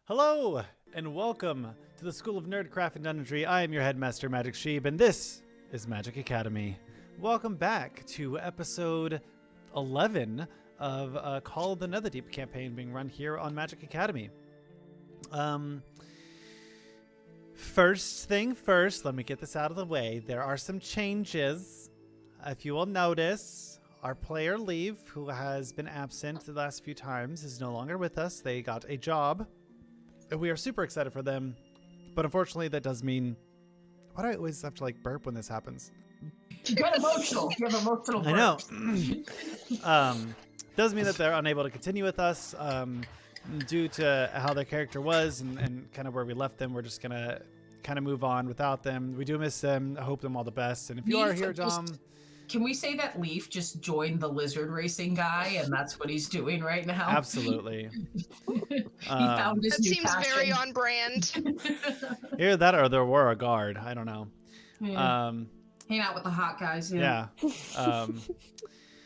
Hello, and welcome to the School of Nerdcraft and Dungeonry. I am your headmaster, Magic Sheeb, and this is Magic Academy. Welcome back to episode 11 of Call of the Netherdeep campaign being run here on Magic Academy. First thing first, let me get this out of the way. There are some changes. If you will notice, our player Leave, who has been absent the last few times, is no longer with us. They got a job. We are super excited for them, but unfortunately that does mean, why do I always have to like burp when this happens? You get emotional. You have emotional burps. I know. Does mean that they're unable to continue with us due to how their character was and kind of where we left them. We're just going to kind of move on without them. We do miss them. I hope them all the best. And if you are here, Dom... Can we say that Leaf just joined the lizard racing guy, and that's what he's doing right now? Absolutely. He found his that new seems passion. very on brand. Either that or there were a guard. I don't know. Yeah. Hang out with the hot guys. Yeah.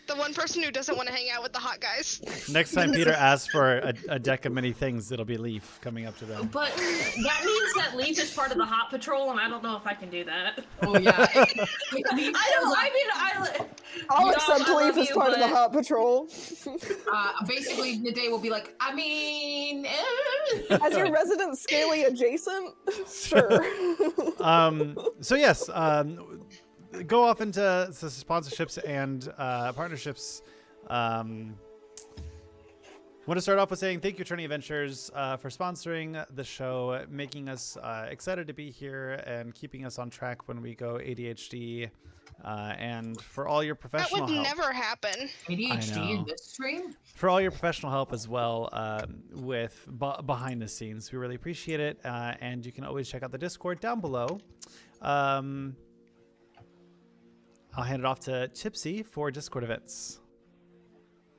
The one person who doesn't want to hang out with the hot guys. Next time Peter asks for a deck of many things, it'll be Leaf coming up to them. But that means that Leaf is part of the Hot Patrol, and I don't know if I can do that. Oh yeah. I'll accept Leaf as part of the Hot Patrol. Basically, Nedae will be like, I mean... As your resident Scaly adjacent? Sure. So yes, go off into sponsorships and partnerships. Want to start off with saying thank you, Attorney Adventures, for sponsoring the show, making us excited to be here and keeping us on track when we go ADHD, and for all your professional help. That would never happen. ADHD in this stream? For all your professional help as well with behind the scenes. We really appreciate it, and you can always check out the Discord down below. I'll hand it off to Tipsy for Discord events.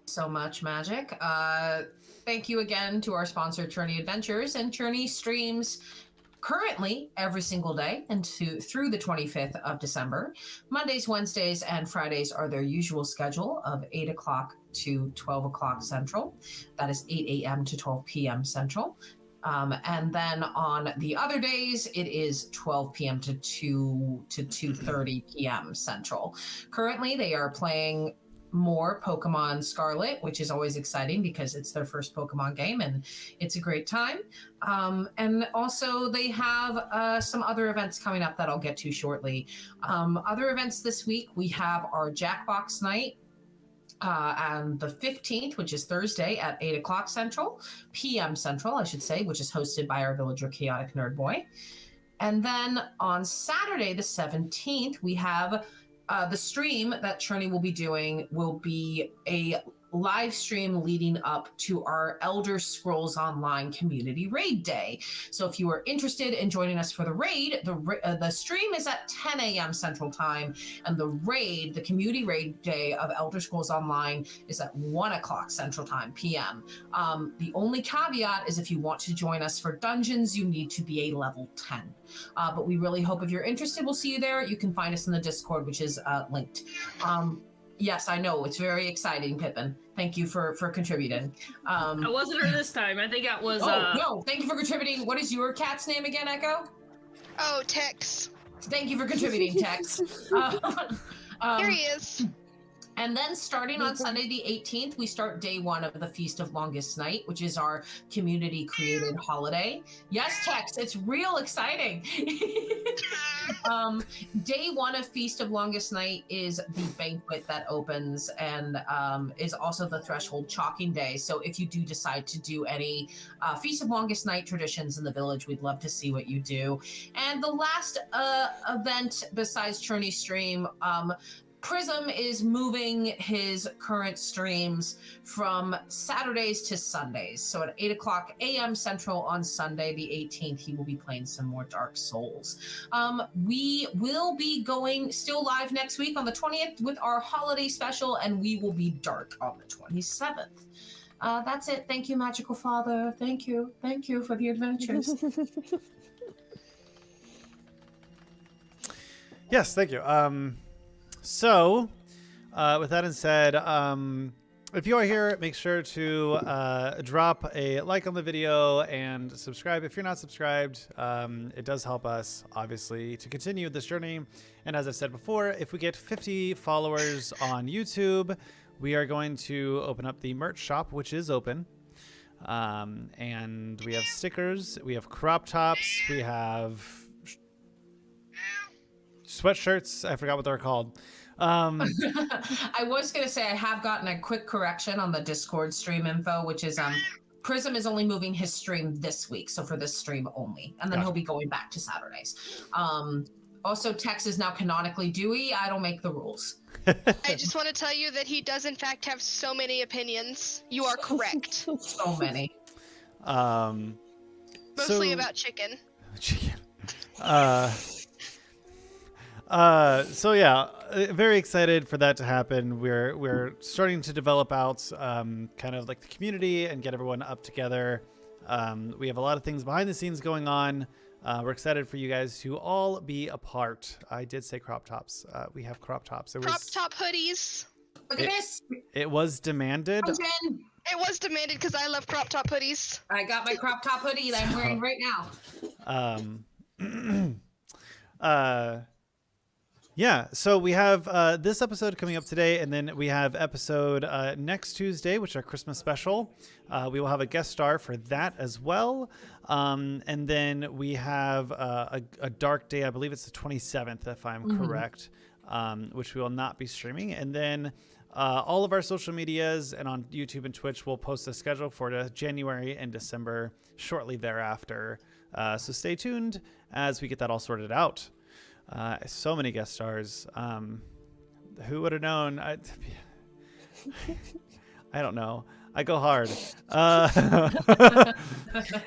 So much, Magic. Thank you again to our sponsor, Churney Adventures, and Churney streams currently every single day through the 25th of December. Mondays, Wednesdays, and Fridays are their usual schedule of 8 o'clock to 12 o'clock Central. That is 8 a.m. to 12 p.m. Central. And then on the other days, it is 12 p.m. to 2:30 p.m. Central. Currently, they are playing more Pokemon Scarlet, which is always exciting because it's their first Pokemon game and it's a great time. And also they have some other events coming up that I'll get to shortly. Other events this week, we have our Jackbox Night. On the 15th, which is Thursday at 8 o'clock p.m. Central, I should say, which is hosted by our villager Chaotic Nerd Boy. And then on Saturday, the 17th, we have the stream that Churney will be doing will be a live stream leading up to our Elder Scrolls Online Community Raid Day. So if you are interested in joining us for the raid, the stream is at 10 a.m. Central Time, and the Community Raid Day of Elder Scrolls Online is at 1 o'clock Central Time, p.m. The only caveat is if you want to join us for dungeons, you need to be a level 10. But we really hope if you're interested, we'll see you there. You can find us in the Discord, which is linked. Yes, I know. It's very exciting, Pippin. Thank you for contributing. I wasn't her this time. I think that was... no, thank you for contributing. What is your cat's name again, Echo? Oh, Tex. Thank you for contributing, Tex. Here he is. And then starting on Sunday the 18th, we start day one of the Feast of Longest Night, which is our community-created holiday. Yes, Tex, it's real exciting. Day one of Feast of Longest Night is the banquet that opens and is also the threshold chalking day. So if you do decide to do any Feast of Longest Night traditions in the village, we'd love to see what you do. And the last event besides Churney's stream, Prism is moving his current streams from Saturdays to Sundays. So at 8 o'clock a.m. Central on Sunday, the 18th, he will be playing some more Dark Souls. We will be going still live next week on the 20th with our holiday special, and we will be dark on the 27th. That's it. Thank you, Magical Father. Thank you. Thank you for the adventures. Yes, thank you. So, with that said, if you are here, make sure to drop a like on the video and subscribe. If you're not subscribed, it does help us, obviously, to continue this journey. And as I've said before, if we get 50 followers on YouTube, we are going to open up the merch shop, which is open. And we have stickers, we have crop tops, we have sweatshirts. I forgot what they're called. I was going to say I have gotten a quick correction on the Discord stream info, which is Prism is only moving his stream this week, so for this stream only, and then he'll be going back to Saturdays. Also, Tex is now canonically Dewey. I don't make the rules. I just want to tell you that he does in fact have so many opinions. You are correct. So many. Mostly about chicken. Chicken. So yeah, very excited for that to happen. We're starting to develop out kind of like the community and get everyone up together. We have a lot of things behind the scenes going on. We're excited for you guys to all be a part. I did say crop tops. We have crop tops. Crop top hoodies. Look at this. It was demanded. It was demanded because I love crop top hoodies. I got my crop top hoodie that I'm wearing right now. Yeah, so we have this episode coming up today, and then we have episode next Tuesday, which is our Christmas special. We will have a guest star for that as well. And then we have a dark day, I believe it's the 27th, if I'm correct, which we will not be streaming. And then all of our social medias and on YouTube and Twitch will post a schedule for January and December shortly thereafter. So stay tuned as we get that all sorted out. So many guest stars. Who would have known? I don't know. I go hard.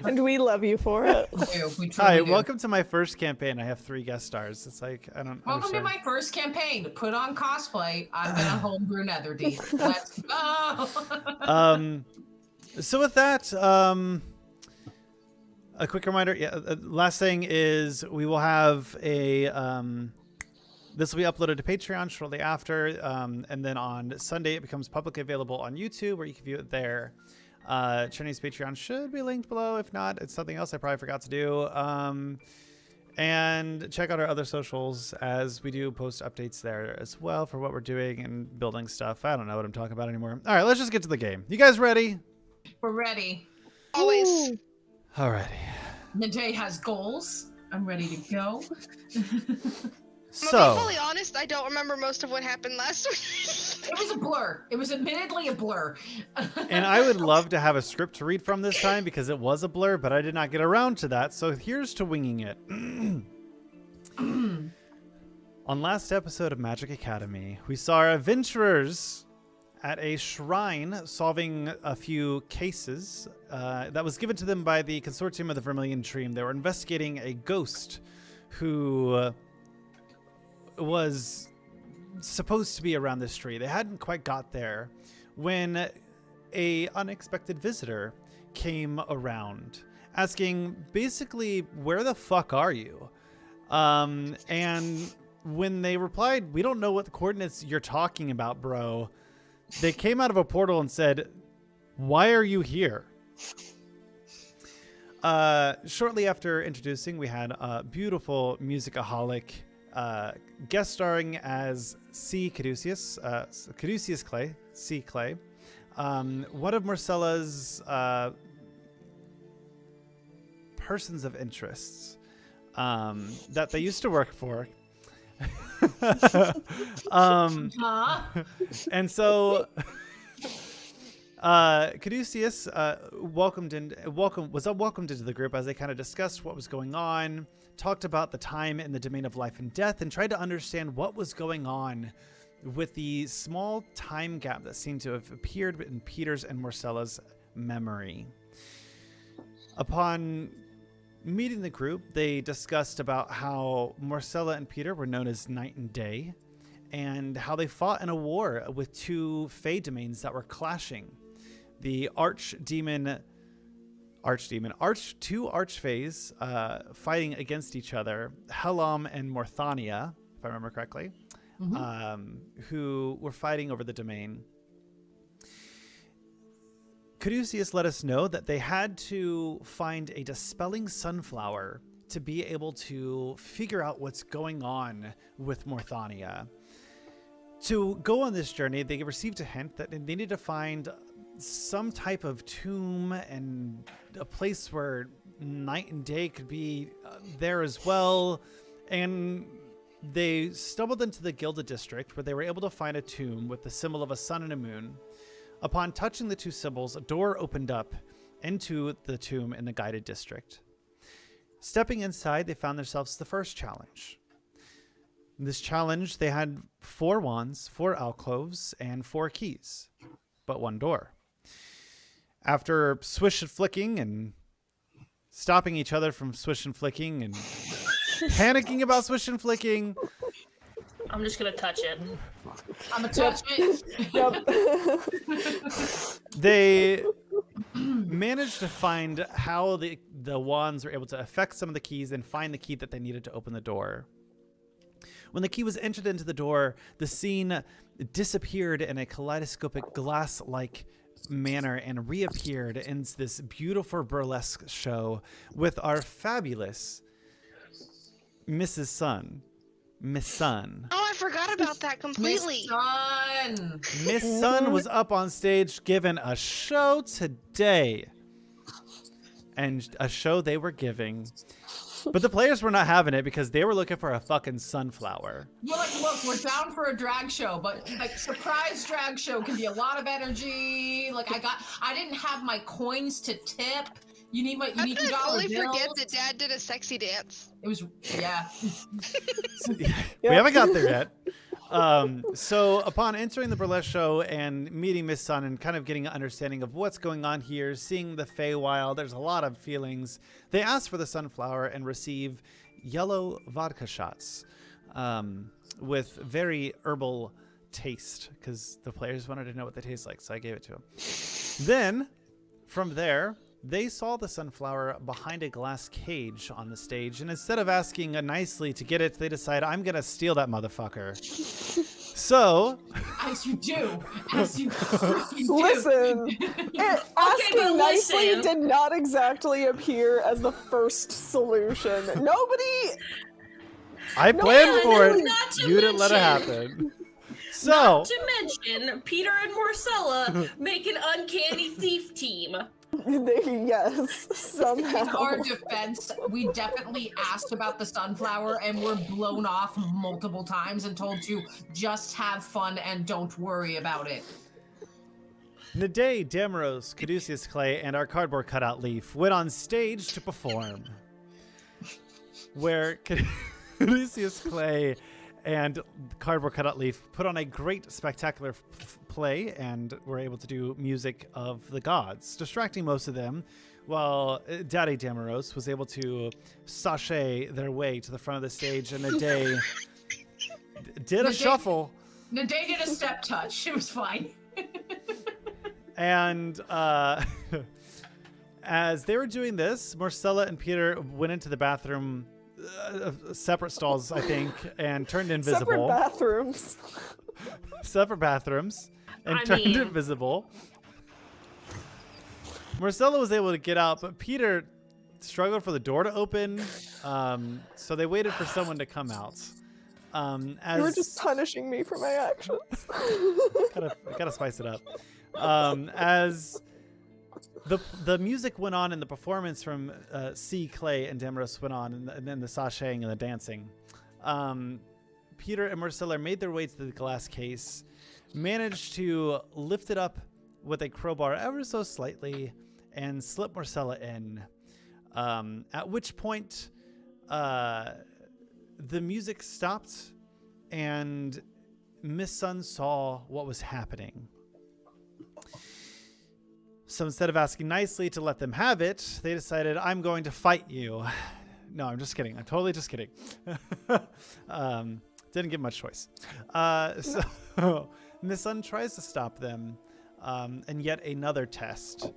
And we love you for it. Hi, welcome to my first campaign. I have 3 guest stars. It's like, I don't Welcome understand. to my first campaign. Put on cosplay. I'm gonna homebrew Netherdeep. Let's go. So with that, a quick reminder. Yeah, last thing is we will have a this will be uploaded to Patreon shortly after, and then on Sunday it becomes publicly available on YouTube, where you can view it there. Chinese Patreon should be linked below. If not, it's something else I probably forgot to do. And check out our other socials, as we do post updates there as well for what we're doing and building stuff. I don't know what I'm talking about anymore. All right, let's just get to the game. You guys ready? We're ready. Always. Ooh. Alrighty. Nedae has goals. I'm ready to go. I'm gonna be fully honest, I don't remember most of what happened last week. It was a blur. It was admittedly a blur. And I would love to have a script to read from this time, because it was a blur, but I did not get around to that. So here's to winging it. On last episode of Magic Academy, we saw our adventurers at a shrine solving a few cases that was given to them by the consortium of the Vermilion Dream. They were investigating a ghost who was supposed to be around this tree. They hadn't quite got there when a unexpected visitor came around, asking basically, where the fuck are you? And when they replied, we don't know what the coordinates you're talking about, bro, they came out of a portal and said, why are you here? Shortly after introducing, we had a beautiful musicaholic guest starring as Caduceus Clay, C. Clay, one of Morsella's persons of interests that they used to work for. And so Caduceus was welcomed into the group as they kind of discussed what was going on, talked about the time in the domain of life and death, and tried to understand what was going on with the small time gap that seemed to have appeared in Peter's and Morsella's memory. Upon meeting the group, they discussed about how Morsella and Peter were known as Night and Day, and how they fought in a war with 2 Fey domains that were clashing. The two Archfays fighting against each other, Helam and Morthania, if I remember correctly, who were fighting over the domain. Caduceus let us know that they had to find a dispelling sunflower to be able to figure out what's going on with Morthania. To go on this journey, they received a hint that they needed to find some type of tomb and a place where night and day could be there as well. And they stumbled into the Gilded District, where they were able to find a tomb with the symbol of a sun and a moon. Upon touching the two symbols, a door opened up into the tomb in the Guided District. Stepping inside, they found themselves the first challenge. In this challenge, they had 4 wands, 4 alcoves, and 4 keys, but 1 door. After swish and flicking and stopping each other from swish and flicking and panicking about swish and flicking, I'm just gonna touch it. I'm gonna touch it. they managed to find how the wands were able to affect some of the keys and find the key that they needed to open the door. When the key was entered into the door, the scene disappeared in a kaleidoscopic glass-like manner and reappeared in this beautiful burlesque show with our fabulous Mrs. Sun. Miss Sun. Oh, I forgot about that completely. Miss Sun was up on stage giving a show today. And a show they were giving. But the players were not having it because they were looking for a fucking sunflower. You're like, look, we're down for a drag show, but like surprise drag show can be a lot of energy. Like I didn't have my coins to tip. You need my $2 bills. I totally forget that Dad did a sexy dance. It was, yeah. We haven't got there yet. So upon entering the burlesque show and meeting Miss Sun and kind of getting an understanding of what's going on here, seeing the Feywild, there's a lot of feelings. They ask for the sunflower and receive yellow vodka shots with very herbal taste because the players wanted to know what they taste like, so I gave it to them. Then, from there, they saw the sunflower behind a glass cage on the stage, and instead of asking nicely to get it, they decide, I'm going to steal that motherfucker. So... As you do. As you do. Listen, asking nicely listen. did not exactly appear as the first solution. Nobody... I planned for it. not to You didn't let it mention- happen. So... Not to mention, Peter and Morsella make an uncanny thief team. Yes, In somehow. our defense, we definitely asked about the sunflower and were blown off multiple times and told to just have fun and don't worry about it. Nedae, Damaros, Caduceus Clay, and our cardboard cutout Leaf went on stage to perform. Where Caduceus Clay and cardboard cutout Leaf put on a great spectacular play and were able to do music of the gods, distracting most of them, while Daddy Damaros was able to sashay their way to the front of the stage, and Nedae did a shuffle. Nedae did a step touch. It was fine. And as they were doing this, Morsella and Peter went into the bathroom, separate stalls, I think, and turned invisible. Separate bathrooms. And turned invisible. Morsella was able to get out, but Peter struggled for the door to open. So they waited for someone to come out. You were just punishing me for my actions. gotta spice it up. As the music went on and the performance from C. Clay and Damaros went on, and then the sashaying and the dancing. Peter and Morsella made their way to the glass case, managed to lift it up with a crowbar ever so slightly, and slip Morsella in. At which point, the music stopped, and Miss Sun saw what was happening. So instead of asking nicely to let them have it, they decided, I'm going to fight you. No, I'm just kidding. I'm totally just kidding. Didn't give much choice. So Miss Sun tries to stop them, and yet another test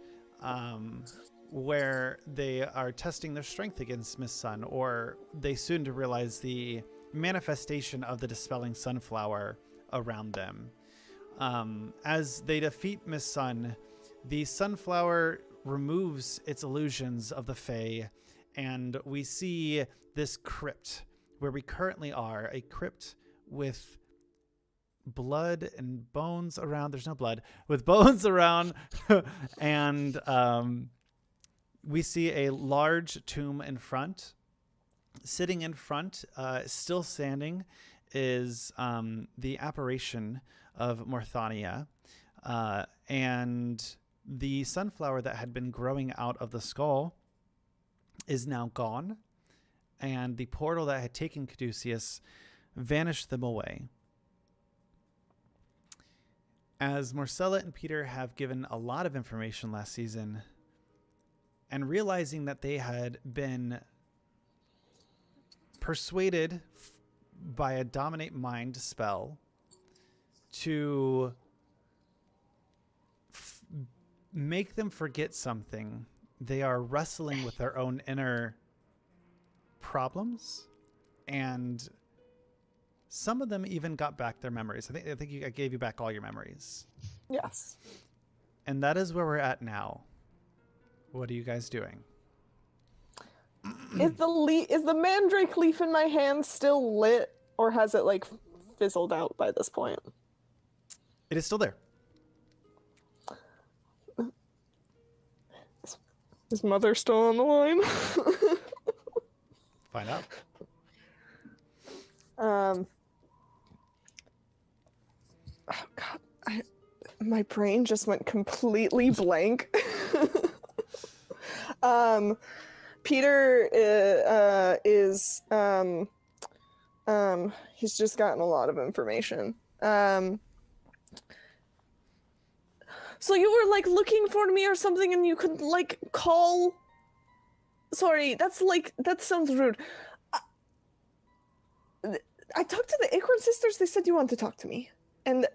where they are testing their strength against Miss Sun, or they soon to realize the manifestation of the dispelling sunflower around them. As they defeat Miss Sun, The sunflower removes its illusions of the Fae, and we see this crypt where we currently are, a crypt with blood and bones around. There's no blood, with bones around, and we see a large tomb in front. Sitting in front, still standing, is the apparition of Morthania, and the sunflower that had been growing out of the skull is now gone, and the portal that had taken Caduceus vanished them away. As Morsella and Peter have given a lot of information last season, and realizing that they had been persuaded by a dominate mind spell to make them forget something, they are wrestling with their own inner problems, and some of them even got back their memories. I think I gave you back all your memories. Yes. And that is where we're at now. What are you guys doing? Is the mandrake leaf in my hand still lit, or has it like fizzled out by this point? It is still there. Is Mother still on the line? Find out. Oh God, my brain just went completely blank. Peter is he's just gotten a lot of information. So you were like looking for me or something, and you could like call. Sorry, that sounds rude. I talked to the Acorn Sisters. They said you want to talk to me, and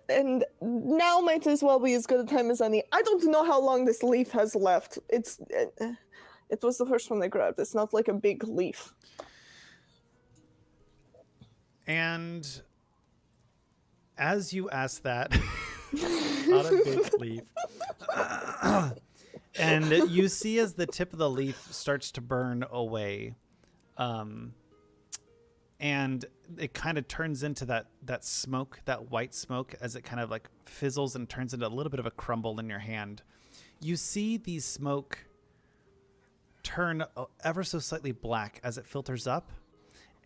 now might as well be as good a time as any. I don't know how long this leaf has left. It was the first one they grabbed. It's not like a big leaf. And as you ask that, not a big leaf, and you see as the tip of the leaf starts to burn away, and it kind of turns into that smoke, that white smoke, as it kind of like fizzles and turns into a little bit of a crumble in your hand. You see the smoke turn ever so slightly black as it filters up,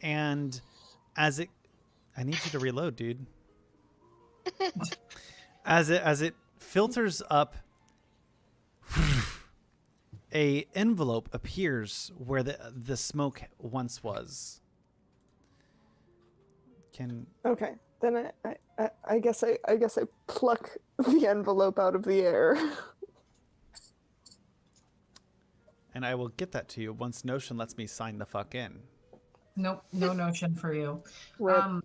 and as it, I need you to reload, dude. As it filters up, a envelope appears where the smoke once was. Okay, then I guess I pluck the envelope out of the air. And I will get that to you once Notion lets me sign the fuck in. Nope, no Notion for you. Right.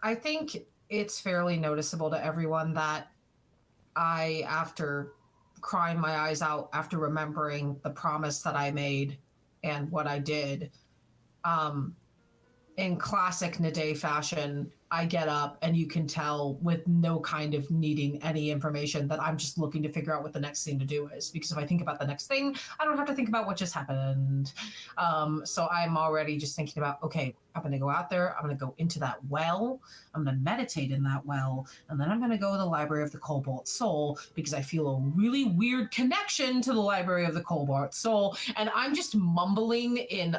I think it's fairly noticeable to everyone that after crying my eyes out, after remembering the promise that I made and what I did, in classic Nedae fashion, I get up and you can tell with no kind of needing any information that I'm just looking to figure out what the next thing to do is. Because if I think about the next thing, I don't have to think about what just happened. So I'm already just thinking about, okay, I'm going to go out there. I'm going to go into that well. I'm going to meditate in that well. And then I'm going to go to the Library of the Cobalt Soul because I feel a really weird connection to the Library of the Cobalt Soul. And I'm just mumbling in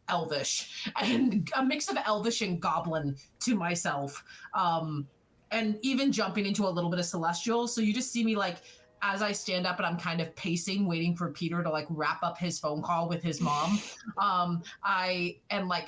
Elvish, and a mix of Elvish and Goblin to myself, and even jumping into a little bit of Celestial. So you just see me like as I stand up and I'm kind of pacing, waiting for Peter to like wrap up his phone call with his mom. I am like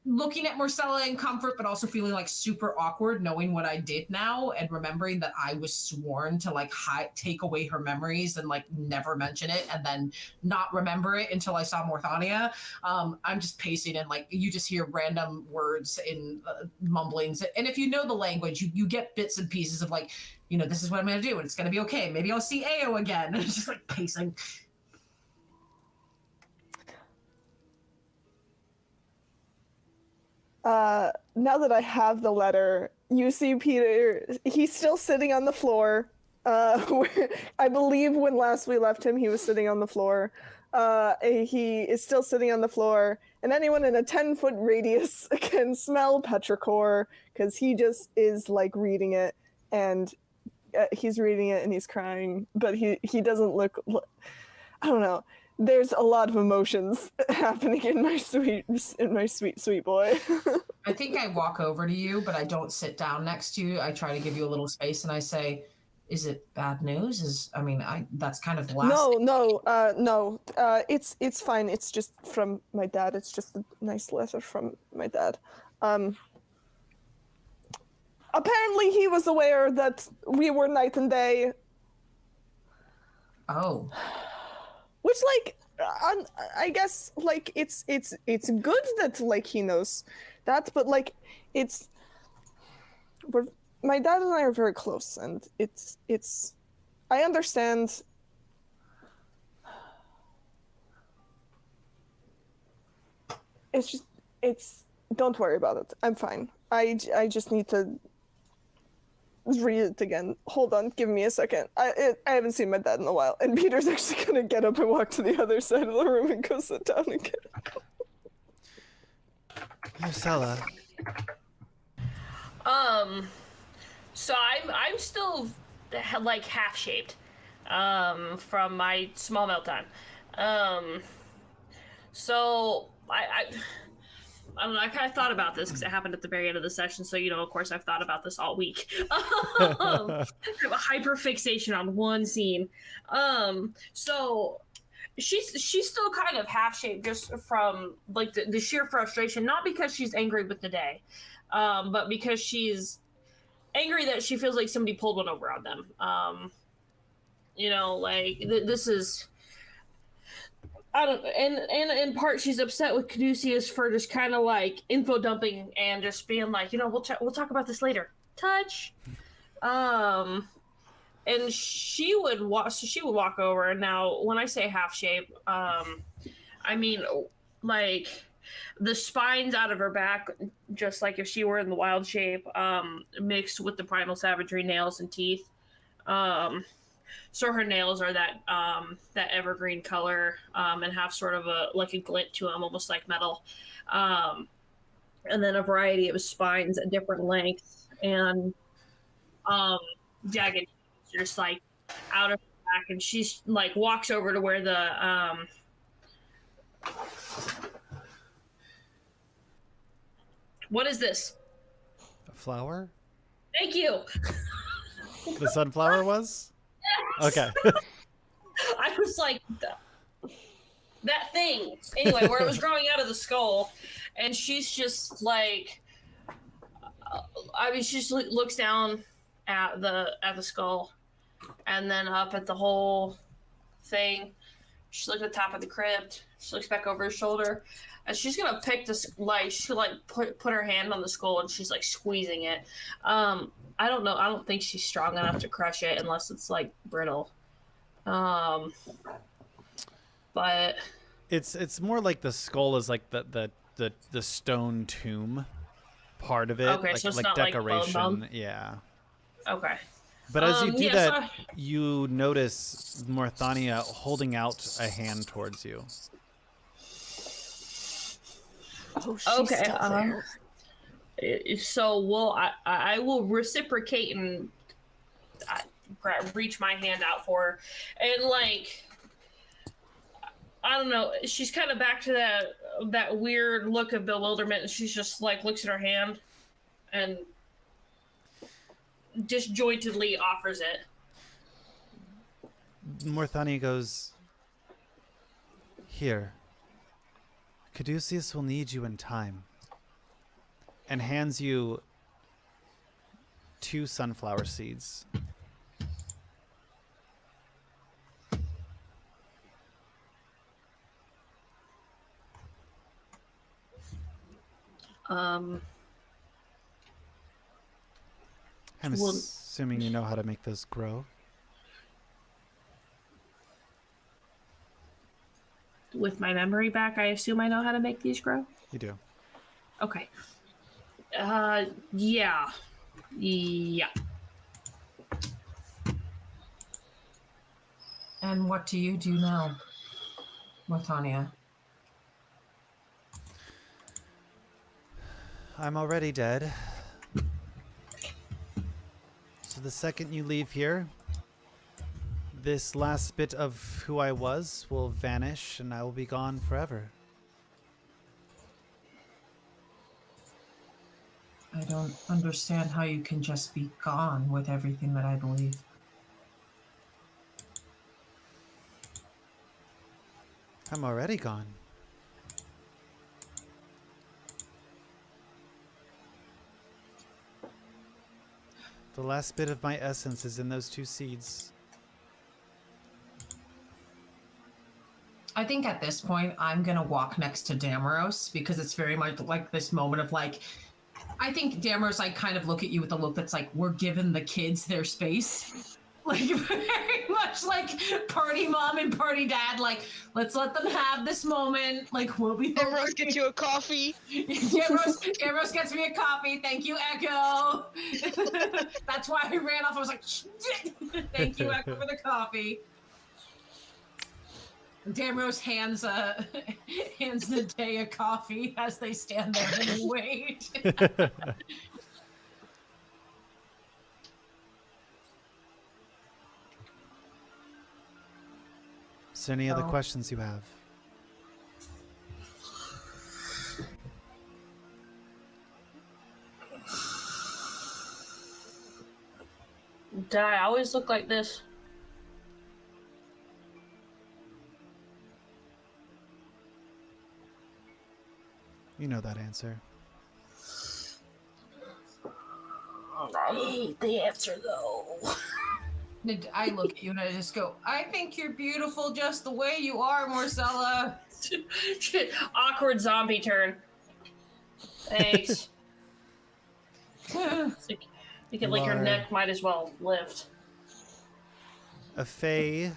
looking at Morsella in comfort, but also feeling like super awkward knowing what I did now and remembering that I was sworn to like take away her memories and like never mention it and then not remember it until I saw Morthania. I'm just pacing and like you just hear random words in mumblings. And if you know the language, you get bits and pieces of like, you know, this is what I'm going to do and it's going to be okay. Maybe I'll see Ao again. It's just like pacing. Now that I have the letter, you see Peter, he's still sitting on the floor, I believe when last we left him, he was sitting on the floor. He is still sitting on the floor, and anyone in a 10-foot radius can smell petrichor because he just is like reading it, and he's reading it and he's crying, but he doesn't look. I don't know. There's a lot of emotions happening in my sweet boy. I think I walk over to you, but I don't sit down next to you. I try to give you a little space, and I say, "Is it bad news?" That's kind of the last. No. It's fine. It's just from my dad. It's just a nice letter from my dad. Apparently, he was aware that we were night and day. Oh. Which, like, I guess, like, it's good that, like, he knows that, but, like, my dad and I are very close, and it's I understand. Don't worry about it. I'm fine. I just need to read it again. Hold on, give me a second. I haven't seen my dad in a while, and Peter's actually gonna get up and walk to the other side of the room and go sit down again. Morsella. So I'm still like half shaped, from my small meltdown. So I don't know. I kind of thought about this because it happened at the very end of the session. So, of course, I've thought about this all week. I have a hyper fixation on one scene. So she's still kind of half shaped just from like the sheer frustration, not because she's angry with Nedae, but because she's angry that she feels like somebody pulled one over on them. This is. I don't, and in part she's upset with Caduceus for just kind of like info dumping and just being like, we'll talk about this later. Touch, and she would walk over. And now, when I say half shape, I mean like the spines out of her back, just like if she were in the wild shape, mixed with the primal savagery nails and teeth. So her nails are that evergreen color, and have sort of a glint to them, almost like metal. And then a variety of spines at different lengths and jagged, just like out of her back. And she's like walks over to where the what is this? A flower? Thank you. The sunflower was? Okay. I was like, that thing. Anyway, where it was growing out of the skull, and she's just like, she just looks down at the skull, and then up at the whole thing. She looks at the top of the crypt. She looks back over her shoulder, and she's gonna pick this. She put her hand on the skull, and she's like squeezing it. I don't know. I don't think she's strong enough to crush it unless it's like brittle. But it's more like the skull is like the stone tomb part of it. Okay, so it's not decoration. Like bone. Yeah. Okay. But as you do that, you notice Morthania holding out a hand towards you. Oh, she's still there. So I will reciprocate and reach my hand out for her, and like I don't know, she's kind of back to that weird look of bewilderment, and she's just like looks at her hand and disjointedly offers it. Morthania goes, "Here. Caduceus will need you in time." And hands you 2 sunflower seeds. I'm assuming you know how to make those grow. With my memory back, I assume I know how to make these grow? You do. Okay. Yeah. And what do you do now, Morthania? I'm already dead. So the second you leave here, this last bit of who I was will vanish and I will be gone forever. I don't understand how you can just be gone with everything that I believe. I'm already gone. The last bit of my essence is in those 2 seeds. I think at this point, I'm going to walk next to Damaros because it's very much like this moment of like, I think Damaros, I kind of look at you with a look that's like, we're giving the kids their space. Like, very much like party mom and party dad. Like, let's let them have this moment. Like, we'll be there. Rose gets you a coffee. Damaros gets me a coffee. Thank you, Echo. That's why I ran off. I was like, shit. Thank you, Echo, for the coffee. Damaros hands Nedae a coffee as they stand there and wait. Is there any other questions you have? Did I always look like this? You know that answer. I hate the answer though. I look at you and I just go, I think you're beautiful just the way you are, Morsella. Awkward zombie turn. Thanks. You can like your neck might as well lift. A fae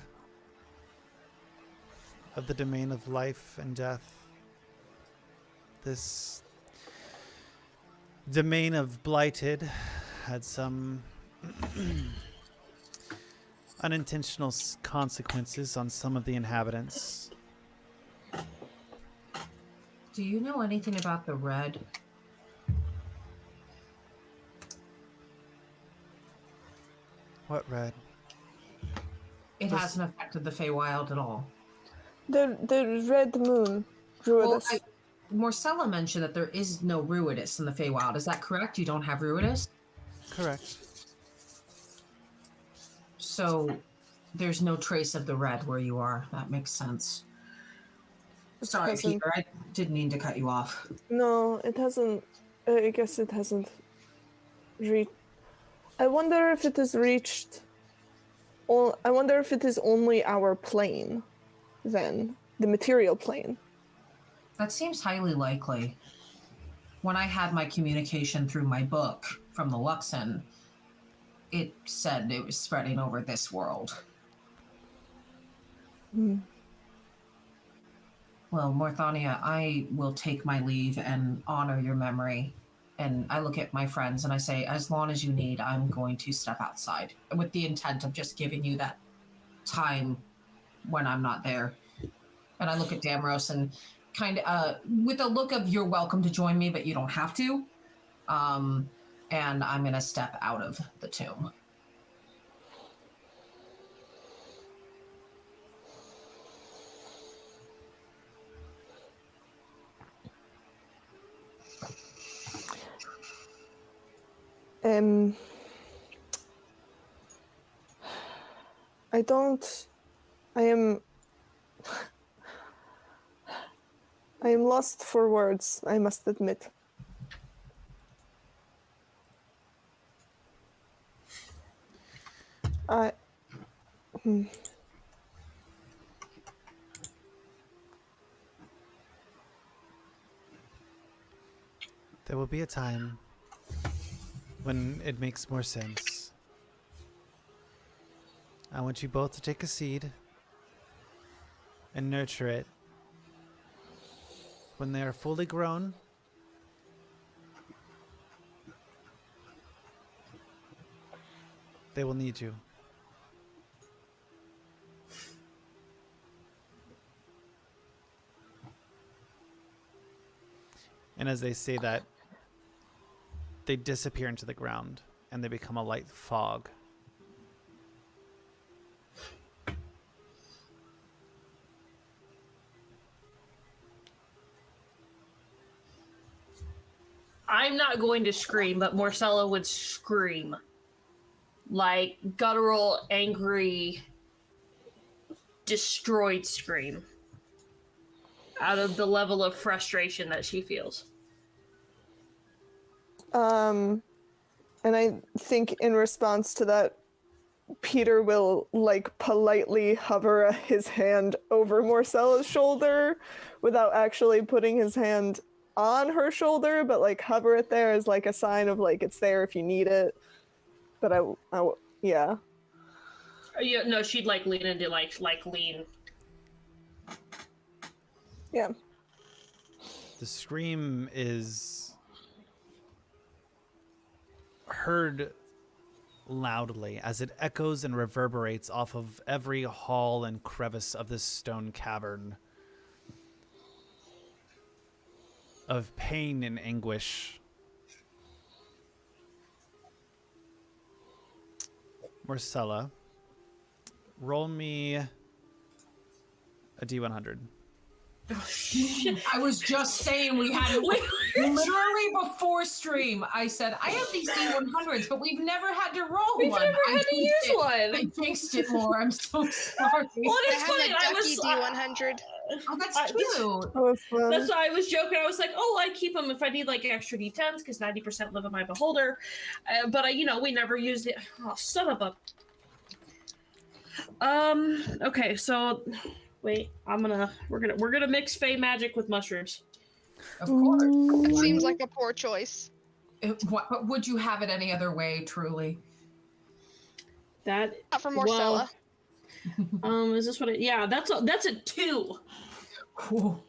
of the domain of life and death. This domain of blighted had some unintentional consequences on some of the inhabitants. Do you know anything about the red? What red? It hasn't affected the Feywild at all. The red moon drew Well, us. Morsella mentioned that there is no Ruidus in the Feywild. Is that correct? You don't have Ruidus? Correct. So there's no trace of the red where you are. That makes sense. Sorry, hasn't- Peter. I didn't mean to cut you off. No, it hasn't. I guess it hasn't reached. I wonder if it has reached. I wonder if it is only our plane, then the material plane. That seems highly likely. When I had my communication through my book from the Luxon, it said it was spreading over this world. Well, Morthania, I will take my leave and honor your memory. And I look at my friends and I say, as long as you need, I'm going to step outside with the intent of just giving you that time when I'm not there. And I look at Damaros and kind of with a look of you're welcome to join me, but you don't have to. And I'm going to step out of the tomb. I am lost for words, I must admit. There will be a time when it makes more sense. I want you both to take a seed and nurture it. When they are fully grown, they will need you. And as they say that, they disappear into the ground and they become a light fog. I'm not going to scream, but Morsella would scream. Like, guttural, angry, destroyed scream. Out of the level of frustration that she feels. And I think in response to that, Peter will, like, politely hover his hand over Morcella's shoulder without actually putting his hand on her shoulder, but, like, hover it there as, like, a sign of, like, it's there if you need it. But yeah. No, she'd, like, lean into, like lean. Yeah. The scream is heard loudly as it echoes and reverberates off of every hall and crevice of this stone cavern of pain and anguish. Morsella, roll me a D100. Oh, shit. I was just saying we had literally before stream. I said I have these D100s, but we've never had to roll We've one. never had to use one. I jinxed it more. I'm so sorry. Well, I it's have funny. a I ducky was D100. Oh, that's that's- cute. That was fun. That's why I was joking. I was like, "Oh, I keep them if I need like extra D10s because 90% live in my beholder." But we never used it. Oh, son of a. Okay, so wait. We're gonna mix Fey magic with mushrooms. Of course. That seems like a poor choice. But would you have it any other way, truly? That Not for Morsella. is this what? Yeah, that's a 2. Cool.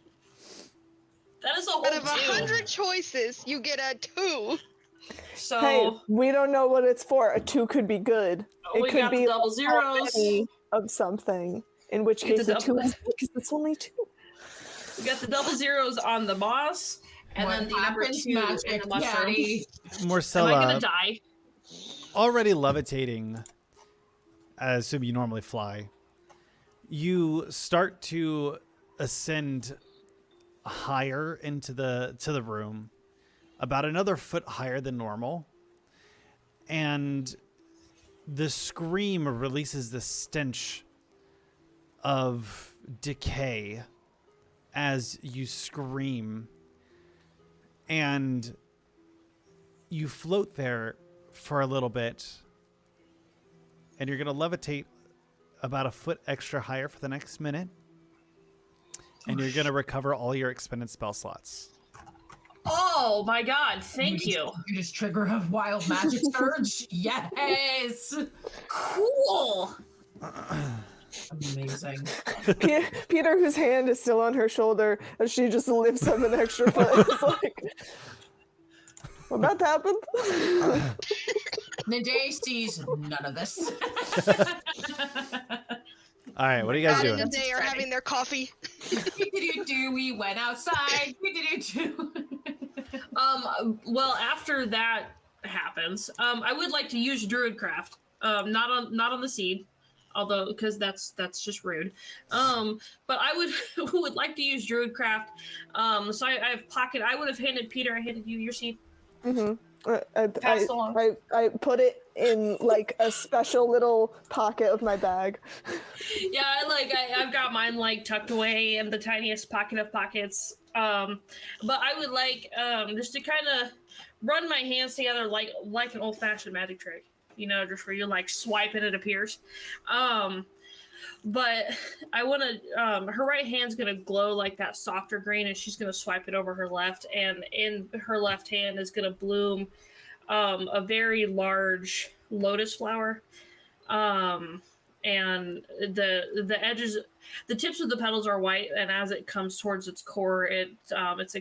That is a whole Out of 2. 100 choices, you get a 2. So Hey, we don't know what it's for. A 2 could be good. we It could got be the double zeros. already of something. In which We got case, the the 2 double- is because it's only 2. We got the double zeros on the moss, and What then the number happens, 2 in magic the mushroom. daddy? Am I Morsella, gonna die? already levitating, as assume you normally fly, you start to ascend higher into the room, about another foot higher than normal, and the scream releases the stench of decay as you scream, and you float there for a little bit, and you're going to levitate about a foot extra higher for the next minute, and you're going to recover all your expended spell slots. Oh my god, thank you. You just trigger a wild magic surge? Yes! Cool. Amazing. Peter, whose hand is still on her shoulder, as she just lifts up an extra foot. It's like, well, that happened. Nedae sees none of this. All right, what are you guys Dad and doing? Nedae are having their coffee. We went outside. Well, after that happens, I would like to use Druidcraft. Not on the seed, although because that's just rude. But I would like to use Druidcraft. So I have pocket. I would have handed Peter. I handed you your seed. Mm-hmm. Pass along. I put it in like a special little pocket of my bag. Yeah, I've got mine like tucked away in the tiniest pocket of pockets. But I would like just to kind of run my hands together like an old-fashioned magic trick, just where you like swipe and it appears. But I want to. Her right hand's gonna glow like that softer green, and she's gonna swipe it over her left, and in her left hand is gonna bloom a very large lotus flower. And the edges, the tips of the petals are white, and as it comes towards its core, it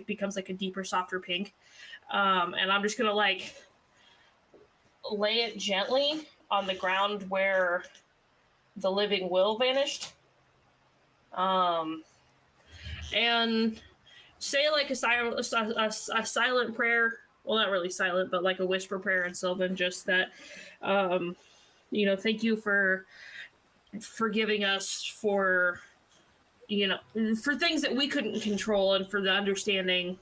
becomes like a deeper, softer pink. And I'm just gonna like lay it gently on the ground where the living will vanished. And say like a silent prayer. Well, not really silent, but like a whisper prayer in Sylvan, just that, thank you for forgiving us for, for things that we couldn't control, and for the understanding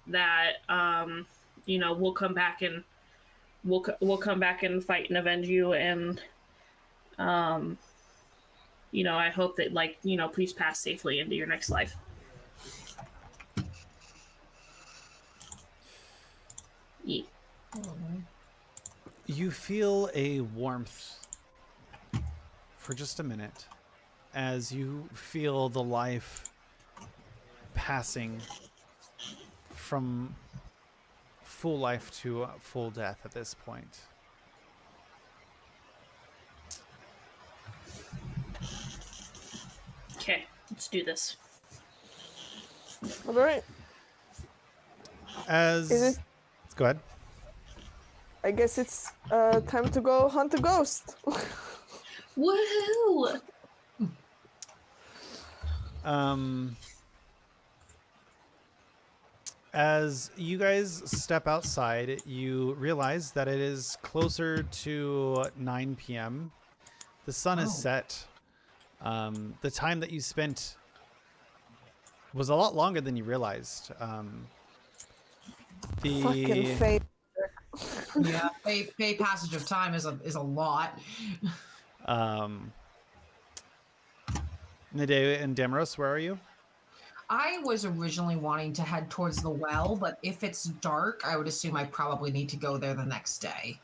that, we'll come back and we'll come back and fight and avenge you. And, I hope that, please pass safely into your next life. Yeah. You feel a warmth for just a minute as you feel the life passing from full life to full death at this point. Okay, let's do this. All right. Go ahead. I guess it's time to go hunt a ghost. Woohoo! As you guys step outside, you realize that it is closer to 9 p.m. The sun is set. The time that you spent was a lot longer than you realized. Fucking fate. Yeah, pay passage of time is a lot. Nedae and Damaros, where are you? I was originally wanting to head towards the well, but if it's dark, I would assume I probably need to go there the next day.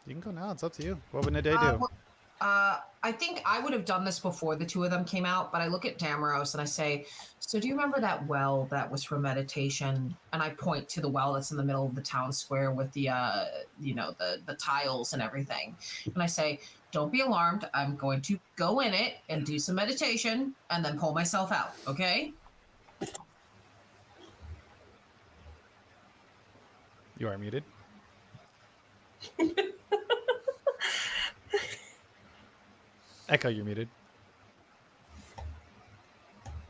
You can go now. It's up to you. What would Nedae do? I think I would have done this before the two of them came out, but I look at Damaros and I say, so do you remember that well that was for meditation? And I point to the well that's in the middle of the town square with the tiles and everything. And I say, don't be alarmed. I'm going to go in it and do some meditation and then pull myself out, okay? You are muted. Echo, you're muted.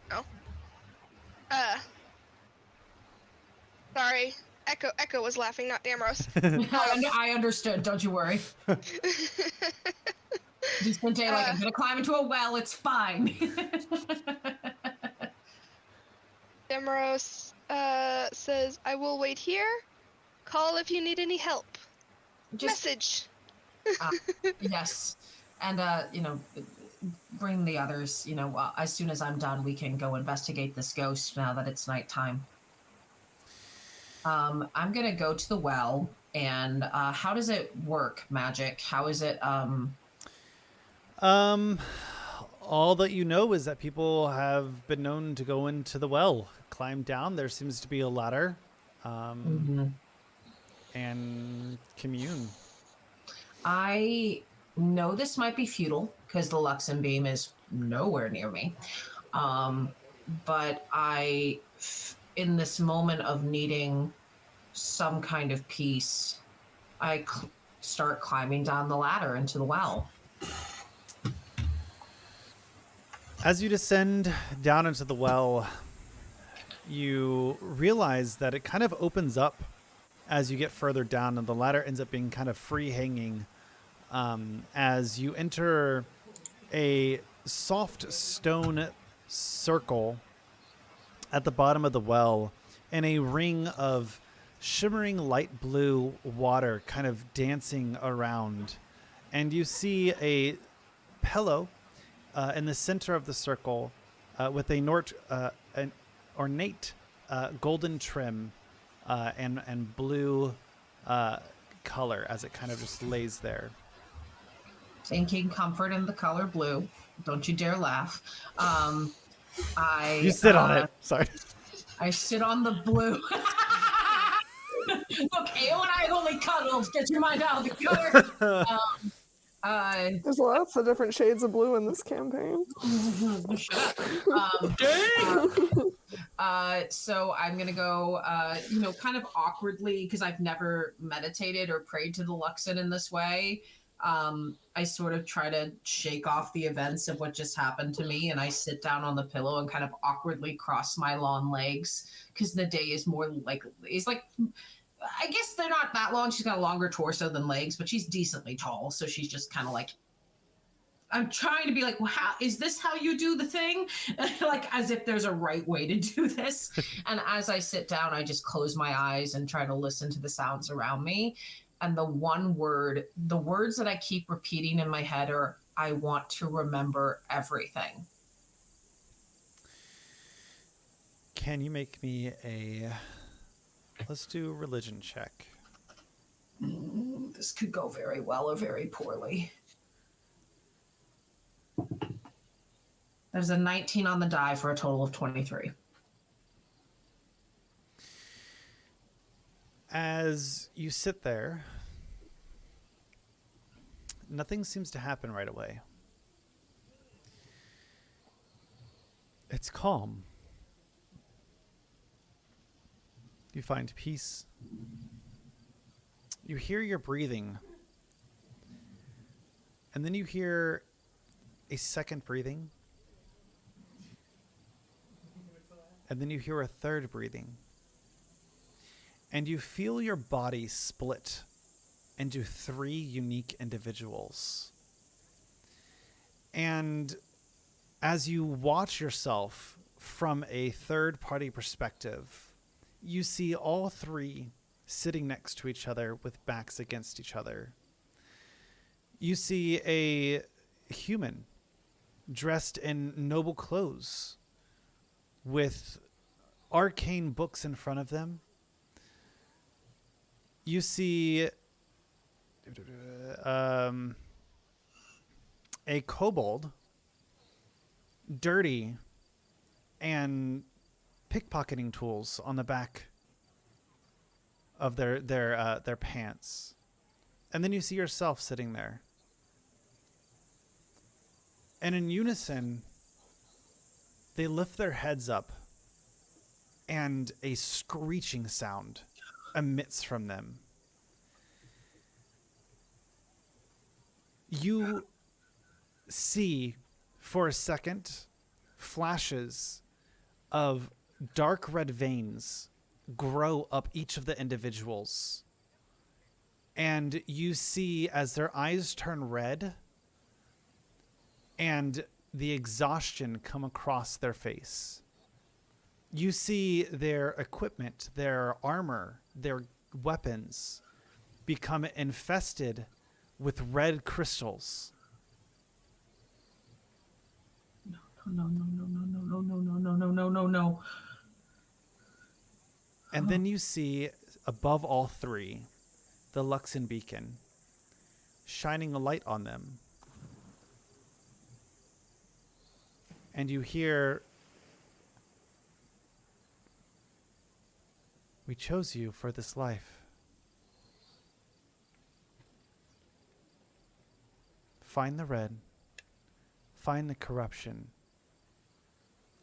Oh. Sorry. Echo was laughing, not Damaros. I understood. Don't you worry. Just been saying, I'm gonna climb into a well. It's fine. Damaros says, "I will wait here. Call if you need any help." Message. Yes, and bring the others. As soon as I'm done, we can go investigate this ghost. Now that it's nighttime. I'm gonna go to the well, and how does it work? Magic? How is it? All that you know is that people have been known to go into the well, climb down. There seems to be a ladder, and commune. I know this might be futile because the Luxon beam is nowhere near me, but in this moment of needing some kind of peace, I start climbing down the ladder into the well. As you descend down into the well, you realize that it kind of opens up as you get further down, and the ladder ends up being kind of free hanging as you enter a soft stone circle at the bottom of the well, and a ring of shimmering light blue water kind of dancing around. And you see a pillow in the center of the circle with an ornate golden trim and blue color as it kind of just lays there. Taking comfort in the color blue. Don't you dare laugh. You sit on it. Sorry. I sit on the blue. Look, AO and I only cuddles. Get your mind out of the color. There's lots of different shades of blue in this campaign. Shut up. So I'm gonna go, kind of awkwardly, because I've never meditated or prayed to the Luxon in this way. I sort of try to shake off the events of what just happened to me, and I sit down on the pillow and kind of awkwardly cross my long legs because Nedae is more like I guess they're not that long. She's got a longer torso than legs, but she's decently tall, so she's just kind of like. I'm trying to be like, well, how is this how you do the thing? Like as if there's a right way to do this. And as I sit down, I just close my eyes and try to listen to the sounds around me. And the words that I keep repeating in my head are, I want to remember everything. Can you make me let's do a religion check. This could go very well or very poorly. There's a 19 on the die for a total of 23. As you sit there, nothing seems to happen right away. It's calm. You find peace. You hear your breathing. And then you hear a second breathing. And then you hear a third breathing. And you feel your body split into 3 unique individuals. And as you watch yourself from a third-party perspective, you see all 3 sitting next to each other with backs against each other. You see a human dressed in noble clothes with arcane books in front of them. You see a kobold, dirty, and pickpocketing tools on the back of their pants. And then you see yourself sitting there. And in unison, they lift their heads up, and a screeching sound emits from them. You see, for a second, flashes of dark red veins grow up each of the individuals. And you see, as their eyes turn red, and the exhaustion come across their face. You see their equipment, their armor, their weapons become infested with red crystals. No. And then you see, above all 3, the Luxon beacon, shining a light on them. And you hear, "We chose you for this life. Find the red. Find the corruption.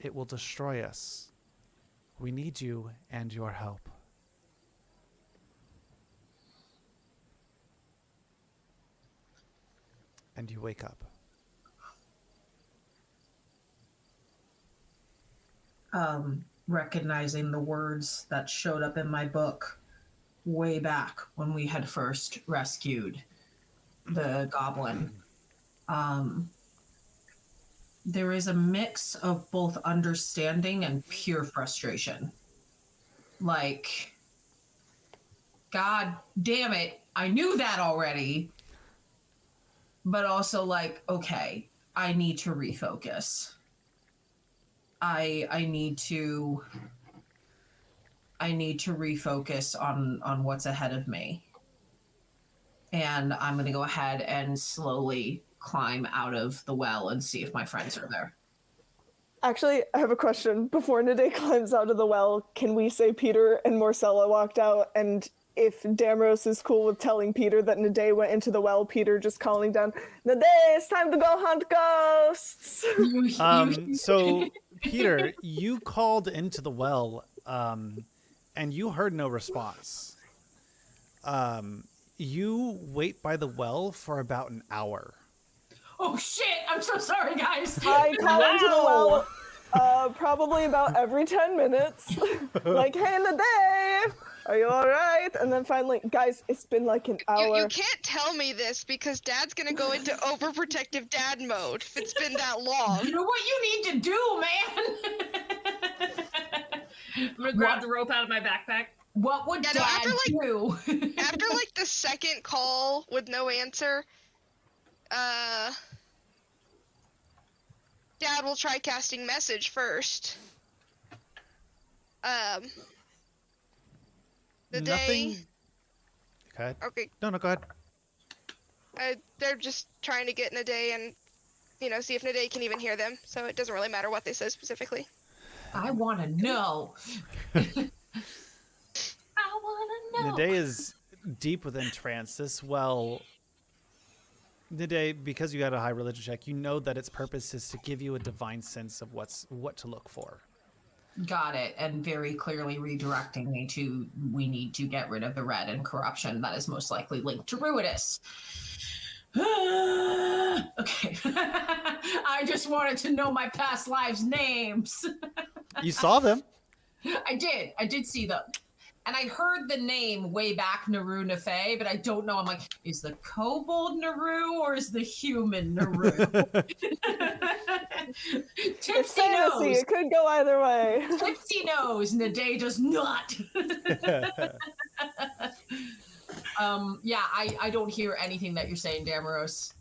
It will destroy us. We need you and your help." And you wake up. Recognizing the words that showed up in my book way back when we had first rescued the goblin. There is a mix of both understanding and pure frustration. Like, God damn it, I knew that already. But also like, okay, I need to refocus. I need to refocus on what's ahead of me. And I'm going to go ahead and slowly climb out of the well and see if my friends are there. Actually, I have a question. Before Nedae climbs out of the well, can we say Peter and Morsella walked out? And if Damros is cool with telling Peter that Nedae went into the well, Peter just calling down, "Nedae, it's time to go hunt ghosts!" So, Peter, you called into the well, and you heard no response. you wait by the well for about an hour. Oh shit! I'm so sorry, guys. I call into the well probably about every 10 minutes. Like, hey, Nedae, are you alright? And then finally, guys, it's been like an hour. You can't tell me this because Dad's gonna go into overprotective dad mode if it's been that long. You know what you need to do, man? I'm gonna grab the rope out of my backpack. What would Dad do? After like the second call with no answer, Dad will try casting message first. Nothing. Okay. Okay. No, go ahead. They're just trying to get Nedae and, see if Nedae can even hear them. So it doesn't really matter what they say specifically. I want to know. I want to know. Nedae is deep within trance. This well, Nedae, because you had a high religion check, you know that its purpose is to give you a divine sense of what to look for. Got it. And very clearly redirecting me to, we need to get rid of the red and corruption that is most likely linked to Ruidus. Okay. I just wanted to know my past lives' names. You saw them. I did see them. And I heard the name way back, Naru Nefei, but I don't know. I'm like, is the kobold Naru or is the human Naru? Tipsy knows. It could go either way. Tipsy knows. Nedae does not. Yeah, I don't hear anything that you're saying, Damaros.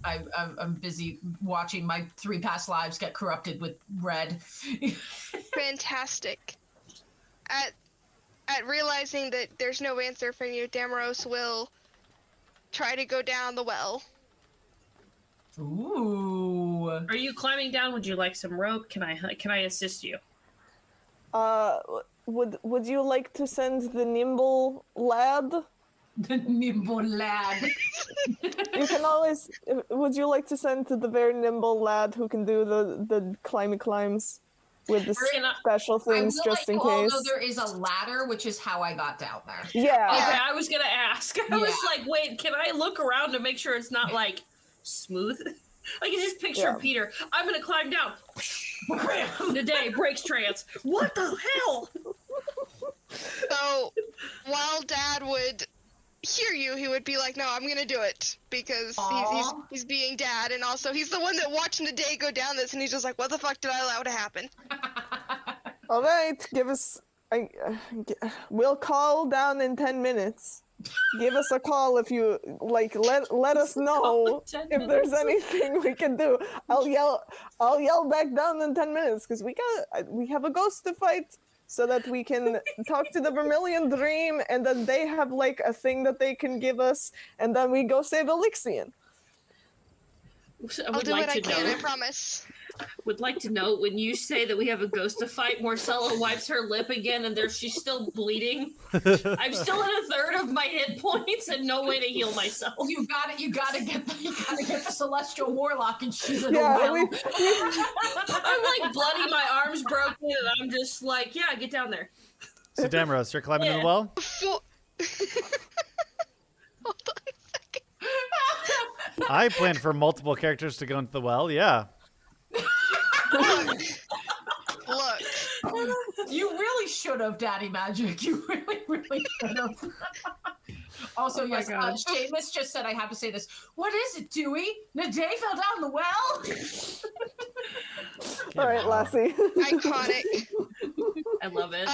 I'm busy watching my 3 past lives get corrupted with red. Fantastic. At realizing that there's no answer from you, Damaros will try to go down the well. Ooh. Are you climbing down? Would you like some rope? Can I assist you? Would you like to send the nimble lad? The nimble lad. You can always. Would you like to send to the very nimble lad who can do the climbs with the special things just in case? Although there is a ladder, which is how I got down there. Yeah. Okay, I was gonna ask. I was like, wait, can I look around to make sure it's not like smooth? I can just picture Peter. I'm gonna climb down. Nedae breaks trance. What the hell? So while Dad would hear you, he would be like, no, I'm gonna do it because he's being Dad, and also he's the one that watched Nedae go down this, and he's just like, what the fuck did I allow to happen? All right, give us. We'll call down in 10 minutes. Give us a call if you like. Let us know if there's anything we can do. I'll yell back down in 10 minutes because we have a ghost to fight, so that we can talk to the Vermilion Dream, and then they have like a thing that they can give us, and then we go save Elixion. I'll do what I can, I promise. Would like to know, when you say that we have a ghost to fight, Morsella wipes her lip again, and she's still bleeding. I'm still at a third of my hit points and no way to heal myself. You gotta get the Celestial Warlock and shoot it well. I'm like bloody, my arm's broken, and I'm just like, yeah, get down there. So Damaros, you're climbing in the well? Hold on a second. I planned for multiple characters to go into the well, yeah. Look. You really should have, Daddy Magic. You really should have. Also, yes, Seamus just said I have to say this. What is it, Dewey? Nedae fell down the well? All right, Lassie. Iconic. I love it.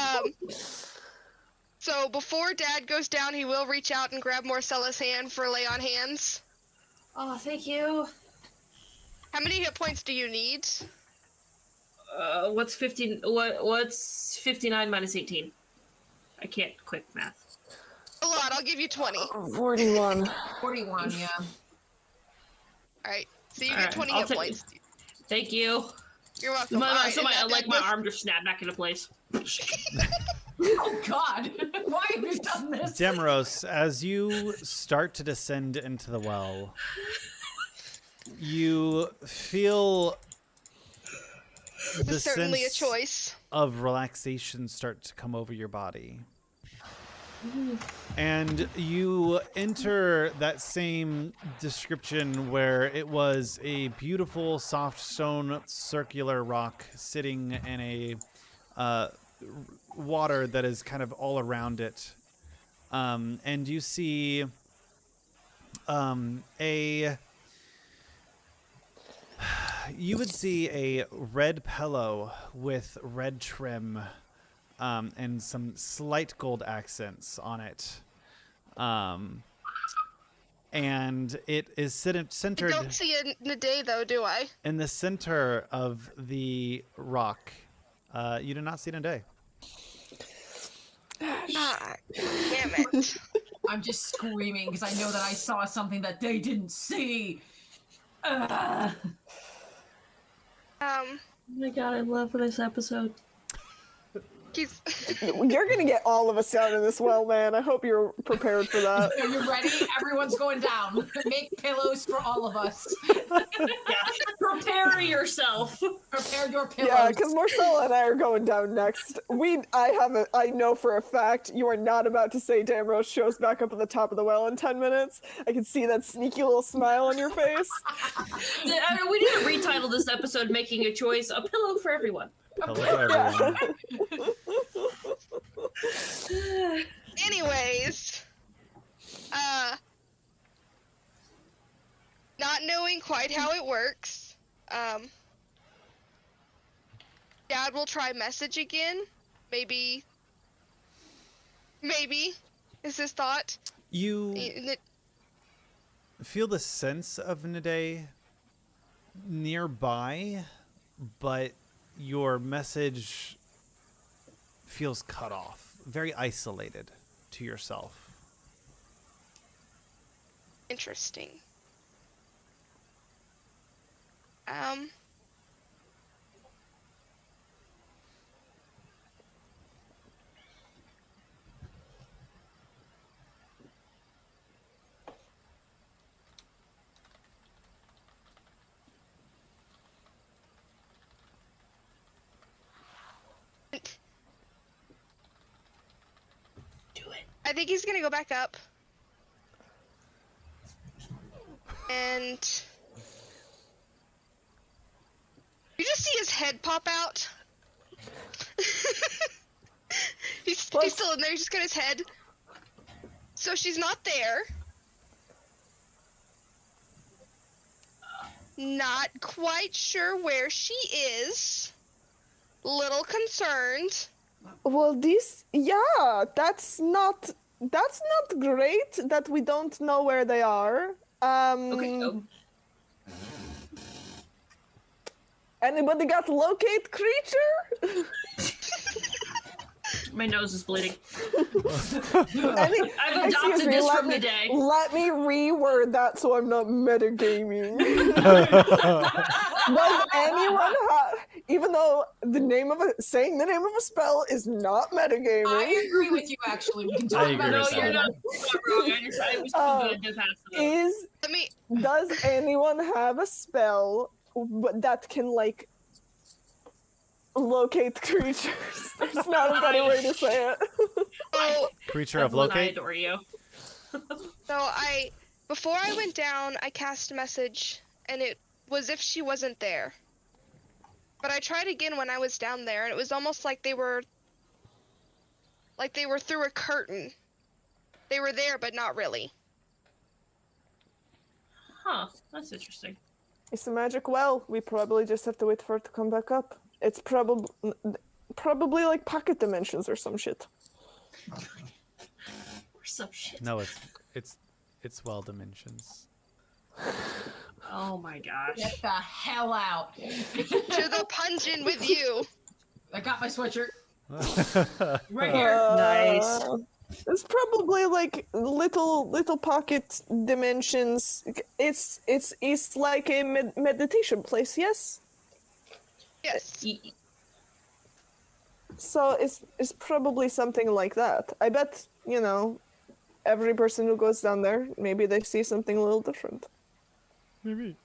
So before Dad goes down, he will reach out and grab Morcella's hand for lay on hands. Oh, thank you. How many hit points do you need? What's 15? What's 59 minus 18? I can't quick math. A lot. I'll give you 20. 41. 41, yeah. All right. So you get 20 hit points. Thank you. You're welcome. My arm just snapped back into place. Oh God! Why have you done this? Damaros, as you start to descend into the well, you feel the certainly a sense choice of relaxation start to come over your body. And you enter that same description where it was a beautiful soft stone circular rock sitting in a water that is kind of all around it. And you see you would see a red pillow with red trim and some slight gold accents on it. And it is centered. I don't see a Nedae though, do I? In the center of the rock. You do not see Nedae. Ah, damn it. I'm just screaming because I know that I saw something that they didn't see. Oh my god, I love this episode. He's... You're gonna get all of us down in this well, man. I hope you're prepared for that. Are you ready? Everyone's going down. Make pillows for all of us. Prepare yourself. Prepare your pillows. Yeah, because Morsella and I are going down next. I know for a fact you are not about to say Damrose shows back up at the top of the well in 10 minutes. I can see that sneaky little smile on your face. We need to retitle this episode Making a Choice, A Pillow for Everyone. Anyways, not knowing quite how it works, Dad will try message again. Maybe is his thought. You feel the sense of Nedae nearby, but your message feels cut off, very isolated to yourself. Interesting. I think he's gonna go back up. And you just see his head pop out. he's still in there, he's just got his head. So she's not there. Not quite sure where she is. Little concerned. Well, that's not great that we don't know where they are. Okay. Anybody got locate creature? My nose is bleeding. I've adopted this from Nedae. Let me reword that so I'm not metagaming. Does anyone even though saying the name of a spell is not metagaming. I agree with you, actually. We can talk about it. No, you're not wrong. I was too good to pass it up. Does anyone have a spell that can, like, locate creatures? There's not a better way to say it. Oh, Creature of locate? I adore you. so before I went down, I cast a message, and it was if she wasn't there. But I tried again when I was down there, and it was almost like they were through a curtain. They were there, but not really. Huh, that's interesting. It's a magic well. We probably just have to wait for it to come back up. It's probably like pocket dimensions or some shit. Or some shit. No, it's well dimensions. Oh my gosh. Get the hell out. To the pungeon with you. I got my sweatshirt. Right here. Nice. It's probably like little pocket dimensions. It's like a meditation place, yes? Yes. So it's probably something like that. I bet, every person who goes down there, maybe they see something a little different. Maybe.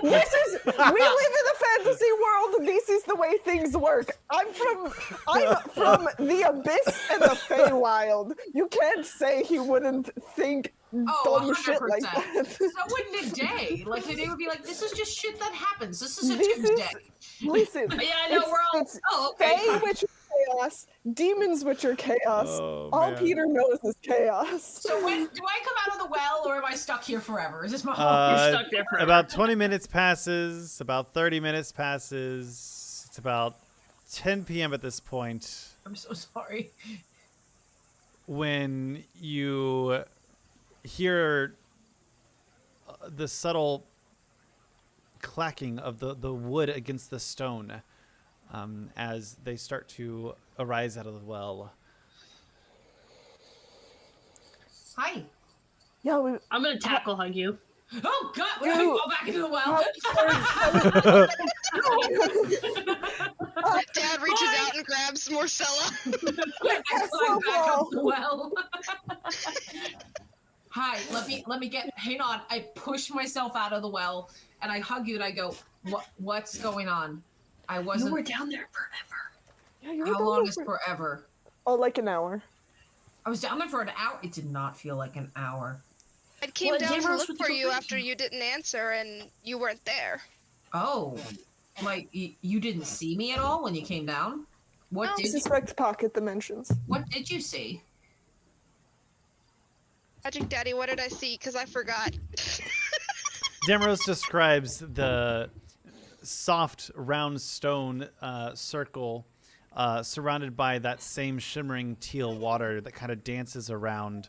We live in a fantasy world. This is the way things work. I'm from the Abyss and the Feywild. You can't say he wouldn't think dumb 100%. shit like that. So would Nedae. Like, Nedae would be like, this is just shit that happens. This is a This is- Tuesday. Listen. Yeah, I know, we're all... It's okay. Fey, which are chaos. Demons, which are chaos. Oh, All man. Peter knows is chaos. So when do I come out of the well, or am I stuck here forever? Is this my You're stuck there forever. About 20 minutes passes. About 30 minutes passes. It's about 10 p.m. at this point I'm so sorry. when you hear the subtle clacking of the wood against the stone as they start to arise out of the well. Hi. Yeah, I'm gonna tackle hug you. Oh God, we're gonna go back into the well. Dad reaches out and grabs Morsella. I climb back up the well. Hi, let me get. Hang on. I push myself out of the well and I hug you and I go, what's going on? I wasn't. You were down there forever. Yeah, you were How down long there is forever? Oh, like an hour. I was down there for an hour. It did not feel like an hour. I came Well, down to James look with for the you corporation. after you didn't answer and you weren't there. Oh, like you didn't see me at all when you came down? What No. did you, Suspect pocket dimensions. what did you see? Magic Daddy, what did I see? Because I forgot. Damaros describes the soft, round stone circle surrounded by that same shimmering teal water that kind of dances around,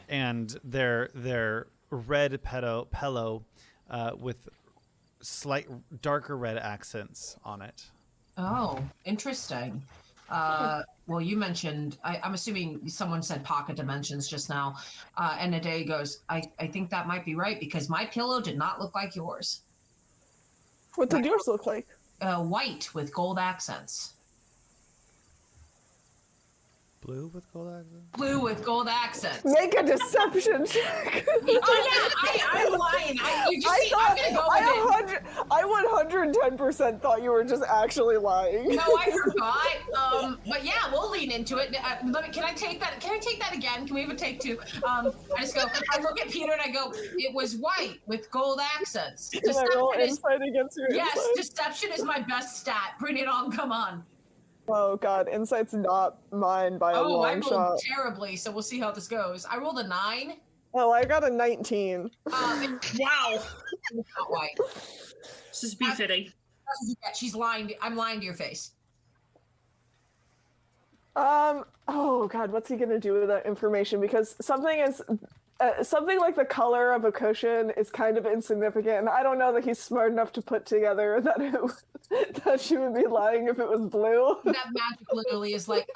and their red pillow with slight darker red accents on it. Oh, interesting. Well, you mentioned, I'm assuming someone said pocket dimensions just now, and Nedae goes, I think that might be right because my pillow did not look like yours. What did yours look like? White with gold accents. Blue with gold accents? Blue with gold accents. Make a deception check. Oh yeah, I'm lying. I'm gonna go with it. I 110% thought you were just actually lying. No, I forgot. But yeah, we'll lean into it. Can I take that? Can I take that again? Can we have a take two? I just go. I look at Peter and I go. It was white with gold accents. Can I roll Deception is, insight against your yes, insight? deception is my best stat. Bring it on. Come on. Oh god, insight's not mine by a Oh, I long rolled shot. terribly, so we'll see how this goes. I rolled a 9. Oh, I got a 19. Wow. Not white. This is befitting. She's lying. I'm lying to your face. Oh god, what's he gonna do with that information? Because something like the color of a cushion is kind of insignificant, and I don't know that he's smart enough to put together that she would be lying if it was blue. That magic literally is like,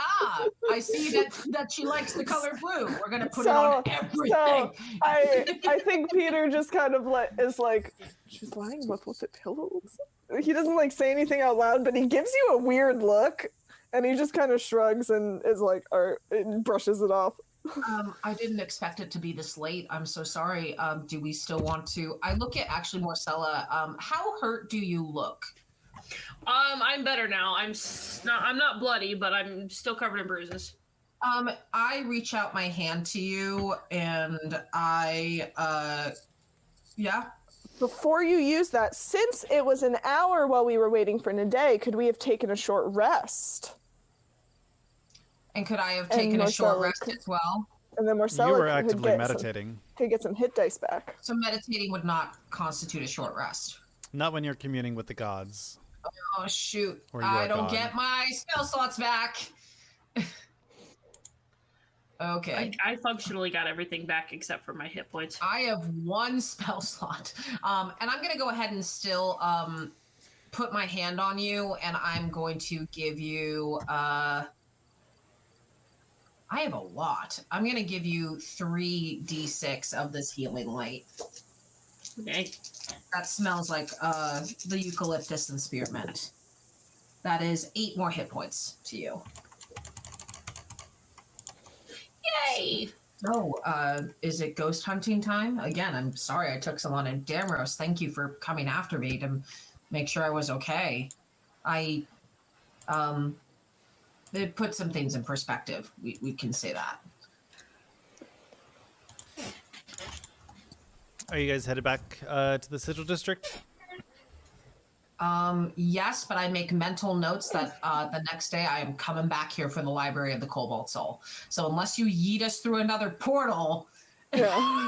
I see that she likes the color blue. We're gonna put it So- on everything. So I think Peter just kind of is like, she's lying about what the pillow looks like. He doesn't like say anything out loud, but he gives you a weird look, and he just kind of shrugs and is like, or brushes it off. I didn't expect it to be this late. I'm so sorry. Do we still want to? I look at actually Morsella. How hurt do you look? I'm better now. I'm not bloody, but I'm still covered in bruises. I reach out my hand to you and yeah. Before you use that, since it was an hour while we were waiting for Nedae, could we have taken a short rest? And could I have And taken a short Morsella rest could- as well? And then Morsella You were could actively get meditating. could get some hit dice back. So meditating would not constitute a short rest. Not when you're communing with the gods. Oh shoot! Or you I are don't gone. get my spell slots back. Okay. I functionally got everything back except for my hit points. I have 1 spell slot. And I'm going to go ahead and still put my hand on you, and I'm going to give you... I have a lot. I'm going to give you 3d6 of this healing light. Okay. That smells like the eucalyptus and spearmint. That is 8 more hit points to you. Yay! So, is it ghost hunting time? Again, I'm sorry I took so long. And Damrose, thank you for coming after me to make sure I was okay. It put some things in perspective. We can say that. Are you guys headed back to the Sigil District? Yes, but I make mental notes that the next day I am coming back here for the Library of the Cobalt Soul. So unless you yeet us through another portal, Yeah.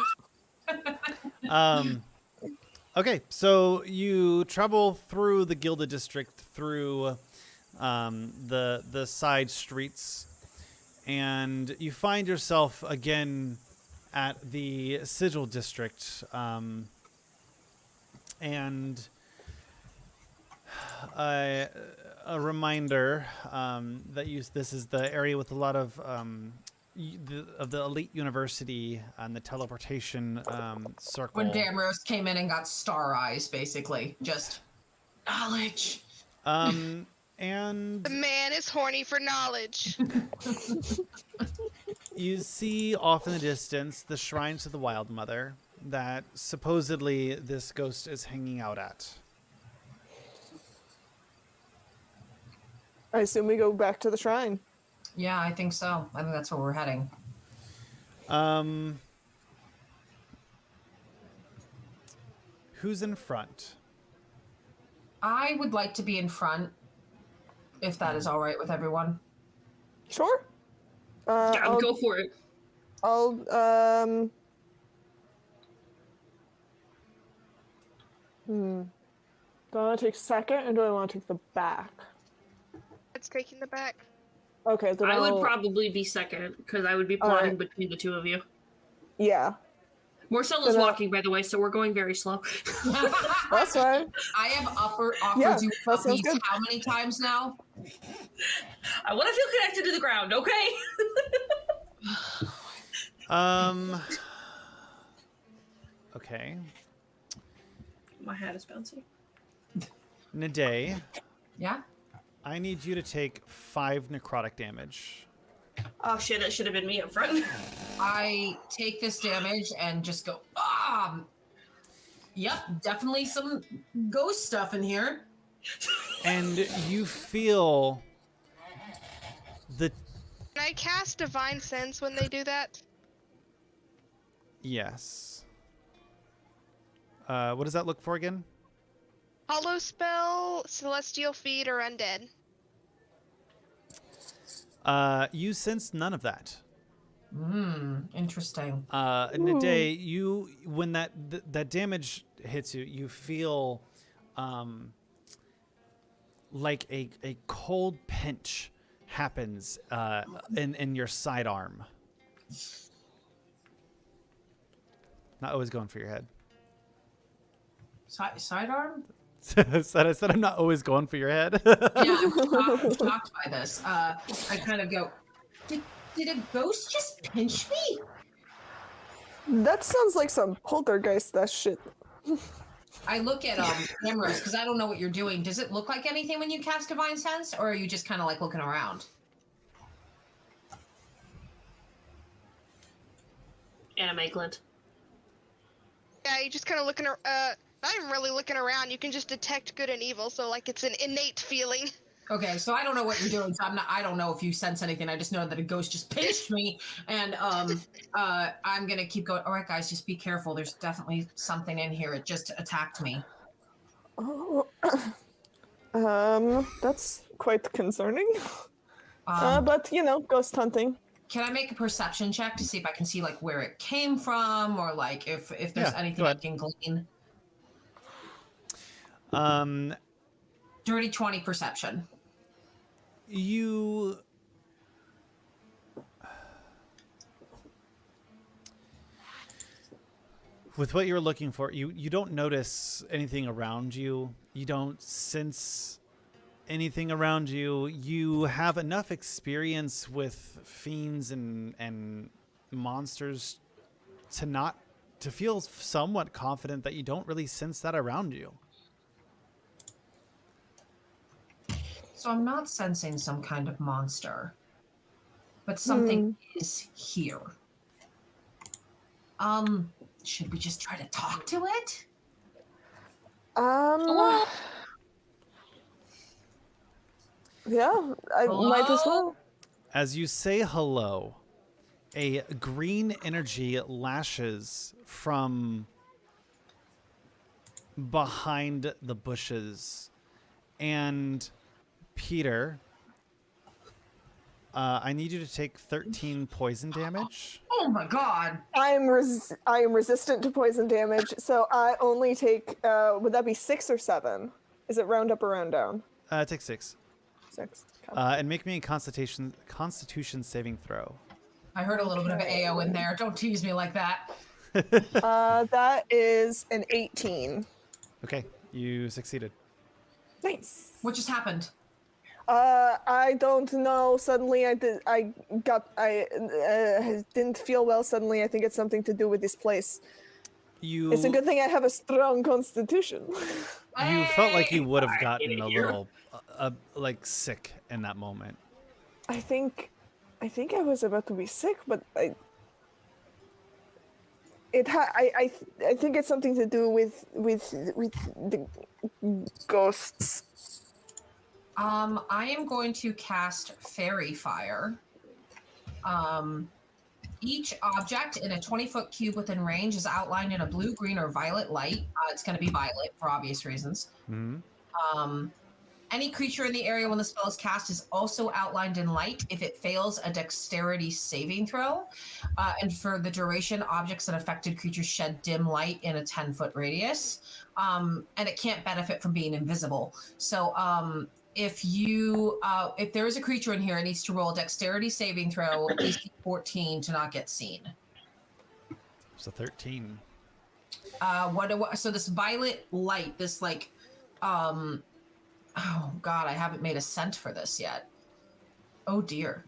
Okay, so you travel through the Gilded District, through the side streets, and you find yourself again at the Sigil District, and a reminder that this is the area with a lot of the elite university and the teleportation circle. when Damrose came in and got star eyes, basically, just knowledge. And The man is horny for knowledge. you see off in the distance the shrine to the Wild Mother that supposedly this ghost is hanging out at. I assume we go back to the shrine. Yeah, I think so. I think that's where we're heading. Who's in front? I would like to be in front, if that is all right with everyone. Sure. Yeah, go for it. Do I want to take second or do I want to take the back? It's taking the back. Okay, then I would I'll- probably be second because I would be plotting between the two of you. Yeah, Morcella's Then, walking, by the way, so we're going very slow. that's fine. I have offered Yeah, you that sounds puppies good. how many times now? I want to feel connected to the ground, okay? Okay. My hat is bouncing. Nedae, Yeah? I need you to take 5 necrotic damage. Oh shit, that should have been me up front. I take this damage and just go, yep, definitely some ghost stuff in here. And you feel the... Can I cast Divine Sense when they do that? Yes. What does that look for again? Hollow Spell, Celestial Feed, or Undead? You sense none of that. Interesting. Nedae, you when that damage hits you, you feel like a cold pinch happens in your sidearm. Not always going for your head. Sidearm? I said I'm not always going for your head. Yeah, I'm shocked by this. I kind of go, did a ghost just pinch me? That sounds like some poltergeist, that shit. I look at cameras because I don't know what you're doing. Does it look like anything when you cast Divine Sense, or are you just kind of like looking around? Anime glint. Yeah, you just kind of looking, not even really looking around. You can just detect good and evil, so like it's an innate feeling. Okay, so I don't know what you're doing. So I don't know if you sense anything. I just know that a ghost just pinched me, and I'm gonna keep going. All right, guys, just be careful. There's definitely something in here. It just attacked me. Oh, that's quite concerning. Um, But you know, ghost hunting. Can I make a perception check to see if I can see like where it came from, or like if there's Yeah, anything go I ahead. can glean? Dirty 20 perception. You with what you're looking for, you don't notice anything around you. You don't sense anything around you. You have enough experience with fiends and monsters to feel somewhat confident that you don't really sense that around you. So I'm not sensing some kind of monster, but something is here. Should we just try to talk to it? Well, Yeah, I might as well. As you say hello, a green energy lashes from behind the bushes. And Peter, I need you to take 13 poison damage. Oh my god. I am resistant to poison damage, so I only take. Would that be 6 or 7? Is it round up or round down? Take 6. 6. Okay. And make me a Constitution saving throw. I heard a little bit of AO in there. Don't tease me like that. That is an 18. Okay, you succeeded. Nice. What just happened? I don't know. Suddenly, I didn't feel well. Suddenly, I think it's something to do with this place. It's a good thing I have a strong constitution. You felt like you would have gotten a little, like sick in that moment. I think I was about to be sick, but I think it's something to do with the ghosts. I am going to cast Fairy Fire. Each object in a 20-foot cube within range is outlined in a blue, green, or violet light. It's going to be violet for obvious reasons. Mm-hmm. Any creature in the area when the spell is cast is also outlined in light if it fails a dexterity saving throw. And for the duration, objects and affected creatures shed dim light in a 10-foot radius. And it can't benefit from being invisible. So if there is a creature in here, it needs to roll a dexterity saving throw, AC 14 to not get seen. So 13. So this violet light, this like, oh god, I haven't made a scent for this yet. Oh dear.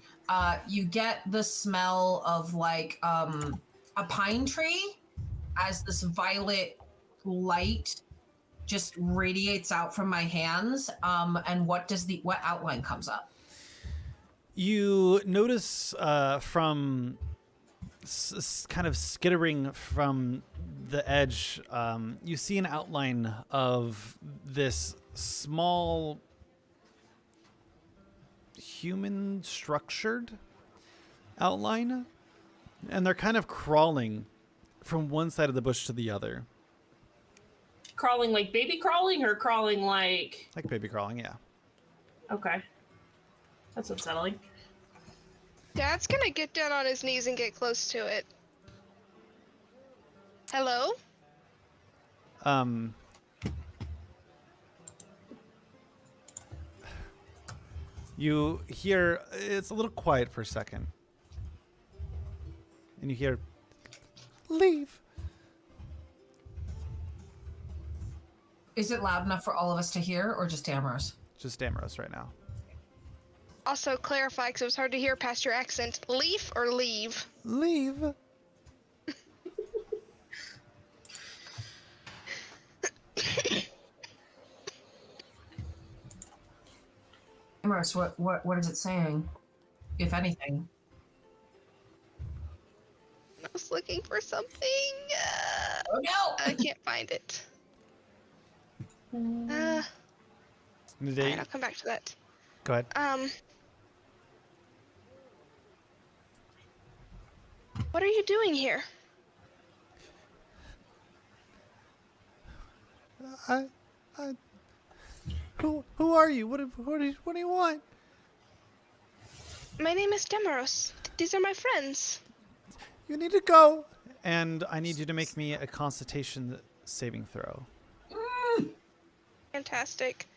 You get the smell of like a pine tree as this violet light just radiates out from my hands. And what outline comes up? You notice from kind of skittering from the edge, you see an outline of this small human structured outline, and they're kind of crawling from one side of the bush to the other. crawling like baby crawling or crawling like baby crawling, yeah. Okay. That's unsettling. Dad's gonna get down on his knees and get close to it. Hello? You hear, it's a little quiet for a second. And you hear, leave. Is it loud enough for all of us to hear, or just Damaros? Just Damaros right now. Also clarify, because it was hard to hear past your accent. Leaf or leave? Leave. Damaros, what is it saying, if anything? I was looking for something. Oh no! I can't find it. Alright, I'll come back to that. Go ahead. What are you doing here? Who are you? What do you want? My name is Damaros. These are my friends. You need to go. And I need you to make me a Constitution saving throw. Fantastic.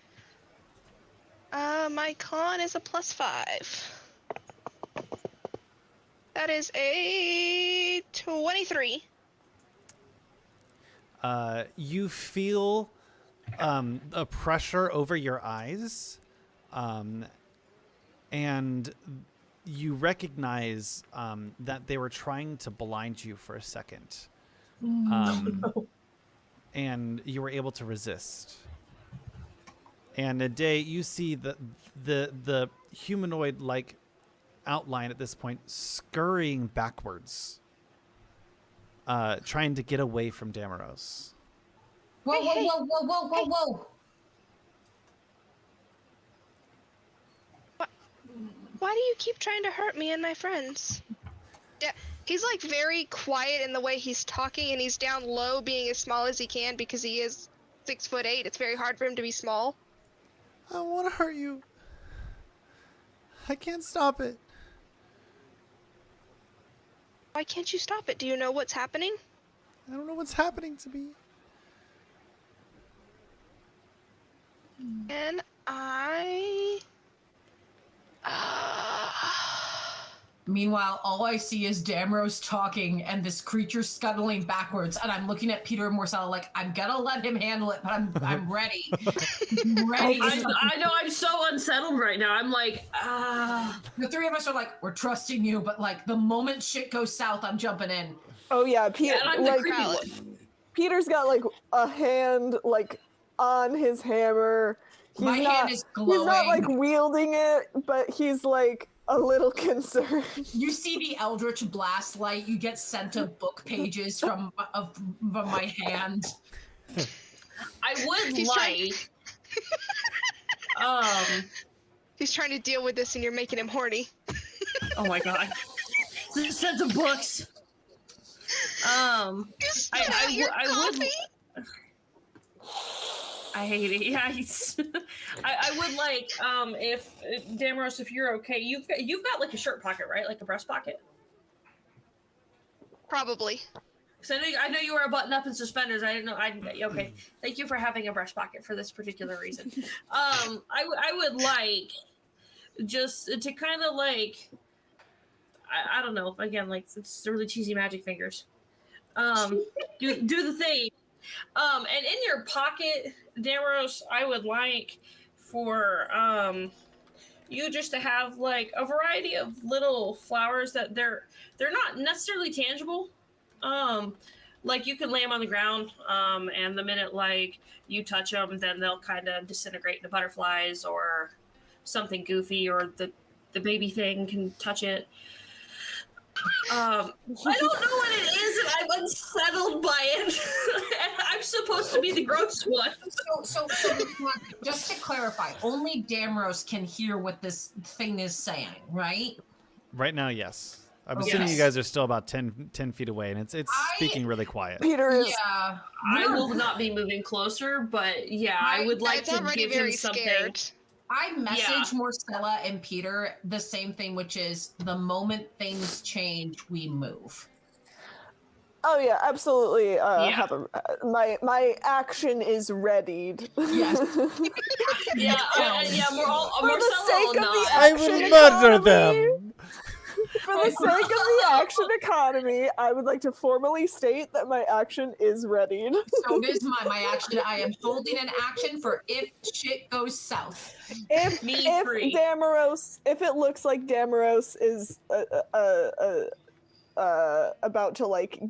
My con is a +5. That is a 23. You feel a pressure over your eyes, and you recognize that they were trying to blind you for a second, and you were able to resist. And Nedae, you see the humanoid-like outline at this point scurrying backwards. trying to get away from Damaros. Whoa, whoa, whoa, whoa, whoa, whoa, whoa. Why do you keep trying to hurt me and my friends? Yeah, he's like very quiet in the way he's talking, and he's down low, being as small as he can because he is 6'8". It's very hard for him to be small. I don't want to hurt you. I can't stop it. Why can't you stop it? Do you know what's happening? I don't know what's happening to me. And I... Meanwhile, all I see is Damaros talking and this creature scuttling backwards, and I'm looking at Peter and Morsella like, I'm gonna let him handle it, but I'm ready. Ready. I know I'm so unsettled right now. I'm like, The three of us are like, we're trusting you, but like the moment shit goes south, I'm jumping in. Oh yeah, Peter. and I'm the Like, creepy one. Peter's got like a hand like on his hammer. My hand is glowing. He's not like wielding it, but he's like a little concerned. You see the Eldritch Blast light. You get sent of book pages from my hand. I would He's like. He's trying to deal with this, and you're making him horny. Oh my god. This sets of books. I would. I hate it. Yeah, I would like if Damaros, if you're okay, you've got like a shirt pocket, right? Like a breast pocket. Probably. So I know you wear a button up and suspenders. I didn't know. Okay, thank you for having a breast pocket for this particular reason. I would like just to kind of like I don't know. Again, like it's really cheesy magic fingers. Do the thing. And in your pocket, Damaros, I would like for you just to have like a variety of little flowers that they're not necessarily tangible. Like you can lay them on the ground, and the minute like you touch them, then they'll kind of disintegrate into butterflies or something goofy, or the baby thing can touch it. I don't know what it is, and I'm unsettled by it. And I'm supposed to be the gross one. So just to clarify, only Damaros can hear what this thing is saying, right? Right now, yes. I'm Okay. assuming you guys are still about 10 feet away, and it's speaking really quiet. Peter is. Yeah. I will not be moving closer, but yeah, I would like It's to already give him very something. scared. I message Morsella and Peter the same thing, which is the moment things change, we move. Oh yeah, absolutely. Yeah. My action is readied. Yes. Yeah, we're all For the Morsella sake will of the not. I will murder economy. them. For the sake of the action economy, I would like to formally state that my action is readied. So it is my action. I am holding an action for if shit goes south. If free. Damaros, if it looks like Damaros is about to like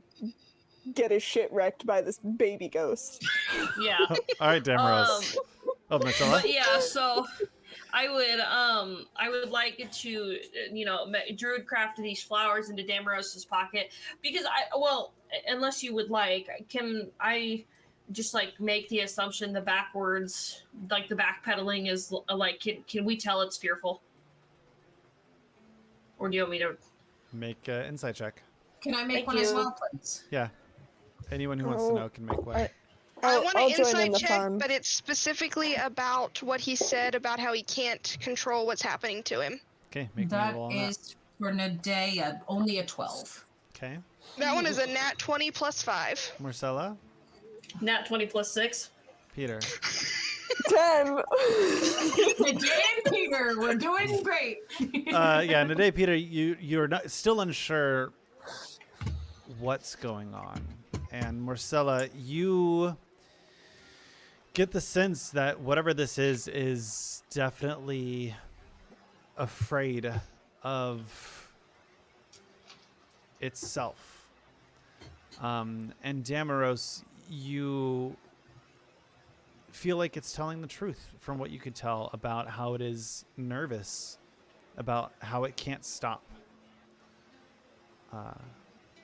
get his shit wrecked by this baby ghost. Yeah. All right, Damaros. Morsella? But yeah, so I would like to, druidcraft these flowers into Damaros's pocket, because unless you would like, can I just like make the assumption the backwards, like the backpedaling is like, can we tell it's fearful? Or do you want me to Make an insight check. Can I make Thank one as you. well, please? Yeah. Anyone who wants to know can make one. I want I'll an join in insight the check, fun. but it's specifically about what he said about how he can't control what's happening to him. Okay, make me That roll on is for Nedae only a 12. that. Okay. That one is a nat 20 plus 5. Marcella? nat 20 plus 6? Peter? 10. Nedae and Peter, we're doing great. Yeah, Nedae, Peter, you're not still unsure what's going on. And Morsella, you get the sense that whatever this is definitely afraid of itself. And Damaros, you feel like it's telling the truth from what you could tell about how it is nervous, about how it can't stop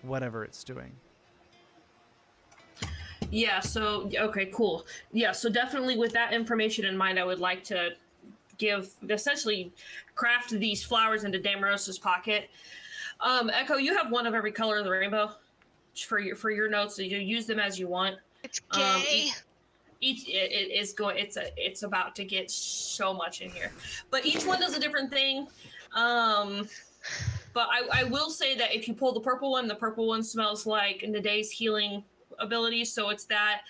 whatever it's doing. Yeah, so, okay, cool. Yeah, so definitely with that information in mind, I would like to essentially craft these flowers into Damarosa's pocket. Echo, you have one of every color of the rainbow for your notes, so you use them as you want. It's gay. It's about to get so much in here, but each one does a different thing. But I will say that if you pull the purple one smells like Nedae's healing abilities. So it's that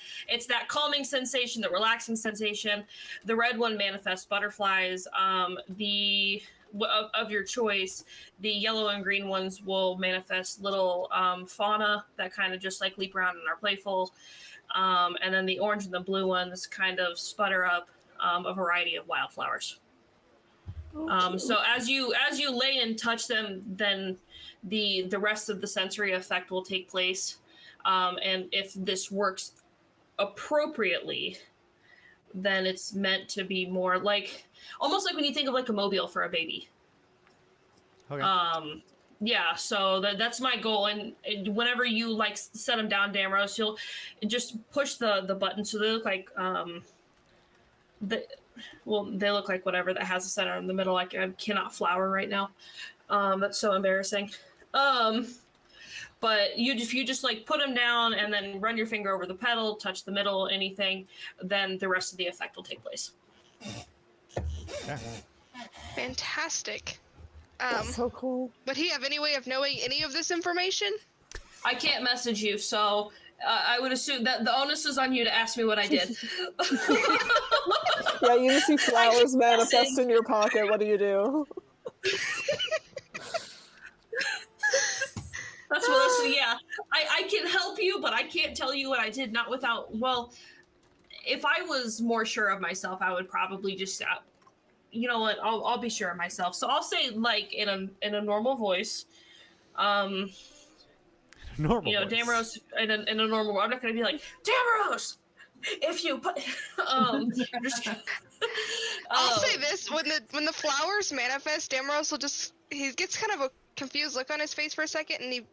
calming sensation, the relaxing sensation. The red one manifests butterflies. Of your choice, the yellow and green ones will manifest little fauna that kind of just like leap around and are playful. And then the orange and the blue ones kind of sputter up a variety of wildflowers. So as you lay and touch them, then the rest of the sensory effect will take place. And if this works appropriately, then it's meant to be more like, almost like when you think of like a mobile for a baby. Okay. Yeah, so that's my goal. And whenever you like set them down, Damaros, you'll just push the button so they look like they look like whatever that has a center in the middle. Like I cannot flower right now. That's so embarrassing. But if you just like put them down and then run your finger over the petal, touch the middle, anything, then the rest of the effect will take place. Fantastic. That's so cool. Would he have any way of knowing any of this information? I can't message you, so I would assume that the onus is on you to ask me what I did. Yeah, you see flowers manifest in your pocket. What do you do? Yeah. I can help you, but I can't tell you what I did. Not without. Well, if I was more sure of myself, I would probably just. You know what? I'll be sure of myself. So I'll say like in a normal voice. Normal. You know, voice. Damaros in a normal. I'm not going to be like Damaros. If you put. I'll say this: when the flowers manifest, Damaros will he gets kind of a confused look on his face for a second, and he,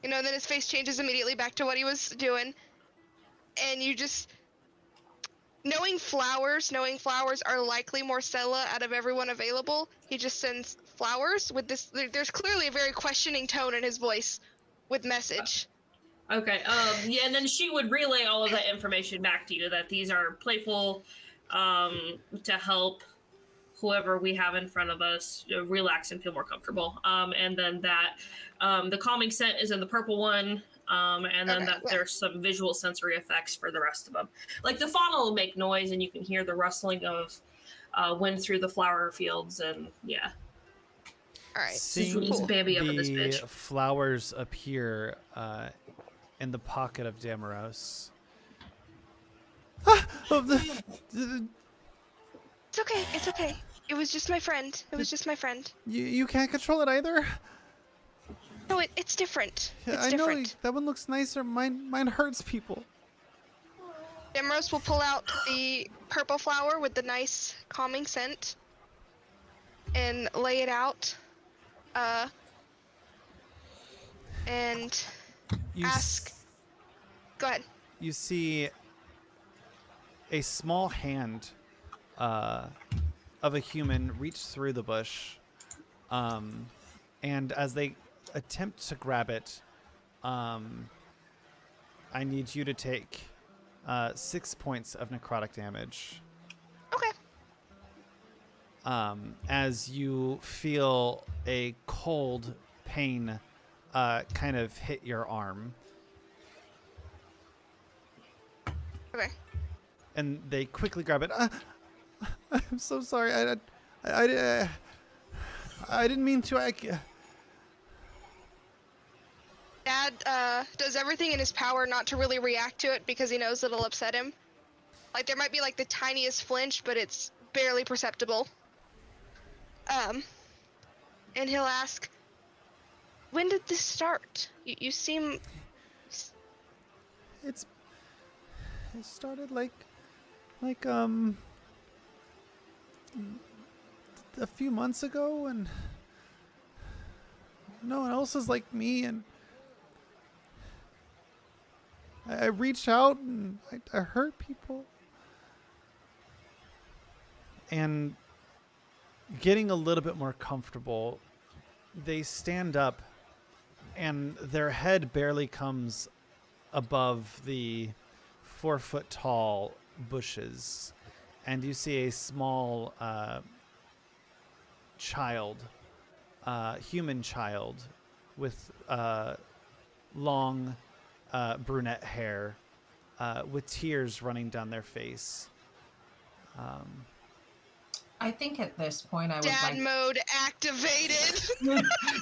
then his face changes immediately back to what he was doing, and you just. Knowing flowers are likely Morsella out of everyone available, he just sends flowers with this. There's clearly a very questioning tone in his voice with message. Okay, yeah, and then she would relay all of that information back to you, that these are playful, to help whoever we have in front of us relax and feel more comfortable. And then that, the calming scent is in the purple one. And then there's some visual sensory effects for the rest of them. Like the fauna will make noise and you can hear the rustling of wind through the flower fields, and yeah. All right. Seeing Cool. Bambi up in this the bitch. flowers appear in the pocket of Damaros. It's okay. It's okay. It was just my friend. You can't control it either? No, it's different. Yeah, It's I know different. that one looks nicer. Mine hurts people. Damaros will pull out the purple flower with the nice calming scent and lay it out. And ask. Go ahead. You see a small hand of a human reach through the bush, and as they attempt to grab it, I need you to take 6 points of necrotic damage. Okay. As you feel a cold pain kind of hit your arm. Okay. And they quickly grab it. I'm so sorry. I didn't mean to. Dad does everything in his power not to really react to it because he knows it'll upset him. Like there might be like the tiniest flinch, but it's barely perceptible. And he'll ask, "When did this start? You seem." It started like a few months ago, and no one else is like me, and I reached out and I hurt people. And getting a little bit more comfortable, they stand up and their head barely comes above the 4-foot tall bushes. And you see a small child, human child with long brunette hair with tears running down their face. I think at this point I would Dad like... mode activated.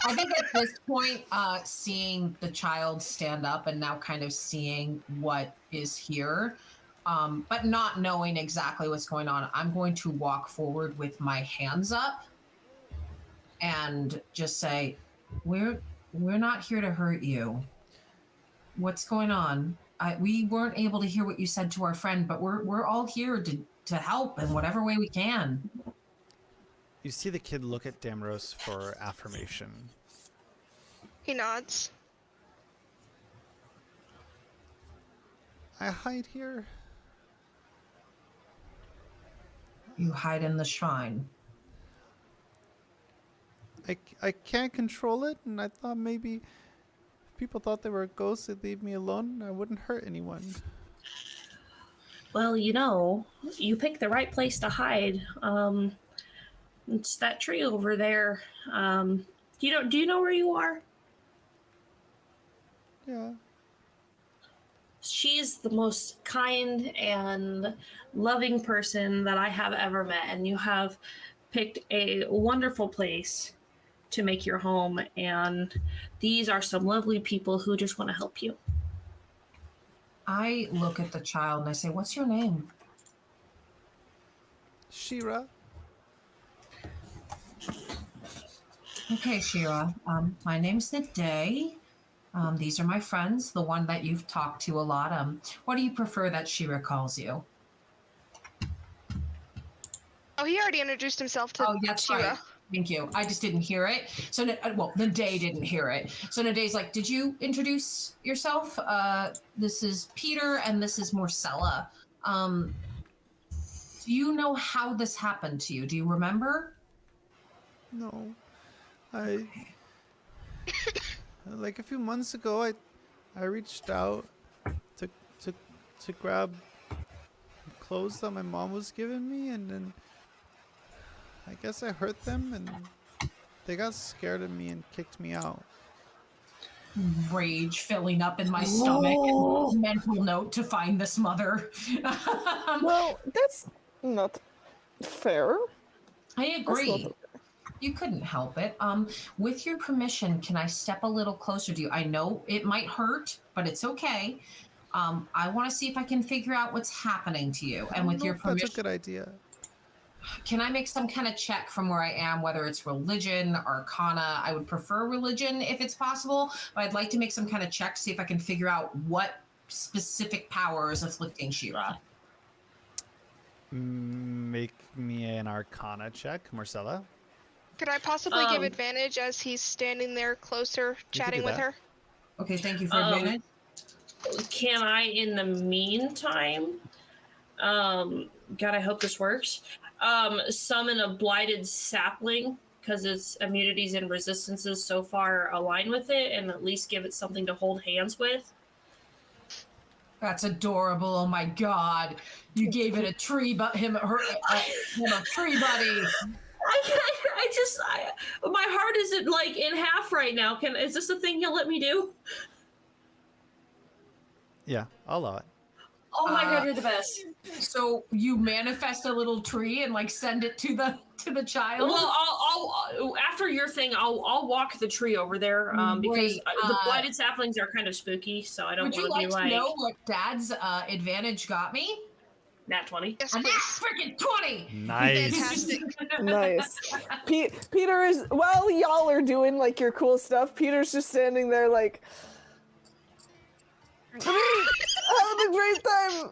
I think at this point, seeing the child stand up and now kind of seeing what is here, but not knowing exactly what's going on, I'm going to walk forward with my hands up and just say, we're not here to hurt you. What's going on? We weren't able to hear what you said to our friend, but we're all here to help in whatever way we can. You see the kid look at Damrose for affirmation. He nods. I hide here. You hide in the shrine. I can't control it, and I thought maybe if people thought they were ghosts, they'd leave me alone and I wouldn't hurt anyone. Well, you picked the right place to hide. It's that tree over there. Do you know where you are? Yeah. She's the most kind and loving person that I have ever met, and you have picked a wonderful place to make your home, and these are some lovely people who just want to help you. I look at the child and I say, what's your name? Shira. Okay, Shira. My name's Nedae. These are my friends, the one that you've talked to a lot. What do you prefer that Shira calls you? Oh, he already introduced himself to that's Shira. right. Thank you. I just didn't hear it. So, Nedae didn't hear it. So Nedae's like, did you introduce yourself? This is Peter and this is Morsella. Do you know how this happened to you? Do you remember? No. Like a few months ago, I reached out to grab clothes that my mom was giving me, and then I guess I hurt them, and they got scared of me and kicked me out. Rage filling up in my stomach. And mental note to find this mother. Well, that's not fair. I agree. That's not You couldn't help it. With your permission, can I step a little closer to you? I know it might hurt, but it's okay. I want to see if I can figure out what's happening to you. And with your permission, that's a good idea. can I make some kind of check from where I am, whether it's religion, arcana? I would prefer religion if it's possible, but I'd like to make some kind of check to see if I can figure out what specific power is afflicting Shira. Make me an arcana check, Morsella. Could I possibly give advantage as he's standing there closer, chatting with her? Okay, thank you for advantage. Can I, in the meantime, God, I hope this works, summon a blighted sapling, because its immunities and resistances so far align with it, and at least give it something to hold hands with? That's adorable. Oh my god. You gave it a tree, but him a tree buddy. My heart isn't like in half right now. Is this a thing you'll let me do? Yeah, I'll allow it. Oh my god, you're the best. So you manifest a little tree and like send it to the child? Well, I'll after your thing, I'll walk the tree over there because the blighted saplings are kind of spooky, so I don't want to be like. Would you like to know what Dad's advantage got me? Nat 20. Yes, A please. freaking 20! Nice. Fantastic. Nice. Peter is, while y'all are doing like your cool stuff, Peter's just standing there like, having a great time.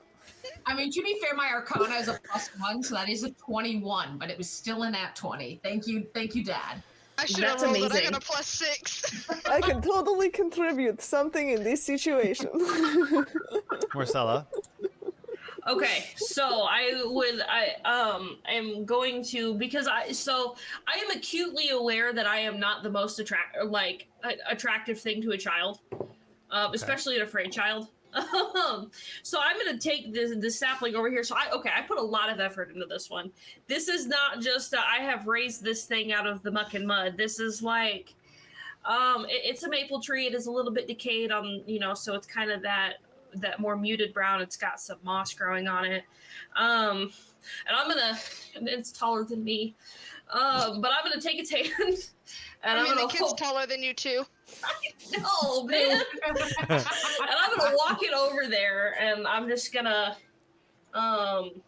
I mean, to be fair, my arcana is a +1, so that is a 21, but it was still in that 20. Thank you, Dad. I should have That's rolled it. I amazing. got a +6. I can totally contribute something in this situation. Morsella. Okay, so I am going to, because I am acutely aware that I am not the most attractive thing to a child, especially an afraid child. So I'm gonna take this sapling over here. So I put a lot of effort into this one. This is not just I have raised this thing out of the muck and mud. This is like it's a maple tree. It is a little bit decayed on, so it's kind of that more muted brown. It's got some moss growing on it. And it's taller than me. But I'm gonna take its hand. And I mean, I'm the gonna kid's taller than you too. No, man. And I'm gonna walk it over there, and I'm just gonna, I'm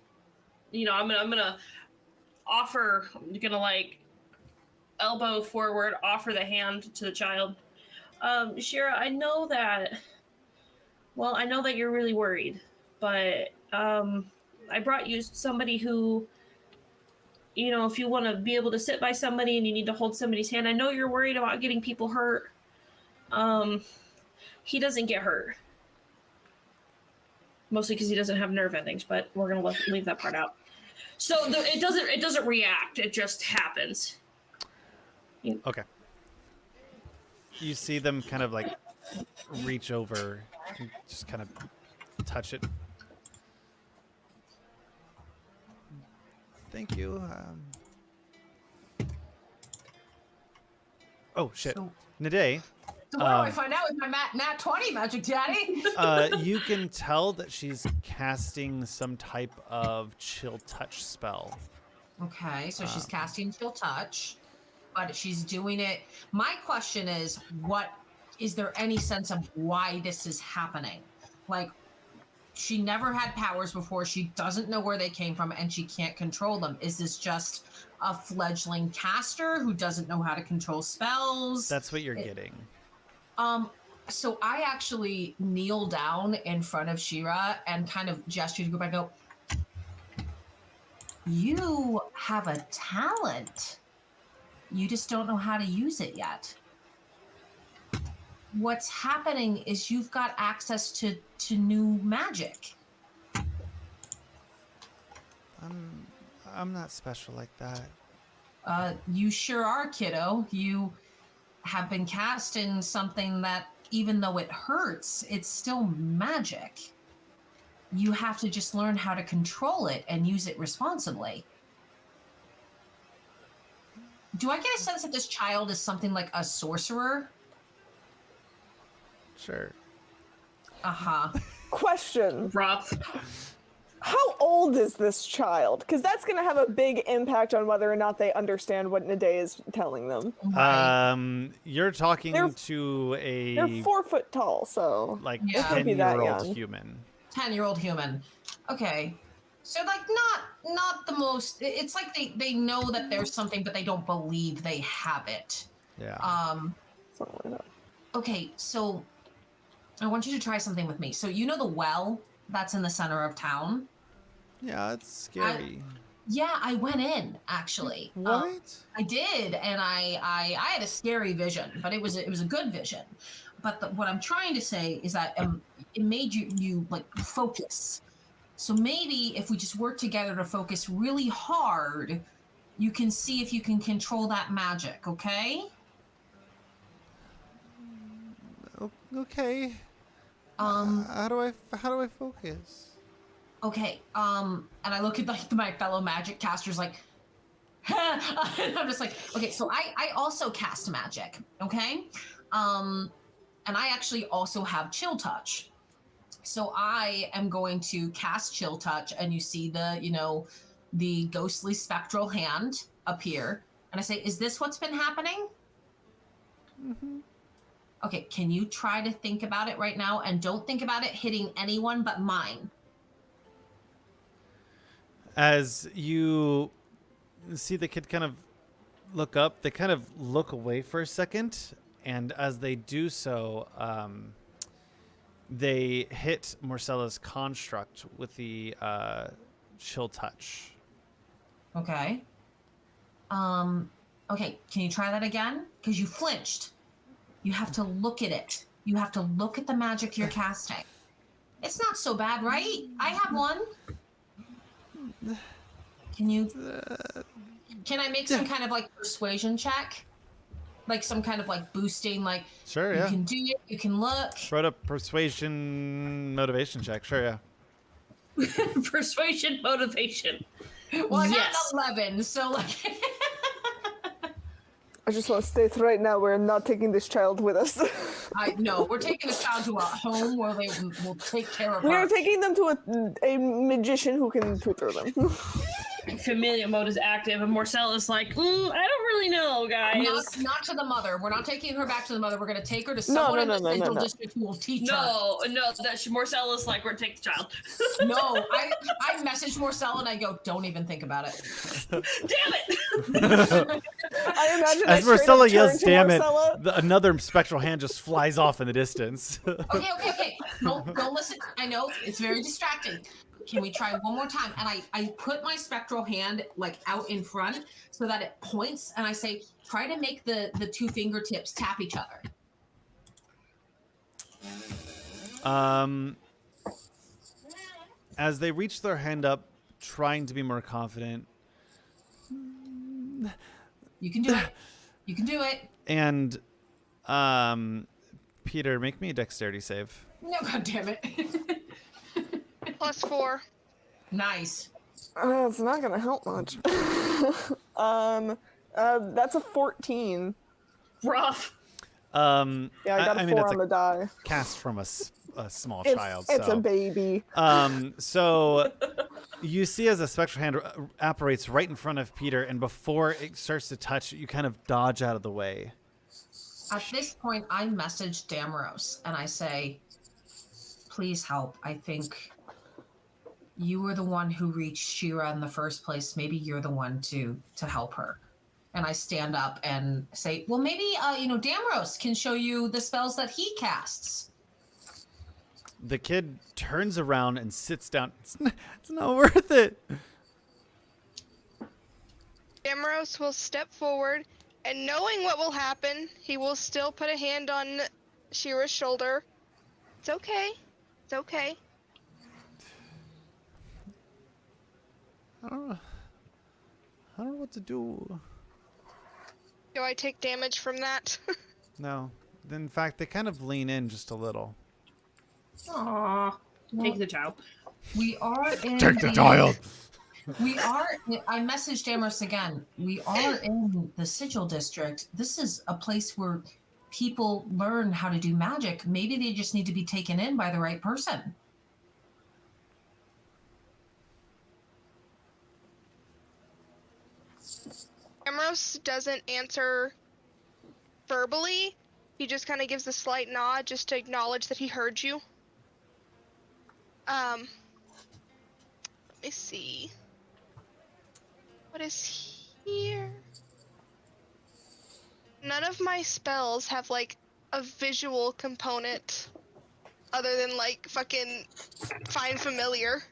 gonna offer. I'm gonna like elbow forward, offer the hand to the child. Shira, I know that you're really worried, but I brought you somebody who, if you want to be able to sit by somebody and you need to hold somebody's hand, I know you're worried about getting people hurt. He doesn't get hurt. Mostly because he doesn't have nerve endings, but we're going to leave that part out. So it doesn't react, it just happens. Okay. You see them kind of like reach over and just kind of touch it. Thank you. Oh shit, So- Nedae. So what do I find out with my nat 20 magic daddy? You can tell that she's casting some type of chill touch spell. Okay, so she's casting Chill Touch, but she's doing it. My question is there any sense of why this is happening? Like, she never had powers before, she doesn't know where they came from, and she can't control them. Is this just a fledgling caster who doesn't know how to control spells? That's what you're getting. So I actually kneel down in front of Shira and kind of gesture to go back and go, you have a talent. You just don't know how to use it yet. What's happening is you've got access to new magic. I'm not special like that. You sure are, kiddo. You have been cast in something that, even though it hurts, it's still magic. You have to just learn how to control it and use it responsibly. Do I get a sense that this child is something like a sorcerer? Sure. Uh-huh. Question. Rough. How old is this child? Because that's going to have a big impact on whether or not they understand what Nedae is telling them. Right. You're talking They're- to They're 4 foot tall, so like Yeah. Could be that 10-year-old young. human. 10-year-old human. Okay. So like not the most, it's like they know that there's something, but they don't believe they have it. Yeah. something like that. Okay, so I want you to try something with me. So you know the well that's in the center of town? Yeah, it's scary. Yeah, I went in actually. What? I did, and I had a scary vision, but it was a good vision. But what I'm trying to say is that it made you like focus. So maybe if we just work together to focus really hard, you can see if you can control that magic. Okay? Okay. How do I focus? Okay. And I look at like my fellow magic casters like. I'm just like, okay, so I also cast magic, okay? And I actually also have Chill Touch. So I am going to cast Chill Touch, and you see the ghostly spectral hand appear. And I say, is this what's been happening? Mm-hmm. Okay, can you try to think about it right now? And don't think about it hitting anyone but mine. As you see the kid kind of look up, they kind of look away for a second, and as they do so, they hit Morsella's construct with the Chill Touch. Okay. Okay, can you try that again? Because you flinched. You have to look at it. You have to look at the magic you're casting. It's not so bad, right? I have one. Can I make some kind of like persuasion check? Like some kind of like boosting, like Sure, you yeah. can do it, you can look. Throw up persuasion motivation check. Sure, yeah. Persuasion, motivation. Well, I Yes. got an 11, so like I just want to state right now we're not taking this child with us. I know we're taking this child to our home where they will take care of We her. are taking them to a magician who can tutor them. Familiar mode is active, and Morsella's like, I don't really know, guys. Not to the mother. We're not taking her back to the mother. We're going to take her to someone in the central district who will teach her. No, Morsella's like, we're taking the child. No, I messaged Morsella and I go, don't even think about it. Damn it! I imagine As I straight Morsella up yells, turn to damn it, Morsella. another spectral hand just flies off in the distance. Okay. Don't listen. I know it's very distracting. Can we try one more time? And I put my spectral hand like out in front so that it points, and I say, try to make the two fingertips tap each other. As they reach their hand up, trying to be more confident. You can do it. You can do it. And Peter, make me a dexterity save. No, God damn it. +4. Nice. It's not gonna help much. That's a 14. Rough. Yeah, I got a 4 it's on the die. cast from a small It's, child. it's so. a baby. So you see as a spectral hand apparates right in front of Peter, and before it starts to touch, you kind of dodge out of the way. At this point, I message Damaros and I say, please help. I think you were the one who reached Shira in the first place. Maybe you're the one to help her. And I stand up and say, well, maybe, Damaros can show you the spells that he casts. The kid turns around and sits down. It's not worth it. Damaros will step forward, and knowing what will happen, he will still put a hand on Shira's shoulder. It's okay. It's okay. I don't know what to do. Do I take damage from that? No. In fact, they kind of lean in just a little. Aww. Take the child. We are in Take the child. I messaged Damaros again. We are in the Sigil District. This is a place where people learn how to do magic. Maybe they just need to be taken in by the right person. Damaros doesn't answer verbally. He just kind of gives a slight nod just to acknowledge that he heard you. Let me see. What is here? None of my spells have like a visual component other than like fucking find familiar.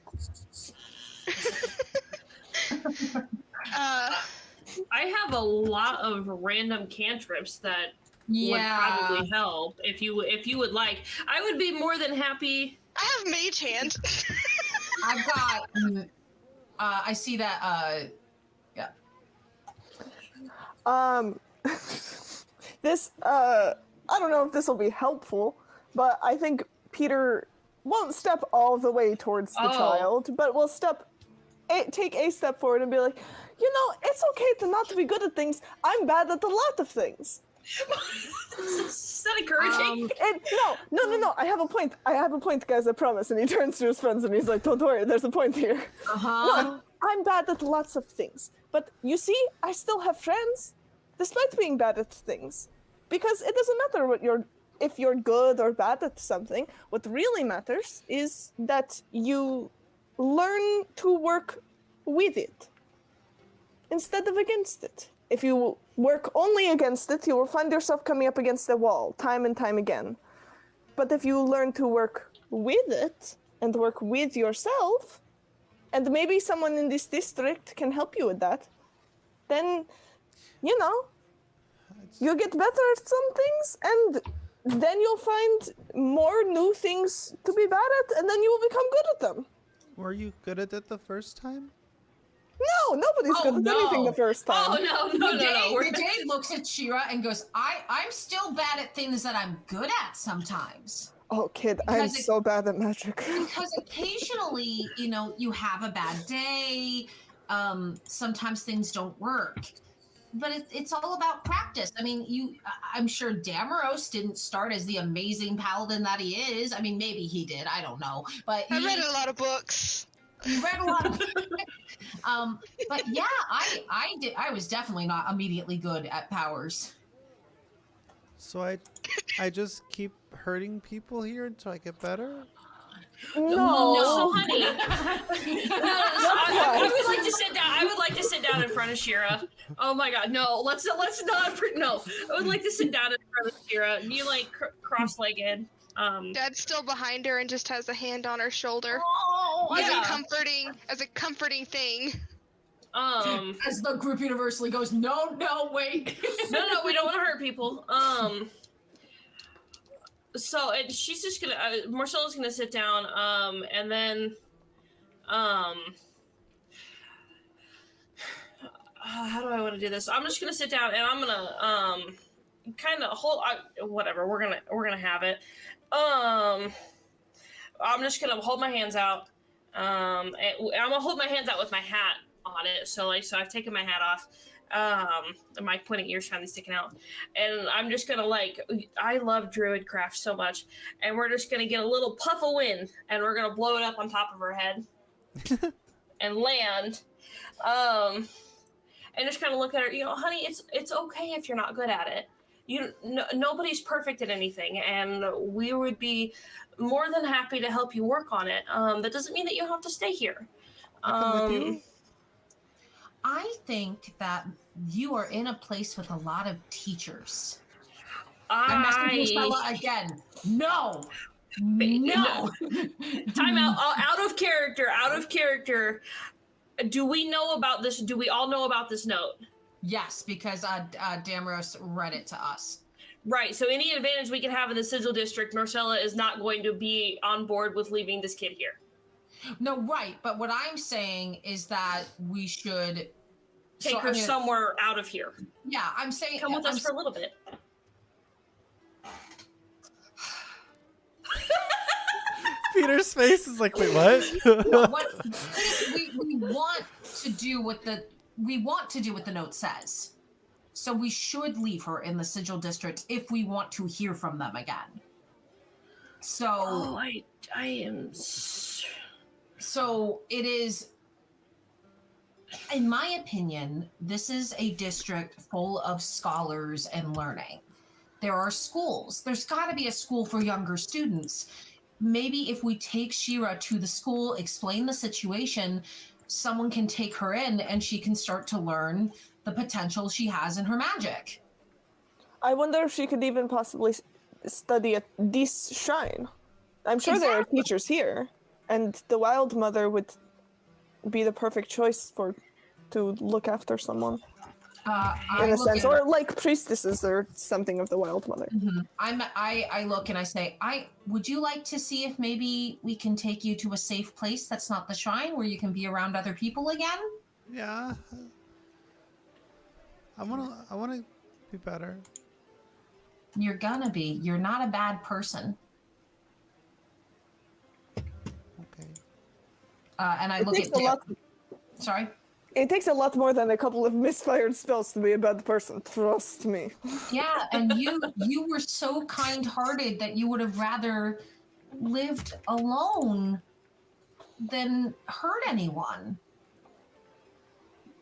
I have a lot of random cantrips that would probably help if you would like. I would be more than happy. I have mage hand. I've got. I see that. Yeah. This I don't know if this will be helpful, but I think Peter won't step all the way towards the child, but will take a step forward and be like, it's okay to not be good at things. I'm bad at a lot of things. Is that encouraging? No. I have a point, guys, I promise. And he turns to his friends and he's like, don't worry, there's a point here. No, I'm bad at lots of things. But you see, I still have friends, despite being bad at things. Because it doesn't matter if you're good or bad at something. What really matters is that you learn to work with it instead of against it. If you work only against it, you will find yourself coming up against the wall time and time again. But if you learn to work with it and work with yourself, and maybe someone in this district can help you with that, then you know, you get better at some things, and then you'll find more new things to be bad at, and then you will become good at them. Were you good at it the first time? No, nobody's Oh, good at anything no. the first time. Oh no. Nedae looks at Shira and goes, I'm still bad at things that I'm good at sometimes. Oh, kid, I'm Because so bad at magic. Because occasionally, you have a bad day. Sometimes things don't work. But it's all about practice. I mean, I'm sure Damaros didn't start as the amazing paladin that he is. I mean, maybe he did. I don't know. But I read a lot of books. He read a lot of but yeah, I did. I was definitely not immediately good at powers. So I just keep hurting people here until I get better? No. So honey, I would like to sit down. I would like to sit down in front of Shira. Oh my god, no! Let's not. No, I would like to sit down in front of Shira. And you like cross-legged. Dad's still behind her and just has a hand on her shoulder Oh, as yeah. a comforting thing. As the group universally goes, no, wait. No, we don't want to hurt people. So she's just gonna. Morsella's gonna sit down. And then, how do I want to do this? I'm just gonna sit down and I'm gonna kind of hold. Whatever. We're gonna have it. I'm just gonna hold my hands out. And I'm gonna hold my hands out with my hat on it. So I've taken my hat off. My pointing ears finally sticking out, and I'm just gonna I love druidcraft so much, and we're just gonna get a little puff of wind, and we're gonna blow it up on top of her head, and land, and just kind of look at her. Honey, it's okay if you're not good at it. Nobody's perfect at anything, and we would be more than happy to help you work on it. That doesn't mean that you have to stay here. With you? I think that you are in a place with a lot of teachers. I'm messing with Morsella again. No. Time out. Out of character. Do we know about this? Do we all know about this note? Yes, because Damaros read it to us. Right. So any advantage we can have in the Sigil District, Morsella is not going to be on board with leaving this kid here. No, right. But what I'm saying is that we should take her somewhere out of here. Yeah, I'm saying come with us for a little bit. Peter's face is like, wait, what? we want to do what the note says. So we should leave her in the Sigil District if we want to hear from them again. So I am. So it is, in my opinion, this is a district full of scholars and learning. There are schools. There's got to be a school for younger students. Maybe if we take Shira to the school, explain the situation, someone can take her in and she can start to learn the potential she has in her magic. I wonder if she could even possibly study at this shrine. I'm sure there are teachers here. And the Wild Mother would be the perfect choice to look after someone. In a sense. Or like priestesses or something of the Wild Mother. Mm-hmm. I look and I say, would you like to see if maybe we can take you to a safe place that's not the shrine where you can be around other people again? Yeah. I wanna be better. You're gonna be. You're not a bad person. And I look at Sorry? It takes a lot more than a couple of misfired spells to be a bad person, trust me. Yeah, and you were so kind-hearted that you would have rather lived alone than hurt anyone.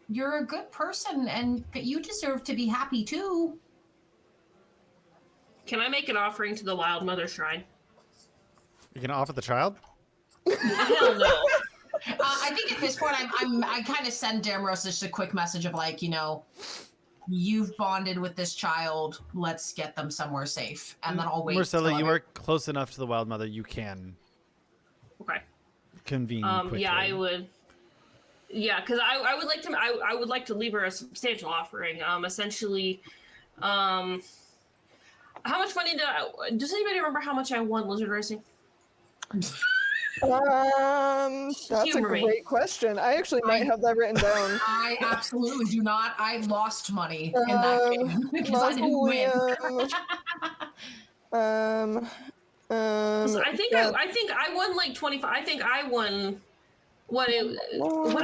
You're a good person, and you deserve to be happy too. Can I make an offering to the Wild Mother Shrine? You're gonna offer the child? Hell no. I think at this point, I kind of send Damaros just a quick message of you've bonded with this child. Let's get them somewhere safe, and then I'll wait. Morsella, you are close enough to the Wild Mother. You can. Okay. Convene quickly. Yeah, I would. Yeah, because I would like to I would like to leave her a substantial offering. Essentially, how much money does anybody remember how much I won Lizard Racing? That's a Humor me. great question. I actually might have that written down. I absolutely do not. I lost money in that game because I didn't win. I think I won like 25. I think I won. What did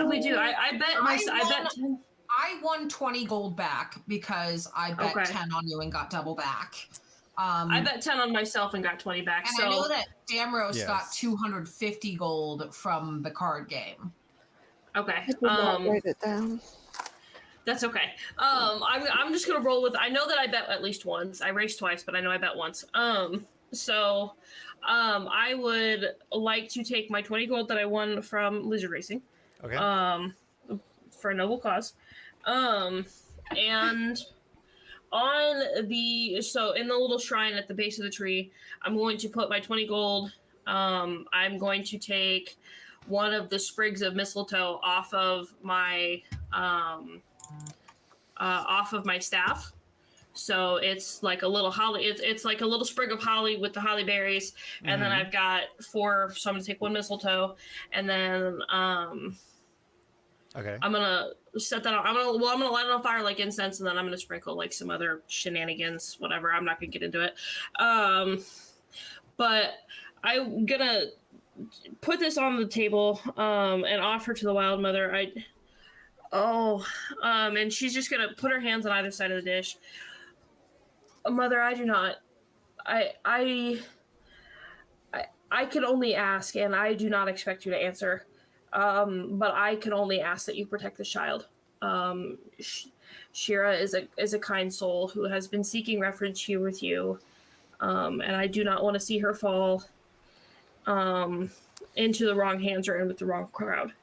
we do? I bet I bet 10. I won 20 gold back because I bet Okay. 10 on you and got double back. I bet 10 on myself and got 20 back. And So I know that Damrose Yes. got 250 gold from the card game. okay. I did not write it down. That's okay. I'm just gonna roll with. I know that I bet at least once. I raced twice, but I know I bet once. So, I would like to take my 20 gold that I won from Lizard Racing. Okay. For a noble cause. And on in the little shrine at the base of the tree, I'm going to put my 20 gold. I'm going to take one of the sprigs of mistletoe off of my staff. So it's like a little holly. It's like a little sprig of holly with the holly berries, and then I've got 4. So I'm gonna take 1 mistletoe, and then Okay. I'm gonna set that on. I'm gonna light it on fire like incense, and then I'm gonna sprinkle like some other shenanigans, whatever. I'm not gonna get into it. But I'm gonna put this on the table and offer to the Wild Mother. And she's just gonna put her hands on either side of the dish. Mother, I do not. I can only ask, and I do not expect you to answer. But I can only ask that you protect this child. Shira is a kind soul who has been seeking refuge here with you, and I do not want to see her fall into the wrong hands or in with the wrong crowd.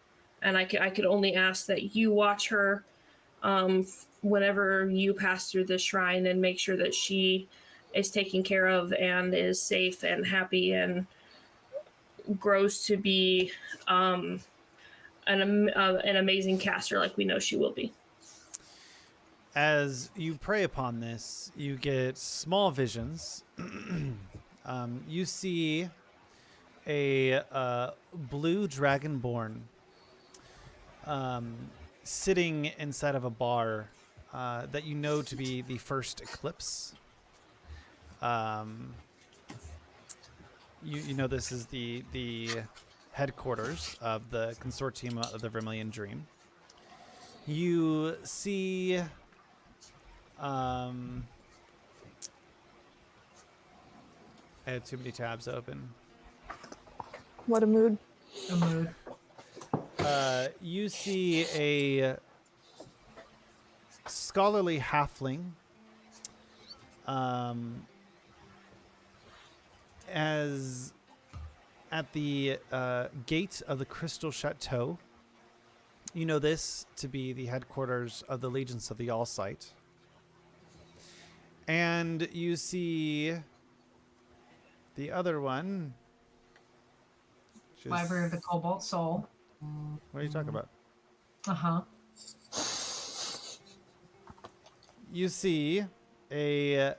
And I could only ask that you watch her whenever you pass through this shrine and make sure that she is taken care of and is safe and happy and grows to be an amazing caster like we know she will be. As you pray upon this, you get small visions. You see a blue dragonborn sitting inside of a bar that you know to be the first eclipse. You know this is the headquarters of the consortium of the Vermilion Dream. You see I had too many tabs open. What a mood. A mood. You see a scholarly halfling as at the gate of the Crystal Chateau. You know this to be the headquarters of the Legions of the All-Sight. And you see the other one. Library of the Cobalt Soul. What are you talking about? Uh-huh. You see a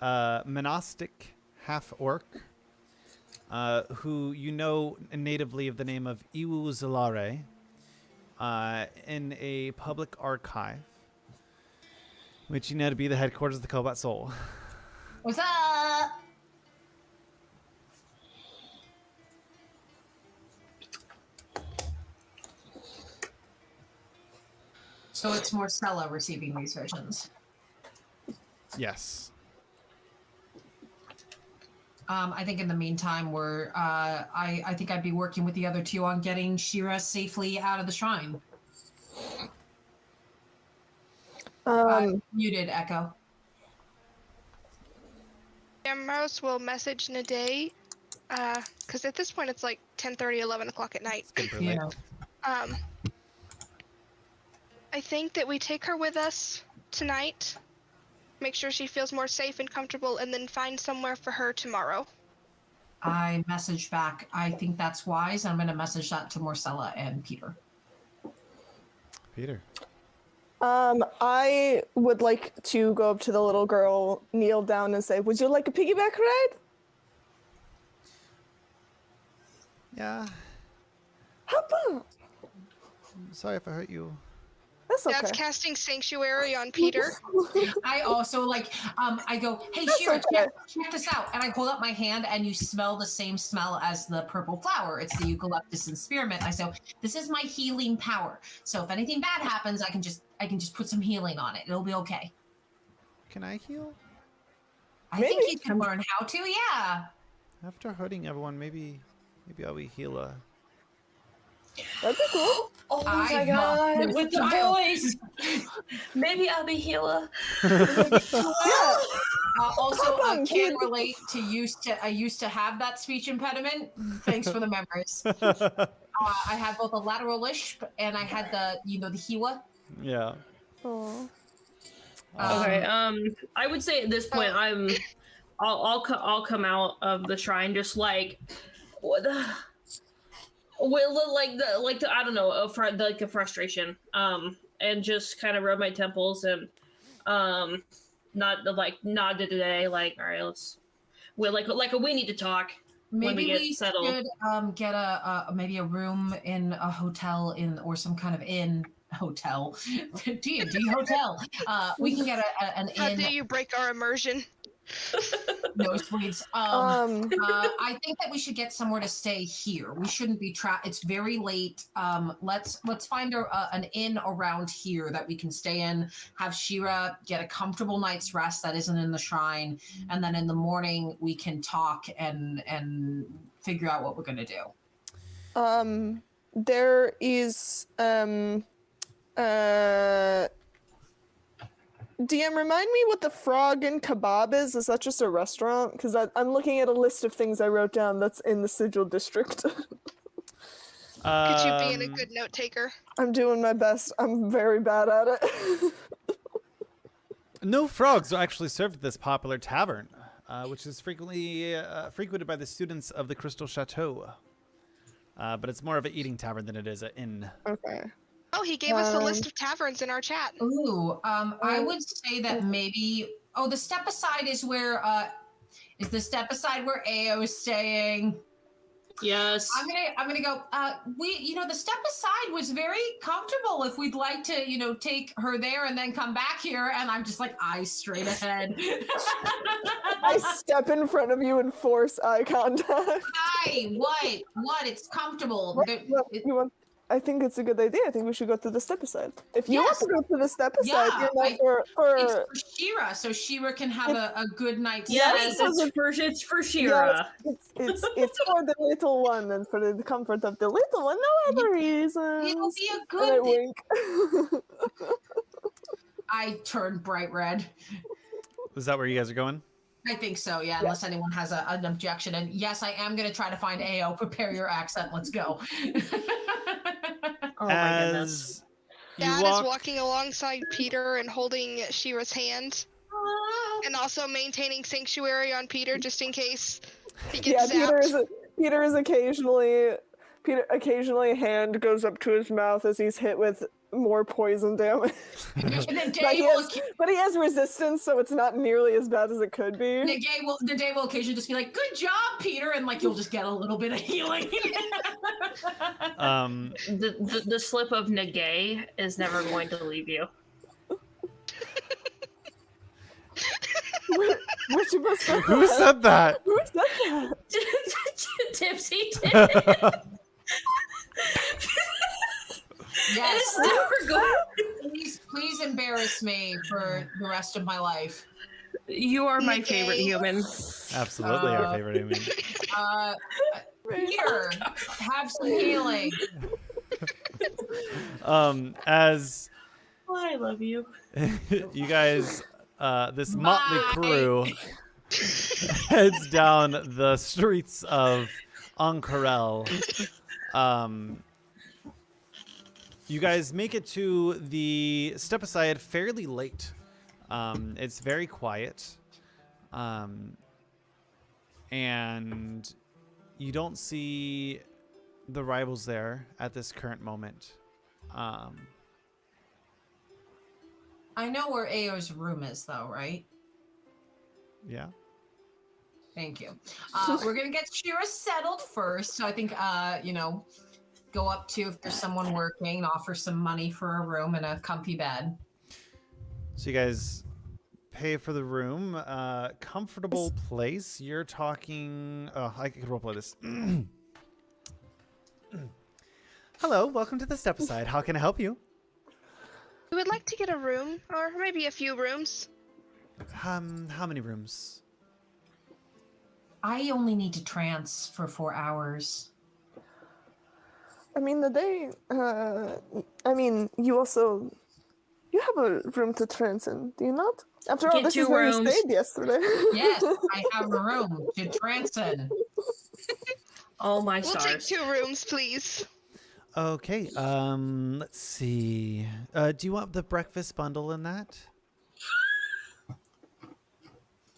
monastic half-orc who you know natively of the name of Iwu Zalare in a public archive, which you know to be the headquarters of the Cobalt Soul. What's up? So it's Morsella receiving these visions. Yes. I think in the meantime, I think I'd be working with the other two on getting Shira safely out of the shrine. Muted, Echo. Damrose will message Nedae, because at this point it's like 10:30, 11 o'clock at night. Yeah. I think that we take her with us tonight, make sure she feels more safe and comfortable, and then find somewhere for her tomorrow. I messaged back. I think that's wise. I'm going to message that to Morsella and Peter. Peter. I would like to go up to the little girl, kneel down, and say, "Would you like a piggyback ride?" Yeah. Hop on. I'm sorry if I hurt you. That's okay. Dad's casting Sanctuary on Peter. I also like, I go, hey, That's Shira, okay. check this out. And I hold up my hand and you smell the same smell as the purple flower. It's the eucalyptus and spearmint. I say, this is my healing power. So if anything bad happens, I can just put some healing on it. It'll be okay. Can I heal? I Maybe. think you can learn how to, yeah. After hurting everyone, maybe I'll be healer. That'd be cool. Oh I my love god, this with the child. voice. Maybe I'll be healer. Yeah. Also, Come I on, can kid. relate to I used to have that speech impediment. Thanks for the memories. I had both a lateral lisp and I had the Hiwa. Yeah. Aw. Okay. I would say at this point, I'll come out of the shrine just like, what the, well, like the I don't know, like a frustration. And just kind of rub my temples and, nod to today. Like, all right, we need to talk. Maybe get we settled. should get maybe a room in a hotel or some kind of inn hotel, D&D hotel. We can get an How inn. dare you break our immersion? No Swedes. I think that we should get somewhere to stay here. We shouldn't be trapped. It's very late. Let's find an inn around here that we can stay in. Have Shira get a comfortable night's rest that isn't in the shrine, and then in the morning we can talk and figure out what we're gonna do. There is DM, remind me what the Frog and Kebab is. Is that just a restaurant? Because I'm looking at a list of things I wrote down that's in the Sigil district. Could you be a good note taker? I'm doing my best. I'm very bad at it. No frogs are actually served at this popular tavern, which is frequently frequented by the students of the Crystal Chateau. But it's more of an eating tavern than it is an inn. Okay. Oh, he gave us a list of taverns in our chat. Ooh, I would say that maybe. Oh, the step aside is where. Is the step aside where Ao is staying? Yes. I'm gonna go. The step aside was very comfortable. If we'd like to, take her there and then come back here, and I'm just like eyes straight ahead. I step in front of you and force eye contact. Hi, what? It's comfortable. I think it's a good idea. I think we should go to the step aside. If you want Yes. to go to the step aside, Yeah, you're not for It's for Shira, so Shira can have a good night's Yes, sleep. it's for Shira. Yes, it's for the little one and for the comfort of the little one. No other reason. It'll be a And I good thing. wink. I turned bright red. Is that where you guys are going? I think so, yeah, unless anyone has an objection. And yes, I am going to try to find AO. Prepare your accent. Let's go. Oh my goodness. As you Dad walk, is walking alongside Peter and holding Shira's hand, and also maintaining Sanctuary on Peter just in case he gets zapped. Peter occasionally a hand goes up to his mouth as he's hit with more poison damage. And then But he has resistance, so it's not nearly as bad as it could be. the day will occasionally just be like, "Good job, Peter," and you'll just get a little bit of healing. The slip of Nedae is never going to leave you. who said that? Who said that? Tipsy did. Yes, It's never going. please embarrass me for the rest of my life. You are my Okay. favorite human. Absolutely our favorite human. Here, have some healing. As I love you. you guys, this motley Bye. crew heads down the streets of Ank'Harel. You guys make it to the step aside fairly late. It's very quiet. And you don't see the rivals there at this current moment. I know where Ao's room is, though, right? Yeah. Thank you. We're gonna get Shira settled first. So I think, go up to if there's someone working, offer some money for a room and a comfy bed. So you guys pay for the room. Comfortable place. You're talking. Oh, I could roleplay this. Hello, welcome to the Step Aside. How can I help you? We would like to get a room, or maybe a few rooms. How many rooms? I only need to trance for 4 hours. I mean, you have a room to trance in, do you not? After all, Get this is 2 where you rooms. stayed yesterday. Yes, I have a room to trance in. Oh my We'll stars. take 2 rooms, please. Okay, let's see. Do you want the breakfast bundle in that?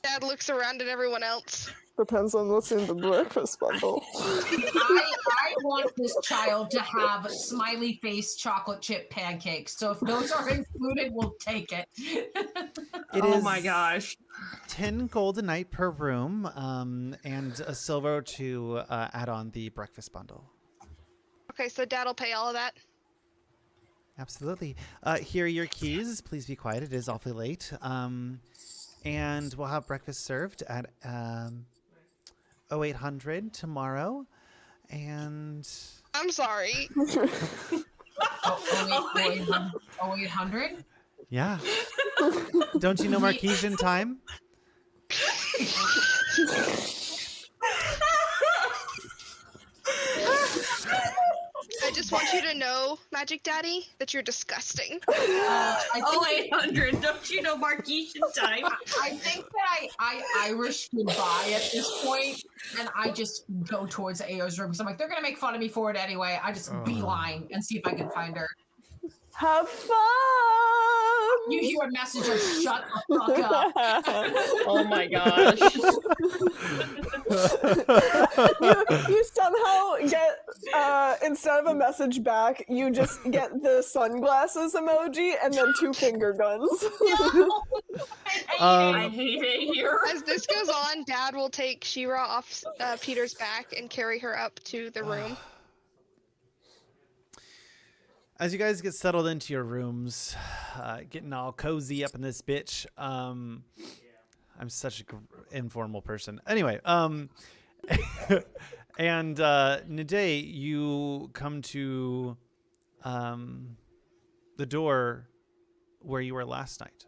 Dad looks around at everyone else. Depends on what's in the breakfast bundle. I want this child to have smiley face chocolate chip pancakes. So if those are included, we'll take it. Oh my gosh. 10 gold a night per room, and a silver to add on the breakfast bundle. Okay, so Dad'll pay all of that. Absolutely. Here are your keys. Please be quiet. It is awfully late. And we'll have breakfast served at 0800 tomorrow. And I'm sorry. 0800? yeah. Don't you know Marquesian time? I just want you to know, Magic Daddy, that you're disgusting. I think 0800, don't you know Marquesian time? I think that I Irish goodbye at this point, and I just go towards Ao's room because I'm like, they're gonna make fun of me for it anyway. I just beeline and see if I can find her. Have fun! You hear a message like, shut the fuck up. Oh my gosh. you somehow get, instead of a message back, you just get the sunglasses emoji and then 2 finger guns. I hate it here. As this goes on, Dad will take She-Ra off Peter's back and carry her up to the room. As you guys get settled into your rooms, getting all cozy up in this bitch, I'm such an informal person. Anyway, and Nedae, you come to the door where you were last night.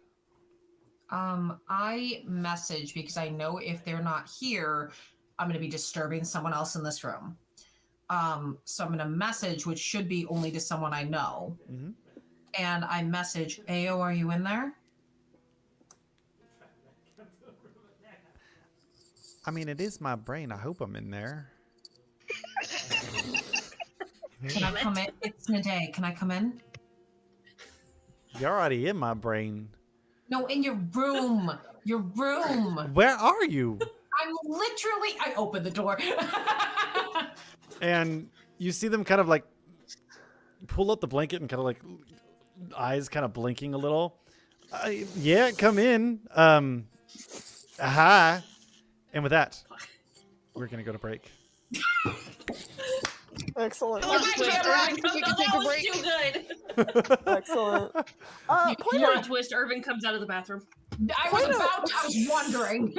I message because I know if they're not here, I'm going to be disturbing someone else in this room. So I'm going to message, which should be only to someone I know. Mm-hmm. And I message, Ao, are you in there? I mean, it is my brain. I hope I'm in there. Can I come in? It's Nedae. Can I come in? You're already in my brain. No, in your room. Your room. Where are you? I'm literally... I open the door. And you see them kind of like pull up the blanket and kind of like eyes kind of blinking a little. Yeah, come in. Aha. And with that, we're going to go to break. Excellent. Come on, twist, Irvin. We can take a break. Too good. Excellent. Plot twist, Irvin comes out of the bathroom. I was wondering.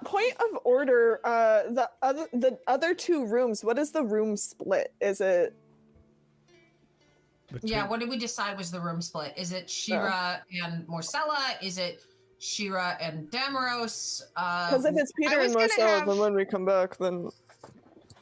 Point of order, the other 2 rooms, what is the room split? Is it... Yeah, what did we decide was the room split? Is it She-Ra and Morsella? Is it She-Ra and Damaros? Because if it's Peter I and was gonna Marcella, have- then when we come back, then...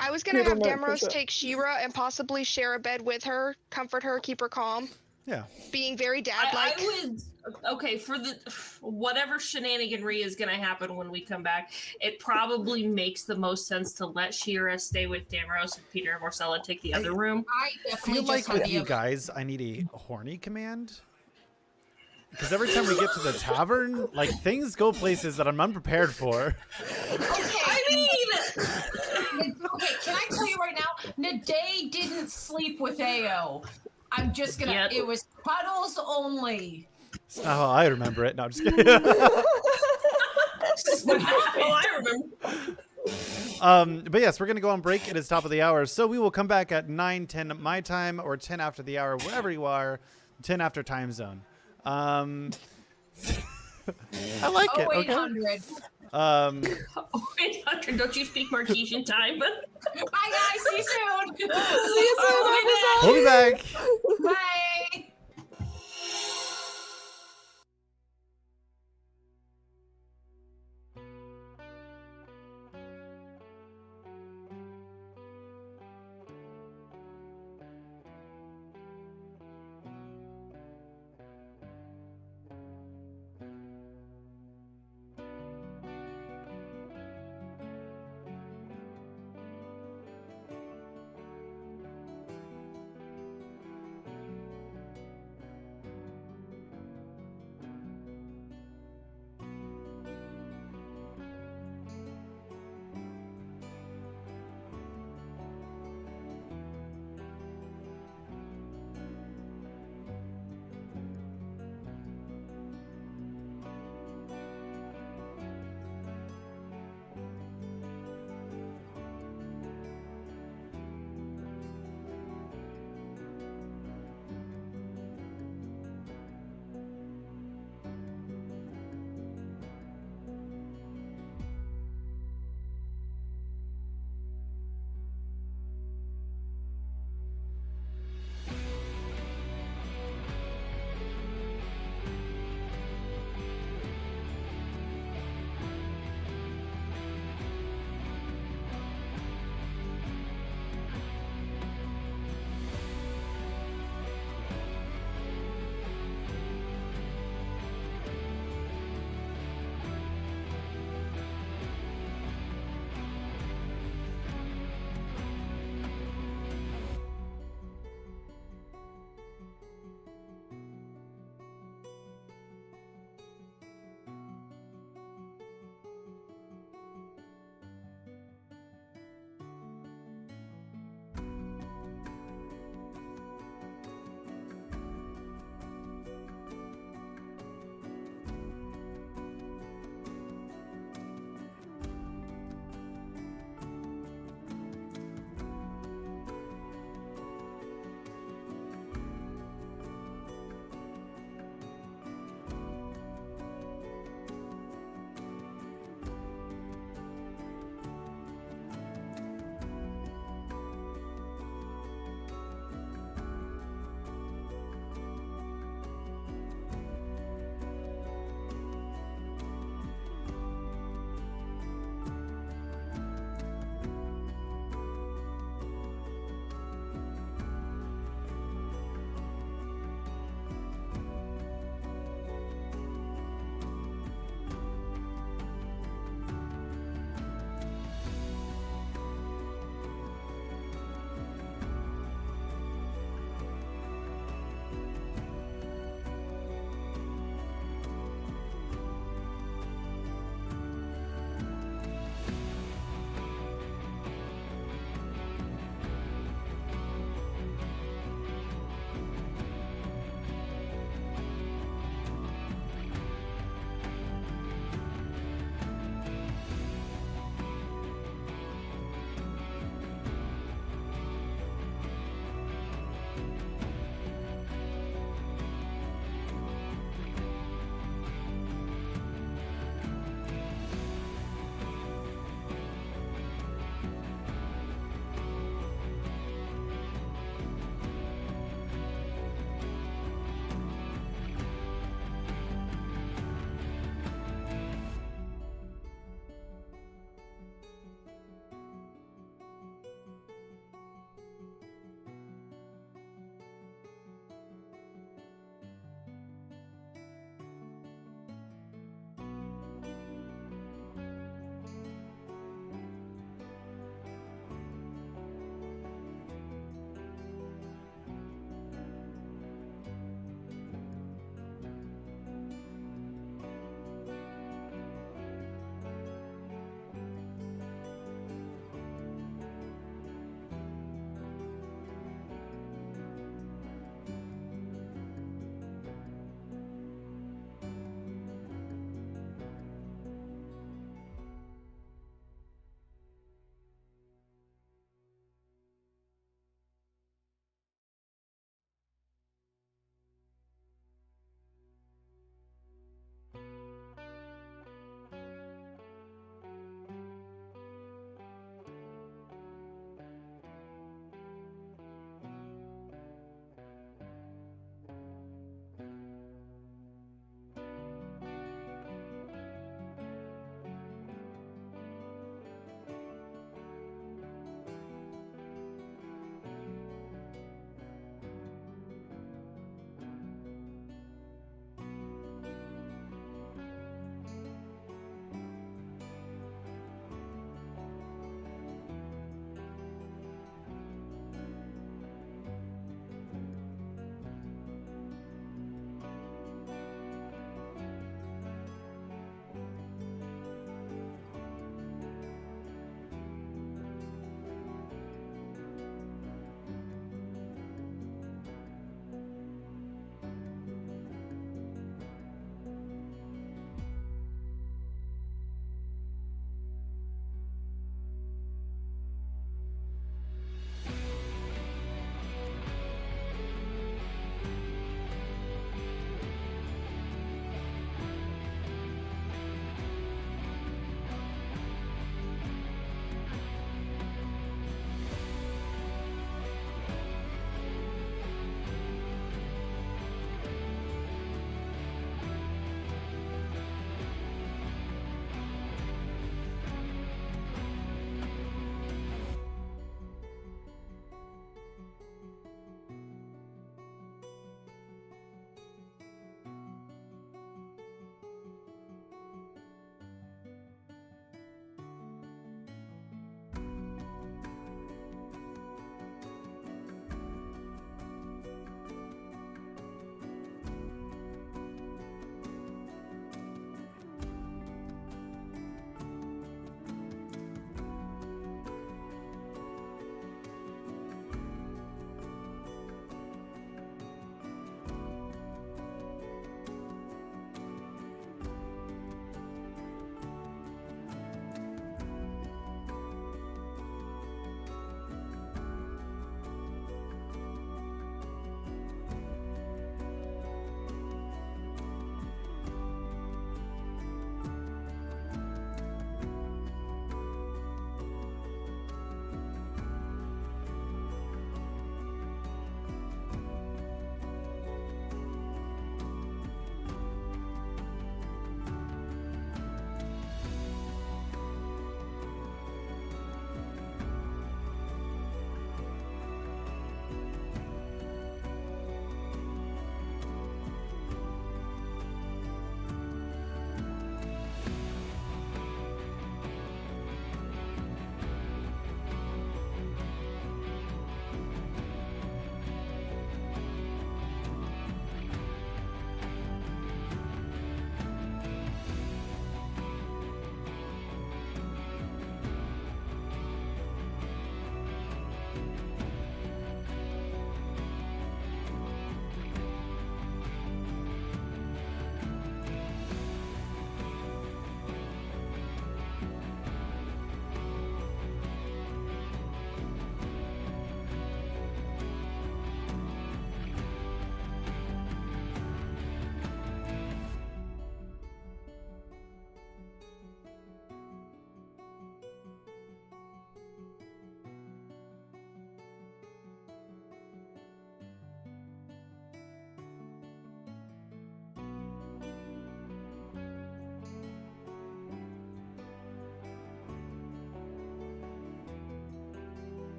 I was gonna Peter have might Damaros push it. take She-Ra and possibly share a bed with her, comfort her, keep her calm. Yeah. Being very dad-like. I would. Okay, for the whatever shenaniganry is gonna happen when we come back, it probably makes the most sense to let She-Ra stay with Damaros and Peter and Morsella take the other room. I I definitely feel just like had with you the... guys, I need a horny command. Because every time we get to the tavern, like things go places that I'm unprepared for. Okay, okay, can I tell you right now? Nedae didn't sleep with Ao. I'm just gonna... Yep. It was cuddles only. It's not how I remember it. No, I'm just kidding. Oh, I remember. But yes, we're going to go on break. It is top of the hour. So we will come back at 9:10 my time or 10 after the hour, wherever you are, 10 after time zone. I like it. Okay. 0800. 800, don't you speak Marquesian time? Bye, guys. See you soon. See you soon, everybody. We'll be back. Bye.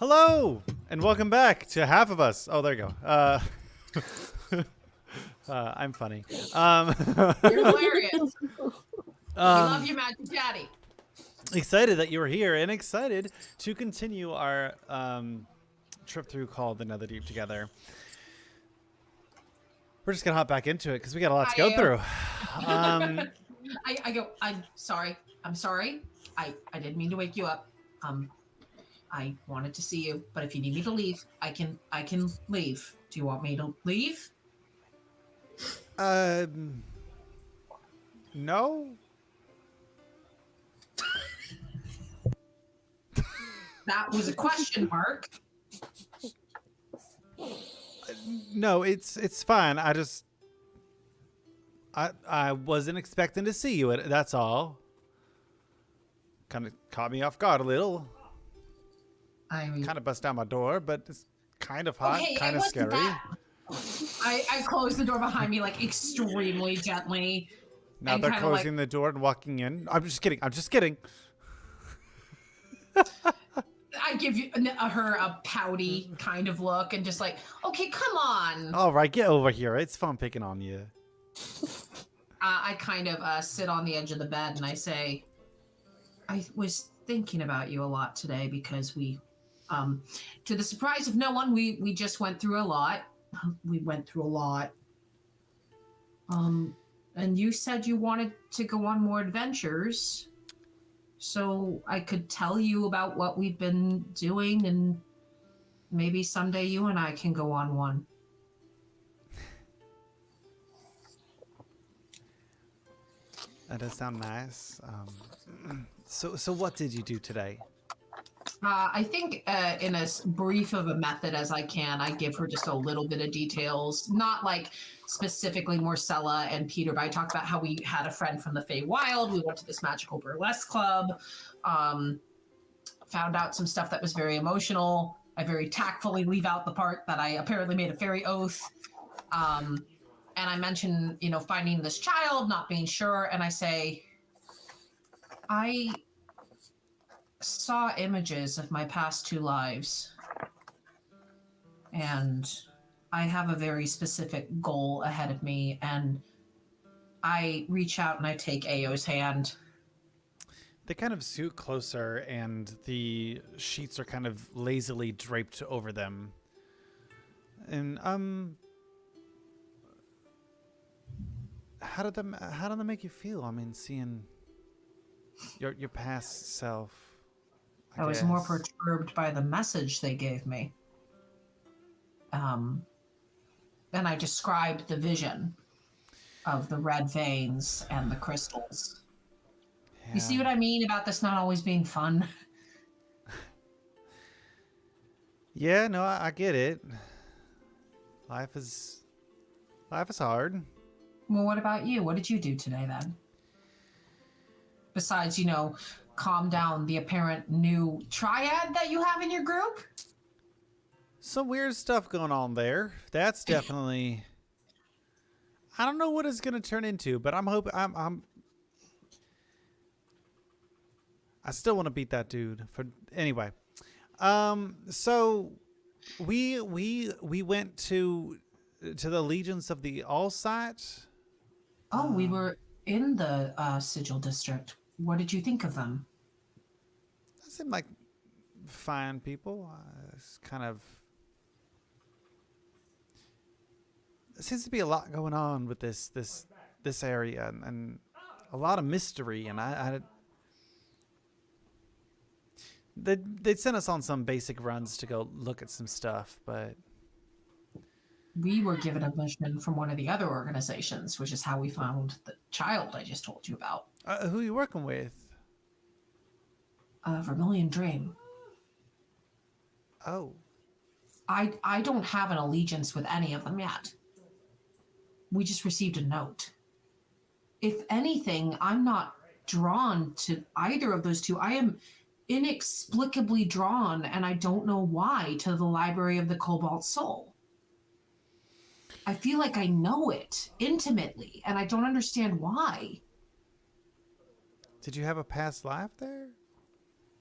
Hello, and welcome back to Half of Us. Oh, there you go. I'm funny. You're hilarious. We love you, Magic Daddy. Excited that you were here, and excited to continue our trip through called the Netherdeep together. We're just gonna hop back into it because we got a lot to go through. I'm sorry. I didn't mean to wake you up. I wanted to see you, but if you need me to leave, I can leave. Do you want me to leave? No. That was a question mark. No, it's fine. I wasn't expecting to see you. That's all. Kind of caught me off guard a little. I mean, Kind of bust down my door, but it's kind of hot, okay, kind of scary. I closed the door behind me like extremely gently. Now they're closing the door and walking in. I'm just kidding. I give her a pouty kind of look and just like, okay, come on. All right, get over here. It's fun picking on you. I kind of sit on the edge of the bed and I say, I was thinking about you a lot today because we, to the surprise of no one, we just went through a lot. We went through a lot. And you said you wanted to go on more adventures. So I could tell you about what we've been doing, and maybe someday you and I can go on one. That does sound nice. So what did you do today? I think in as brief of a method as I can, I give her just a little bit of details, not like specifically Morsella and Peter, but I talked about how we had a friend from the Feywild. We went to this magical burlesque club, found out some stuff that was very emotional. I very tactfully leave out the part that I apparently made a fairy oath. And I mention, finding this child, not being sure. And I say, I saw images of my past 2 lives, and I have a very specific goal ahead of me, and I reach out and I take Ao's hand. They kind of suit closer, and the sheets are kind of lazily draped over them. And how did that make you feel? I mean, seeing your past self. I was more perturbed by the message they gave me. And I described the vision of the red veins and the crystals. Yeah. You see what I mean about this not always being fun? Yeah, no, I get it. Life is hard. Well, what about you? What did you do today then? Besides, calm down the apparent new triad that you have in your group? Some weird stuff going on there. That's definitely... I don't know what it's going to turn into, but I'm hoping... I still want to beat that dude. Anyway. So we went to the Legions of the All-Sight. Oh, we were in the Sigil District. What did you think of them? They seem like fine people. It's kind of... There seems to be a lot going on with this area, and a lot of mystery. And they'd sent us on some basic runs to go look at some stuff, but we were given a mission from one of the other organizations, which is how we found the child I just told you about. Who are you working with? Vermilion Dream. Oh. I don't have an allegiance with any of them yet. We just received a note. If anything, I'm not drawn to either of those two. I am inexplicably drawn, and I don't know why, to the Library of the Cobalt Soul. I feel like I know it intimately, and I don't understand why. Did you have a past life there?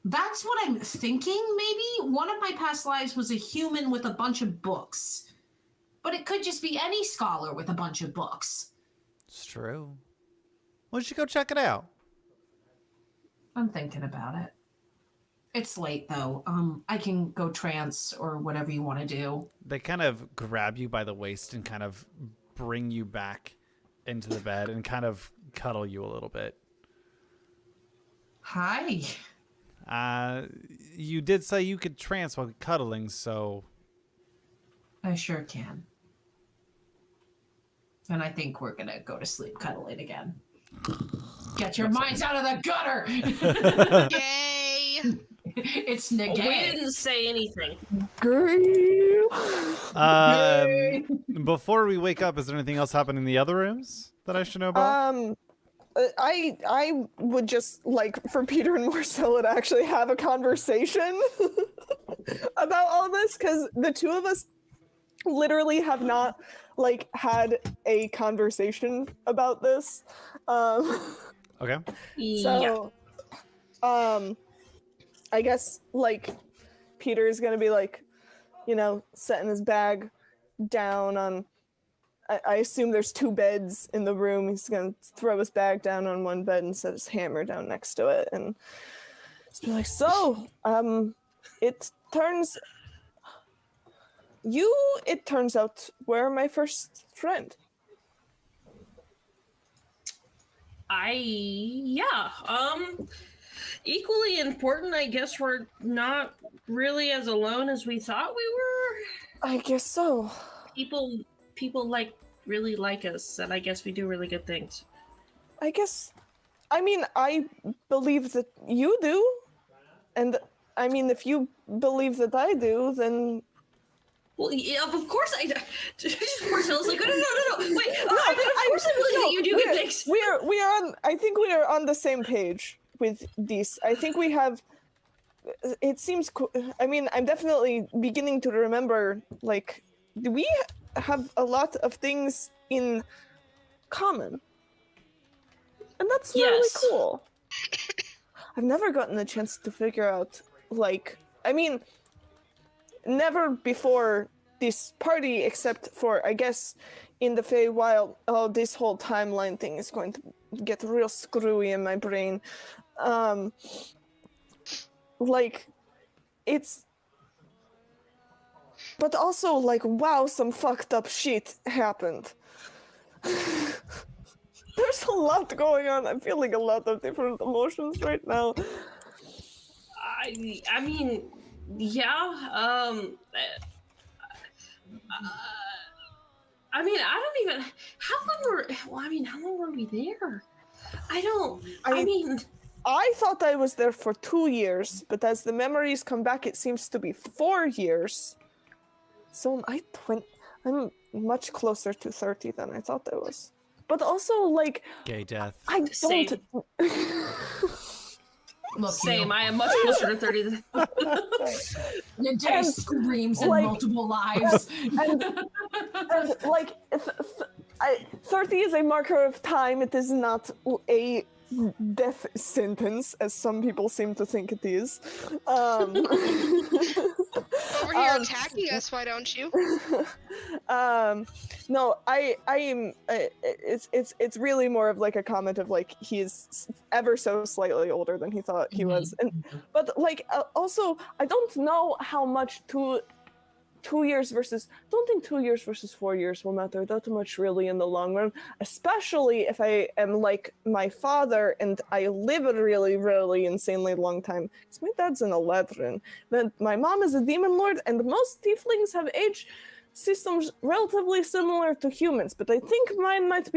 That's what I'm thinking, maybe. One of my past lives was a human with a bunch of books. But it could just be any scholar with a bunch of books. It's true. Why don't you go check it out? I'm thinking about it. It's late, though. I can go trance or whatever you want to do. They kind of grab you by the waist and kind of bring you back into the bed and kind of cuddle you a little bit. Hi. You did say you could trance while cuddling, so... I sure can. And I think we're gonna go to sleep cuddling again. Get your minds out of the gutter! Yay! It's We Nedae. didn't say anything. Girl. Before we wake up, is there anything else happening in the other rooms that I should know about? I would just like for Peter and Morsella to actually have a conversation about all this, because the two of us literally have not like had a conversation about this. Okay. So, I guess like Peter is gonna be like, you know, setting his bag down on. I assume there's two beds in the room. He's gonna throw his bag down on one bed and set his hammer down next to it, and just be like, "So, it turns out were my first friend." Equally important, I guess we're not really as alone as we thought we were. I guess so. People really like us, and I guess we do really good things. I guess, I mean, I believe that you do, and I mean, if you believe that I do, then Well, yeah, of course I. Marcella's like, no. Wait, of course I believe that you do good things. we are on. I think we are on the same page with this. I think we have. It seems. I mean, I'm definitely beginning to remember. Like, we have a lot of things in common, and that's really Yes. cool. I've never gotten a chance to figure out. Like, I mean, never before this party, except for, I guess, in the Feywild, this whole timeline thing is going to get real screwy in my brain. Like, it's... But also, like, wow, some fucked up shit happened. There's a lot going on. I'm feeling a lot of different emotions right now. I mean, yeah. I mean, I don't even. How long were we there? I mean, I thought I was there for 2 years, but as the memories come back, it seems to be 4 years. So I'm much closer to 30 than I thought I was. But also, like, Gay death. I don't. Same. Look, same. I am much closer to 30 than. Nedae screams in like- multiple lives. and like, 30 is a marker of time. It is not a death sentence, as some people seem to think it is. Over here attacking us, why don't you? No, I am. It's really more of like a comment of like he's ever so slightly older than he thought he was, but like also I don't know how much 2 years versus. Don't think 2 years versus 4 years will matter that much really in the long run, especially if I am like my father and I live a really, really insanely long time. Because my dad's an Eladrin, but my mom is a demon lord, and most tieflings have age systems relatively similar to humans, but I think mine might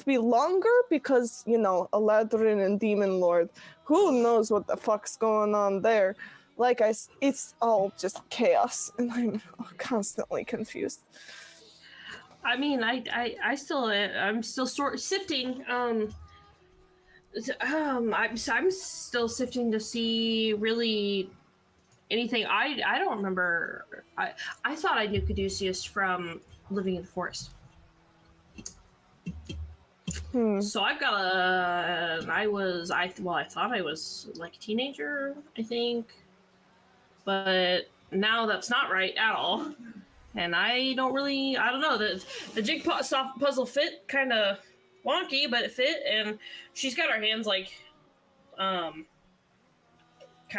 be longer because, you know, Eladrin and demon lord. Who knows what the fuck's going on there? Like it's all just chaos, and I'm constantly confused. I mean, I'm still sifting. I'm still sifting to see really anything. I don't remember. I thought I knew Caduceus from living in the forest. So I've got I thought I was like a teenager, I think. But now that's not right at all. And I don't know, the jigsaw puzzle fit kind of wonky, but it fit, and she's got her hands like, kind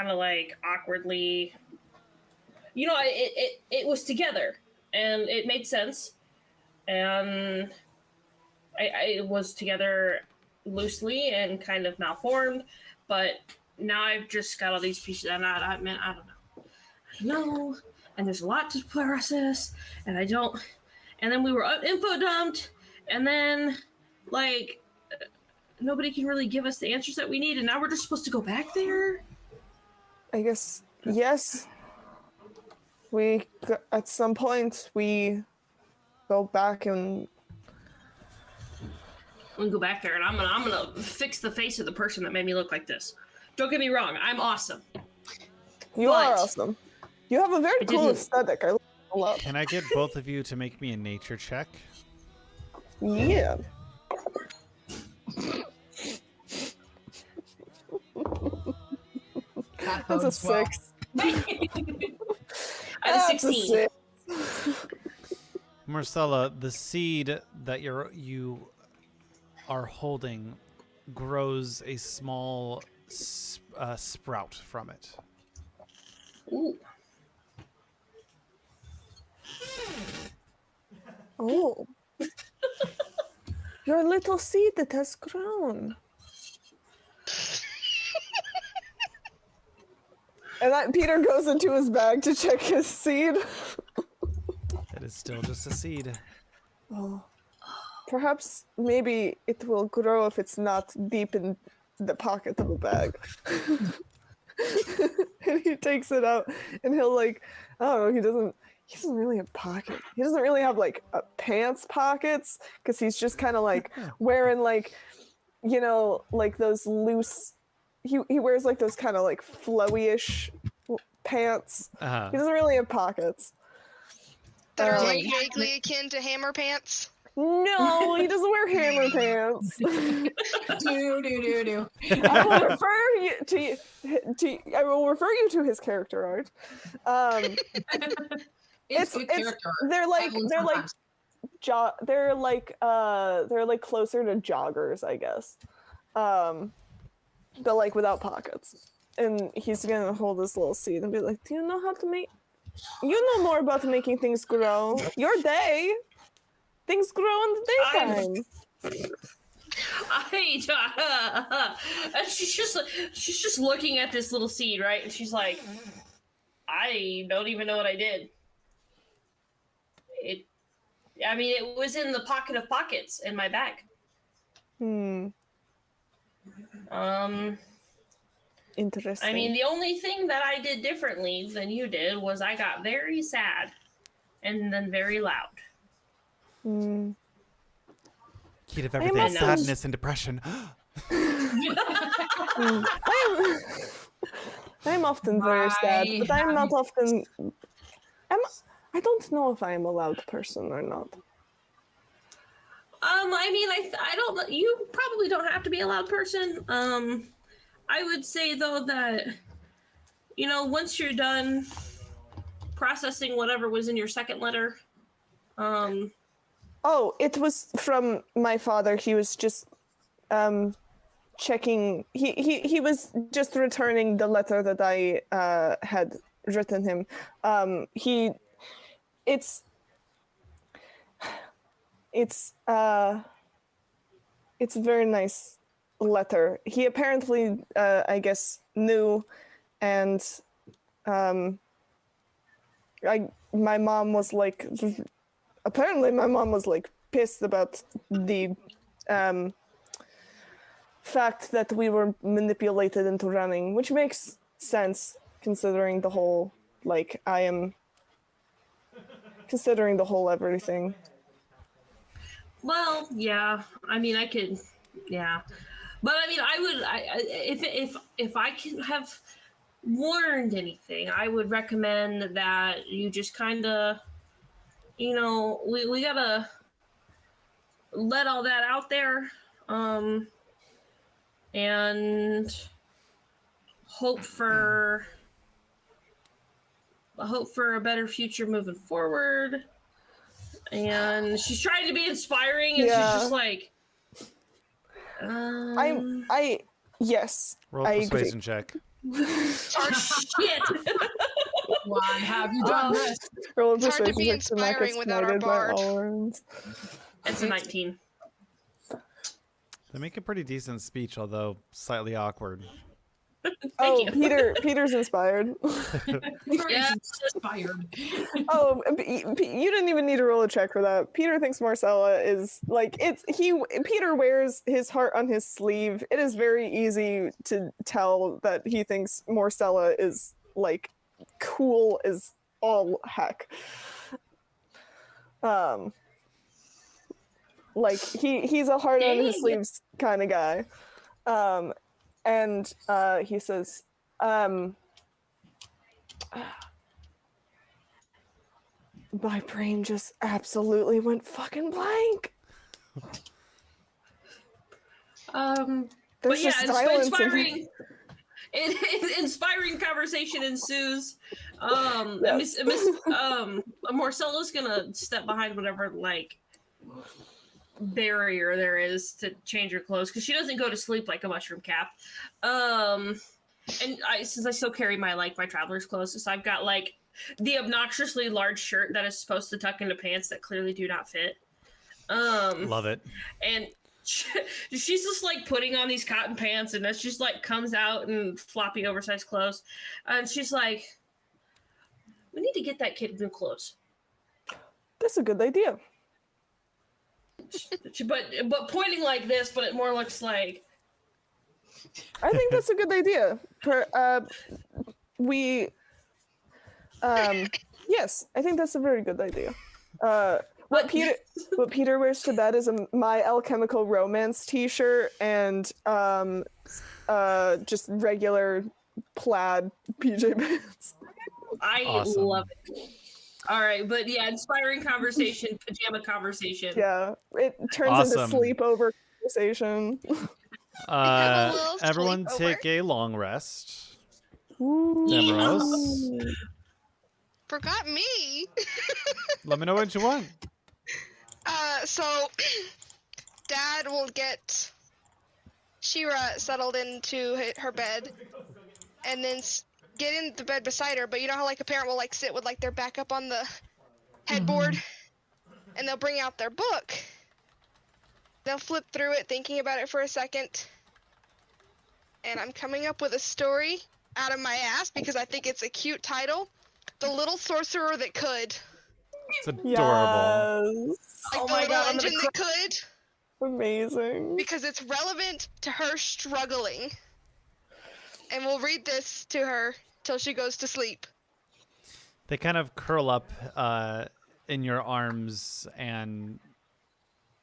of like awkwardly, it was together, and it made sense, and it was together loosely and kind of malformed, but now I've just got all these pieces, and I don't know, and there's a lot to process, and then we were info dumped, and then, like, nobody can really give us the answers that we need, and now we're just supposed to go back there? I guess, yes. At some point, we go back and... We go back there, and I'm gonna fix the face of the person that made me look like this. Don't get me wrong, I'm awesome. You are awesome. You have a very cool aesthetic. I love. Can I get both of you to make me a nature check? Yeah. That's a 6. I have a 16. Morsella, the seed that you are holding grows a small sprout from it. Ooh. Oh. Your little seed that has grown. And Peter goes into his bag to check his seed. It is still just a seed. Oh. Perhaps maybe it will grow if it's not deep in the pocket of a bag. And he takes it out, and he'll like, I don't know, he doesn't really have pockets. He doesn't really have like pants pockets, because he's just kind of like wearing like, like those loose, he wears like those kind of like flowy-ish pants. Uh-huh. He doesn't really have pockets. That are like vaguely akin to hammer pants. No, he doesn't wear hammer pants. Do. I will refer you to his character art. It's good character. They're like closer to joggers, I guess. But like without pockets. And he's gonna hold this little seed and be like, "Do you know how to make? You know more about making things grow. Your day." Things grow in the daytime. And she's just looking at this little seed, right? And she's like, I don't even know what I did. It was in the pocket of pockets in my bag. Interesting. I mean, the only thing that I did differently than you did was I got very sad and then very loud. Heat of everything, sadness and depression. I'm often very sad, but I'm not often... I don't know if I am a loud person or not. I don't know. You probably don't have to be a loud person. I would say, though, that, once you're done processing whatever was in your second letter, Oh, it was from my father. He was just checking. He was just returning the letter that I had written him. It's a very nice letter. He apparently, I guess, knew, and my mom was like. Apparently, my mom was like pissed about the fact that we were manipulated into running, which makes sense considering the whole considering the whole everything. Well, yeah. I mean, I could, yeah. But I mean, if I could have learned anything, I would recommend that you just kind of. We gotta let all that out there. and hope for a better future moving forward. And she's trying to be inspiring, and she's just like, yes. Roll I persuasion agree. check. oh shit. Why have you done this? Roll a It's hard to persuasion be check to not get inspiring without our smited by bard. all words. It's a 19. They make a pretty decent speech, although slightly awkward. Oh, you. Peter's inspired. Yeah. Inspired. Oh, you didn't even need to roll a check for that. Peter thinks Morsella is like Peter wears his heart on his sleeve. It is very easy to tell that he thinks Morsella is like cool as all heck. Like he's a heart on his sleeves kind of guy. And he says, my brain just absolutely went fucking blank. But yeah, silence inspiring. Inspiring conversation ensues. Yes. Morcella's gonna step behind whatever like barrier there is to change her clothes because she doesn't go to sleep like a mushroom cap. And since I still carry my traveler's clothes, so I've got like the obnoxiously large shirt that is supposed to tuck into pants that clearly do not fit. Love it. And she's just like putting on these cotton pants, and that's just like comes out in floppy oversized clothes, and she's like, we need to get that kid new clothes. That's a good idea. But pointing like this, but it more looks like, I think that's a good idea. Yes, I think that's a very good idea. What Peter wears to bed is a My Alchemical Romance t-shirt and just regular plaid PJ pants. I Awesome. love it. All right, but yeah, inspiring conversation, pajama conversation. Yeah, it turns into Awesome. sleepover conversation. Have a little Everyone sleepover. take a long rest. Ooh. Nemeros. Forgot me. Let me know what you want. So Dad will get Shira settled into her bed, and then get in the bed beside her. But you know how like a parent will like sit with like their back up on the headboard, and they'll bring out their book. They'll flip through it, thinking about it for a second, and I'm coming up with a story out of my ass because I think it's a cute title. The Little Sorcerer That Could. It's adorable. Yes. Like Oh the my little God, I'm engine gonna that could. Amazing. Because it's relevant to her struggling. And we'll read this to her till she goes to sleep. They kind of curl up in your arms, and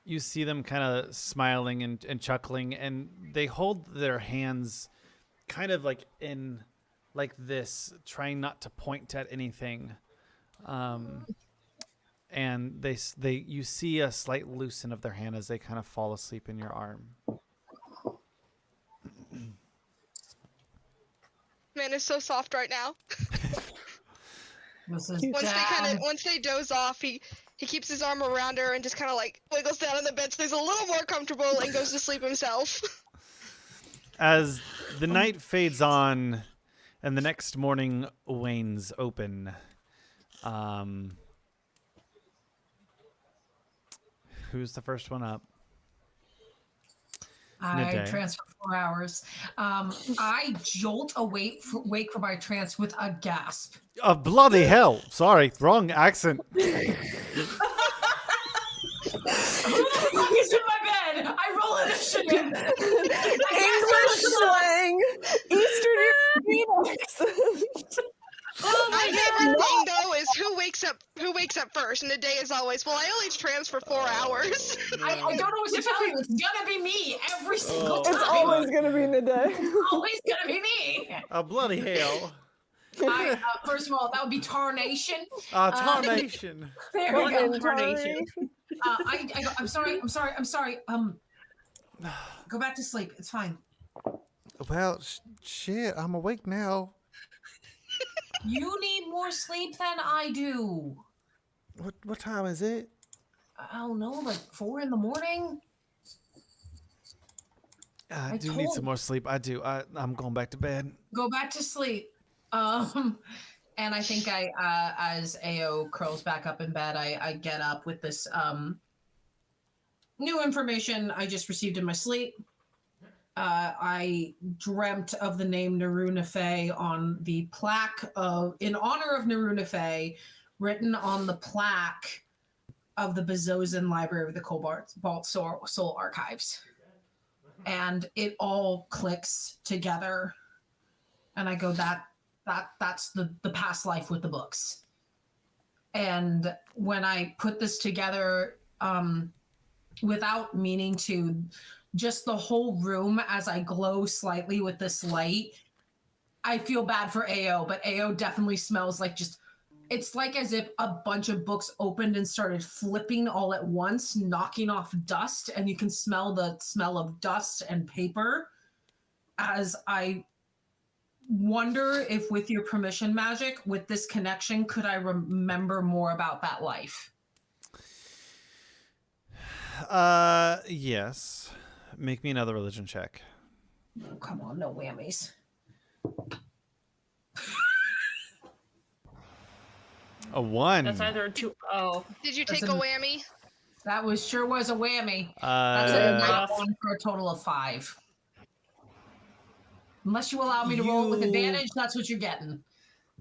you see them kind of smiling and chuckling, and they hold their hands kind of like in like this, trying not to point at anything. And you see a slight loosen of their hand as they kind of fall asleep in your arm. Man is so soft right now. This is Once they doze off, he keeps his arm around her and just kind of like wiggles down on the bed so he's a little more comfortable and goes to sleep himself. As the night fades on and the next morning wanes open, who's the first one up? I Nedae. trance for 4 hours. I jolt wake from my trance with a gasp. Oh, bloody hell. Sorry, wrong accent. Who the fuck is in my bed? I roll initiative. English slang. Eastern European accent. Oh my favorite thing though is who wakes up first, and the day is always, well, I only trance for 4 hours. I don't know what to tell you. It's gonna be me every single time. It's always gonna be Nedae. always gonna be me. Oh, bloody hell. First of all, that would be tarnation. Tarnation. There we go. Fucking tarnation. I'm sorry. Go back to sleep. It's fine. Well, shit, I'm awake now. You need more sleep than I do. What time is it? I don't know, like 4 in the morning. I I do need told- some more sleep. I do. I'm going back to bed. Go back to sleep. And I think as AO curls back up in bed, I get up with this new information I just received in my sleep. I dreamt of the name Neru-Nefay on the plaque in honor of Neru-Nefay, written on the plaque of the Bezozan Library of the Cobalt Soul Archives. And it all clicks together. And I go, that's the past life with the books. And when I put this together, without meaning to, just the whole room as I glow slightly with this light, I feel bad for AO, but AO definitely smells like it's like as if a bunch of books opened and started flipping all at once, knocking off dust, and you can smell the smell of dust and paper. As I wonder if, with your permission, Magic, with this connection, could I remember more about that life? Yes. Make me another religion check. Oh, come on, no whammies. A 1. That's either a 2. Oh. Did you That's take a whammy? That was a whammy. That's a not one for a total of 5. Unless you allow me to roll with advantage, that's what you're getting.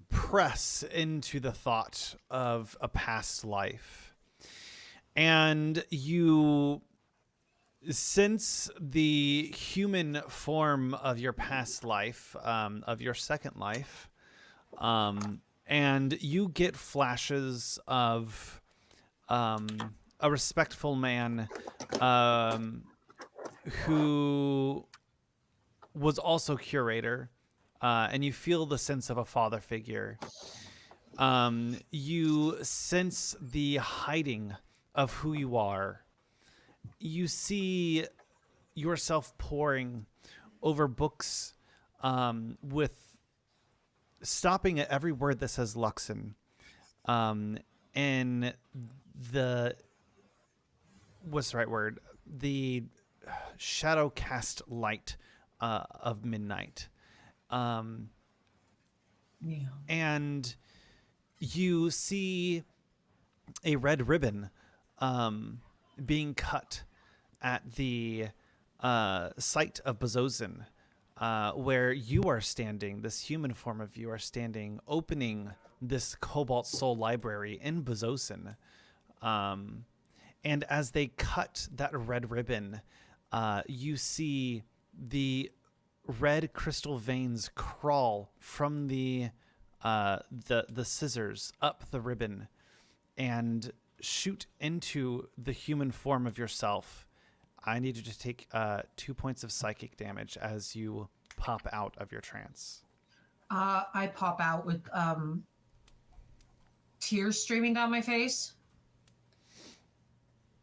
Press into the thought of a past life. And you sense the human form of your past life, of your second life, and you get flashes of a respectful man who was also curator, and you feel the sense of a father figure. You sense the hiding of who you are. You see yourself poring over books, with stopping at every word that says Luxon, and what's the right word? The shadow cast light of midnight. And you see a red ribbon being cut at the site of Bezozan, where you are standing, this human form of you are standing, opening this Cobalt Soul Library in Bezozan. And as they cut that red ribbon, you see the red crystal veins crawl from the scissors up the ribbon and shoot into the human form of yourself. I need you to take 2 points of psychic damage as you pop out of your trance. I pop out with tears streaming down my face.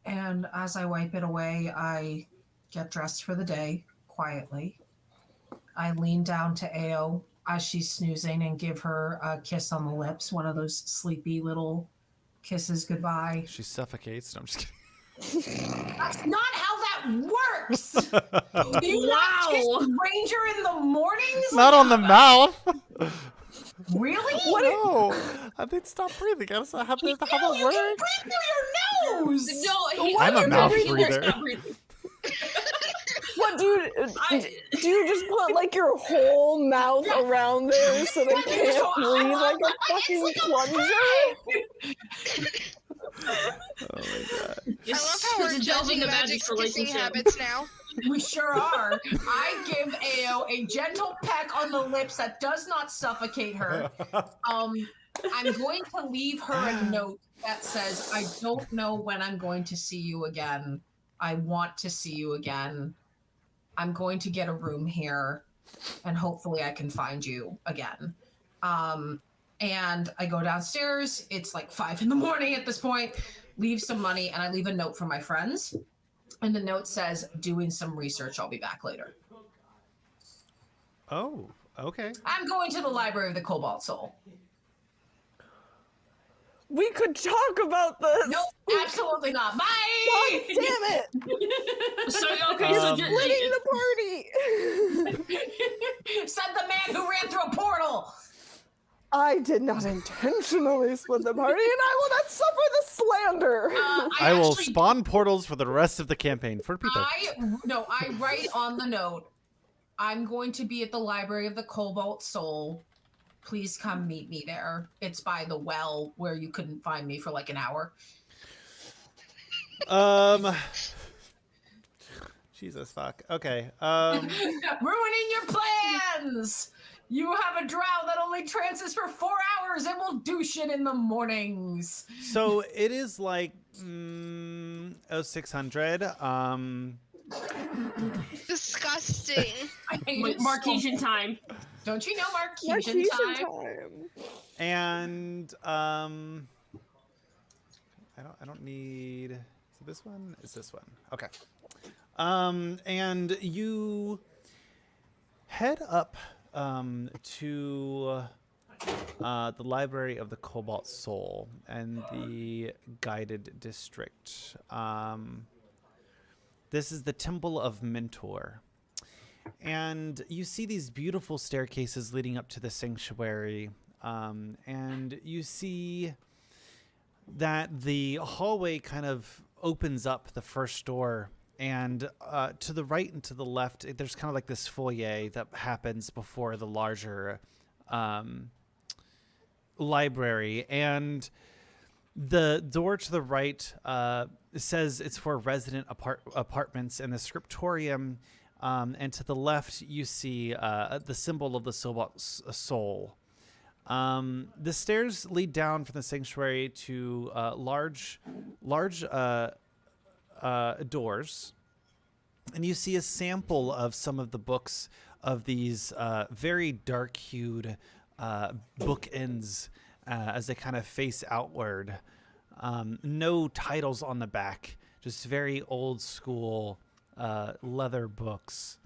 And as I wipe it away, I get dressed for the day quietly. I lean down to Ao as she's snoozing and give her a kiss on the lips, one of those sleepy little kisses goodbye. She suffocates. No, I'm just kidding. That's not how that works! Do you not kiss Ranger in the mornings? Not on the mouth. Really? No, I did stop breathing. I don't know how You that can works. breathe through your nose! No, I'm a mouth breather. Stop breathing. What, dude? Do you just put like your whole mouth around there so they can't breathe like a fucking plunger? Oh my god. I love how we're It's judging a Magic's kissing relationship. habits now. We sure are. I give Ao a gentle peck on the lips that does not suffocate her. I'm going to leave her a note that says, I don't know when I'm going to see you again. I want to see you again. I'm going to get a room here, and hopefully I can find you again. And I go downstairs. It's like 5 in the morning at this point. Leave some money, and I leave a note for my friends. And the note says, doing some research. I'll be back later. Oh, okay. I'm going to the Library of the Cobalt Soul. We could talk about this. Nope, absolutely not. Bye! God damn it! So okay, so just Splitting the party. Said the man who ran through a portal. I did not intentionally split the party, and I will not suffer the slander. I will spawn portals for the rest of the campaign for Peter. I write on the note, I'm going to be at the Library of the Cobalt Soul. Please come meet me there. It's by the well where you couldn't find me for like an hour. Jesus fuck. Okay. Ruining your plans! You have a drow that only trances for 4 hours and will do shit in the mornings. So it is like 0600. Disgusting. I hate it Marquesian so time. Don't you know Marquesian time? And I don't need. Is it this one? Is this one? Okay. And you head up to the Library of the Cobalt Soul and the Guided District. This is the Temple of Mentor. And you see these beautiful staircases leading up to the sanctuary. And you see that the hallway kind of opens up the first door. And to the right and to the left, there's kind of like this foyer that happens before the larger library. And the door to the right says it's for resident apartments and the scriptorium. And to the left, you see the symbol of the soul. The stairs lead down from the sanctuary to large doors, and you see a sample of some of the books of these very dark-hued bookends as they kind of face outward. No titles on the back, just very old-school leather books.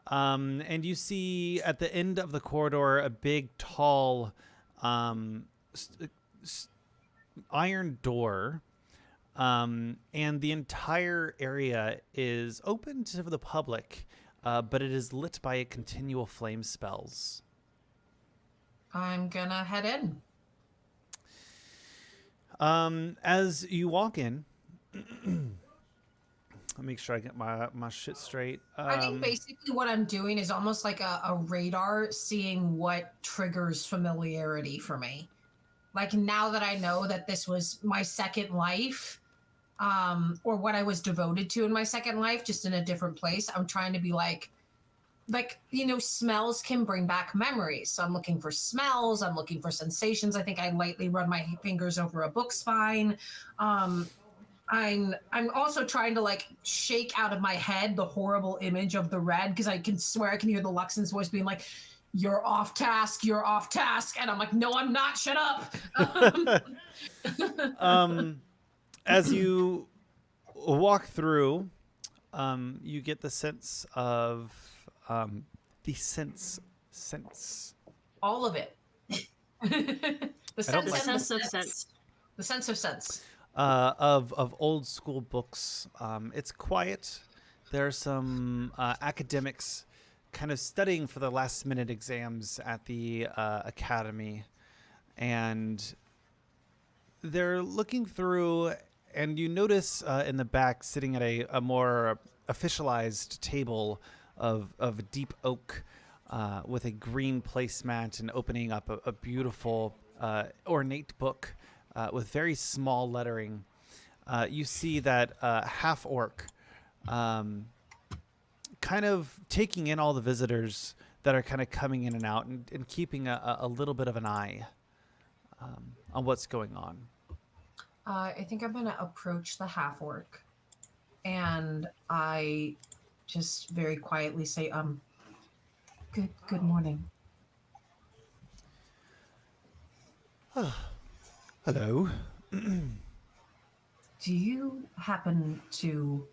And you see at the end of the corridor a big, tall iron door. And the entire area is open to the public, but it is lit by continual flame spells. I'm gonna head in. As you walk in, I'll make sure I get my shit straight. I think basically what I'm doing is almost like a radar, seeing what triggers familiarity for me. Like now that I know that this was my second life, or what I was devoted to in my second life, just in a different place, I'm trying to be like, smells can bring back memories. So I'm looking for smells. I'm looking for sensations. I think I lightly run my fingers over a book spine. I'm also trying to like shake out of my head the horrible image of the red, because I can swear I can hear the Luxon's voice being like, you're off task, and I'm like, no, I'm not, shut up. As you walk through, you get the sense of all of it. The sense of sense. Of old school books. It's quiet. There are some academics kind of studying for the last minute exams at the academy, and they're looking through, and you notice in the back, sitting at a more officialized table of deep oak with a green placemat and opening up a beautiful ornate book with very small lettering. You see that half-orc kind of taking in all the visitors that are kind of coming in and out, and keeping a little bit of an eye on what's going on. I think I'm going to approach the half-orc, and I just very quietly say, good morning. Hello. Do you happen to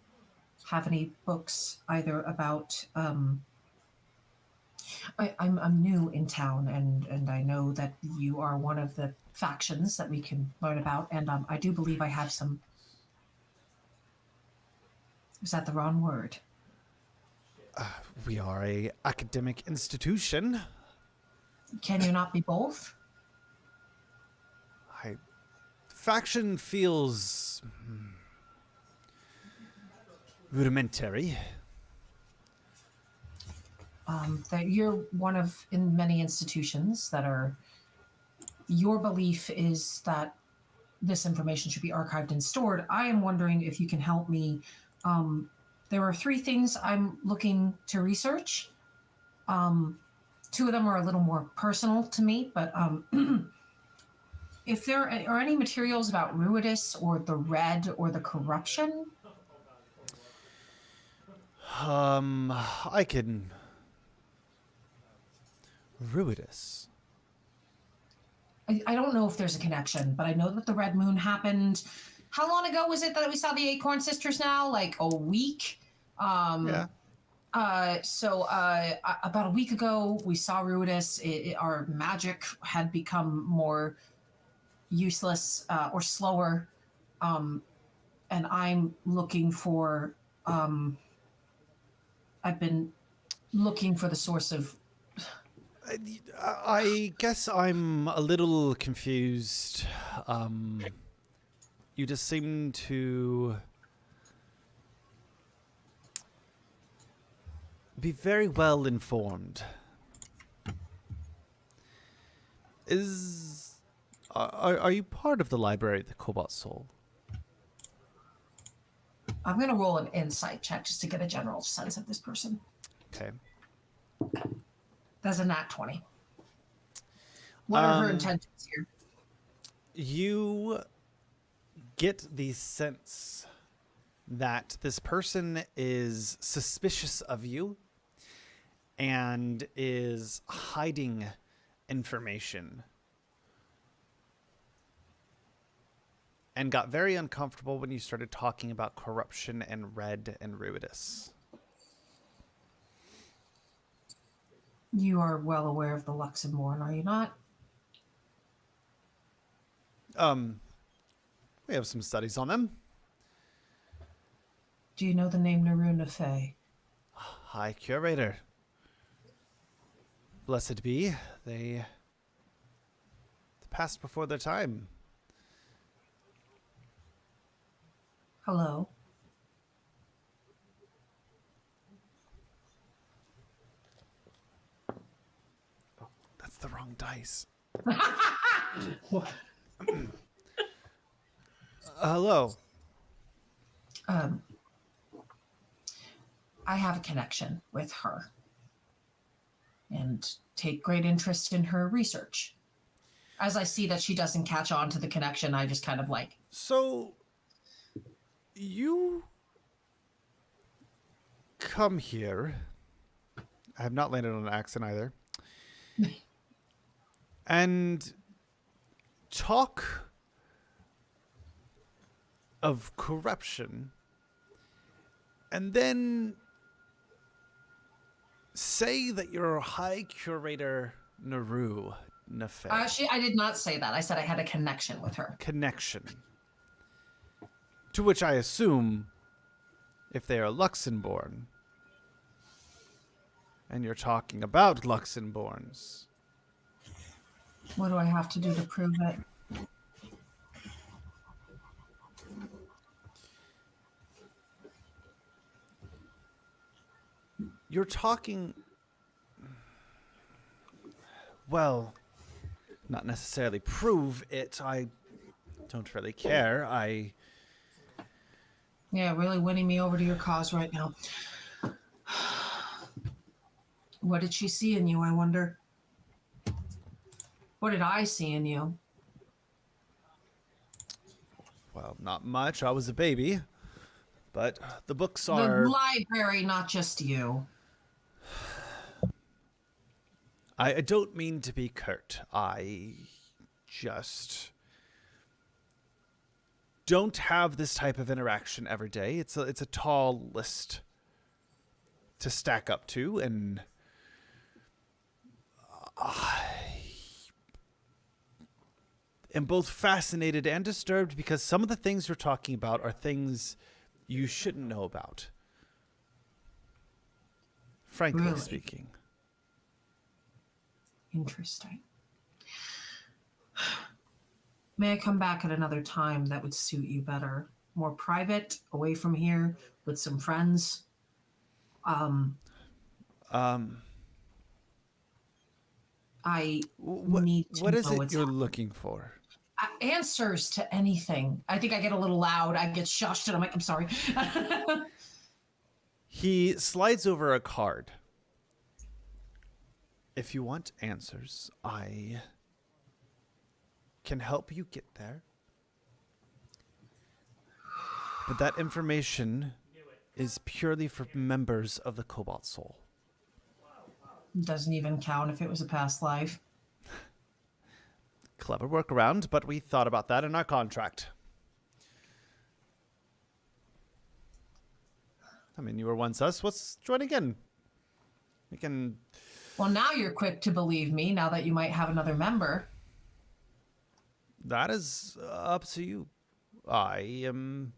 have any books either about I'm new in town, and I know that you are one of the factions that we can learn about, and I do believe I have some. Is that the wrong word? We are a academic institution. Can you not be both? Faction feels rudimentary. That you're one of in many institutions that are. Your belief is that this information should be archived and stored. I am wondering if you can help me. There are 3 things I'm looking to research. 2 of them are a little more personal to me, but if there are any materials about Ruidus or the Red or the corruption. I can. Ruidus. I don't know if there's a connection, but I know that the Red Moon happened. How long ago was it that we saw the Acorn Sisters now? Like a week? Yeah. So about a week ago, we saw Ruidus. Our magic had become more useless or slower. And I'm looking for... I've been looking for the source of... I guess I'm a little confused. You just seem to be very well informed. Are you part of the library at the Cobalt Soul? I'm going to roll an insight check just to get a general sense of this person. Okay. That's a nat 20. What are her intentions here? You get the sense that this person is suspicious of you and is hiding information, and got very uncomfortable when you started talking about corruption and Red and Ruidus. You are well aware of the Luxembourg, are you not? We have some studies on them. Do you know the name Neru-Nefay? High Curator. Blessed be, they passed before their time. Hello? That's the wrong dice. Hello. I have a connection with her and take great interest in her research. As I see that she doesn't catch on to the connection, I just kind of like... So, you come here. I have not landed on an accent either. And talk of corruption, and then say that you're High Curator Neru-Nefay. I did not say that. I said I had a connection with her. Connection. To which I assume, if they are Luxembourg, and you're talking about Luxembourgs. What do I have to do to prove it? You're talking... Well, not necessarily prove it. I don't really care. Yeah, really winning me over to your cause right now. What did she see in you, I wonder? What did I see in you? Well, not much. I was a baby. But the books are... The library, not just you. I don't mean to be curt. I just... don't have this type of interaction every day. It's a tall list to stack up to, and I am both fascinated and disturbed because some of the things you're talking about are things you shouldn't know about. Frankly Really? speaking. Interesting. May I come back at another time that would suit you better? More private, away from here, with some friends? I need to what is know it what's you're looking for? answers to anything. I think I get a little loud. I get shushed, and I'm like, I'm sorry. He slides over a card. If you want answers, I can help you get there. But that information is purely for members of the Cobalt Soul. Doesn't even count if it was a past life. Clever workaround, but we thought about that in our contract. I mean, you were once us. Let's join again. We can... Well, now you're quick to believe me, now that you might have another member. That is up to you. I am...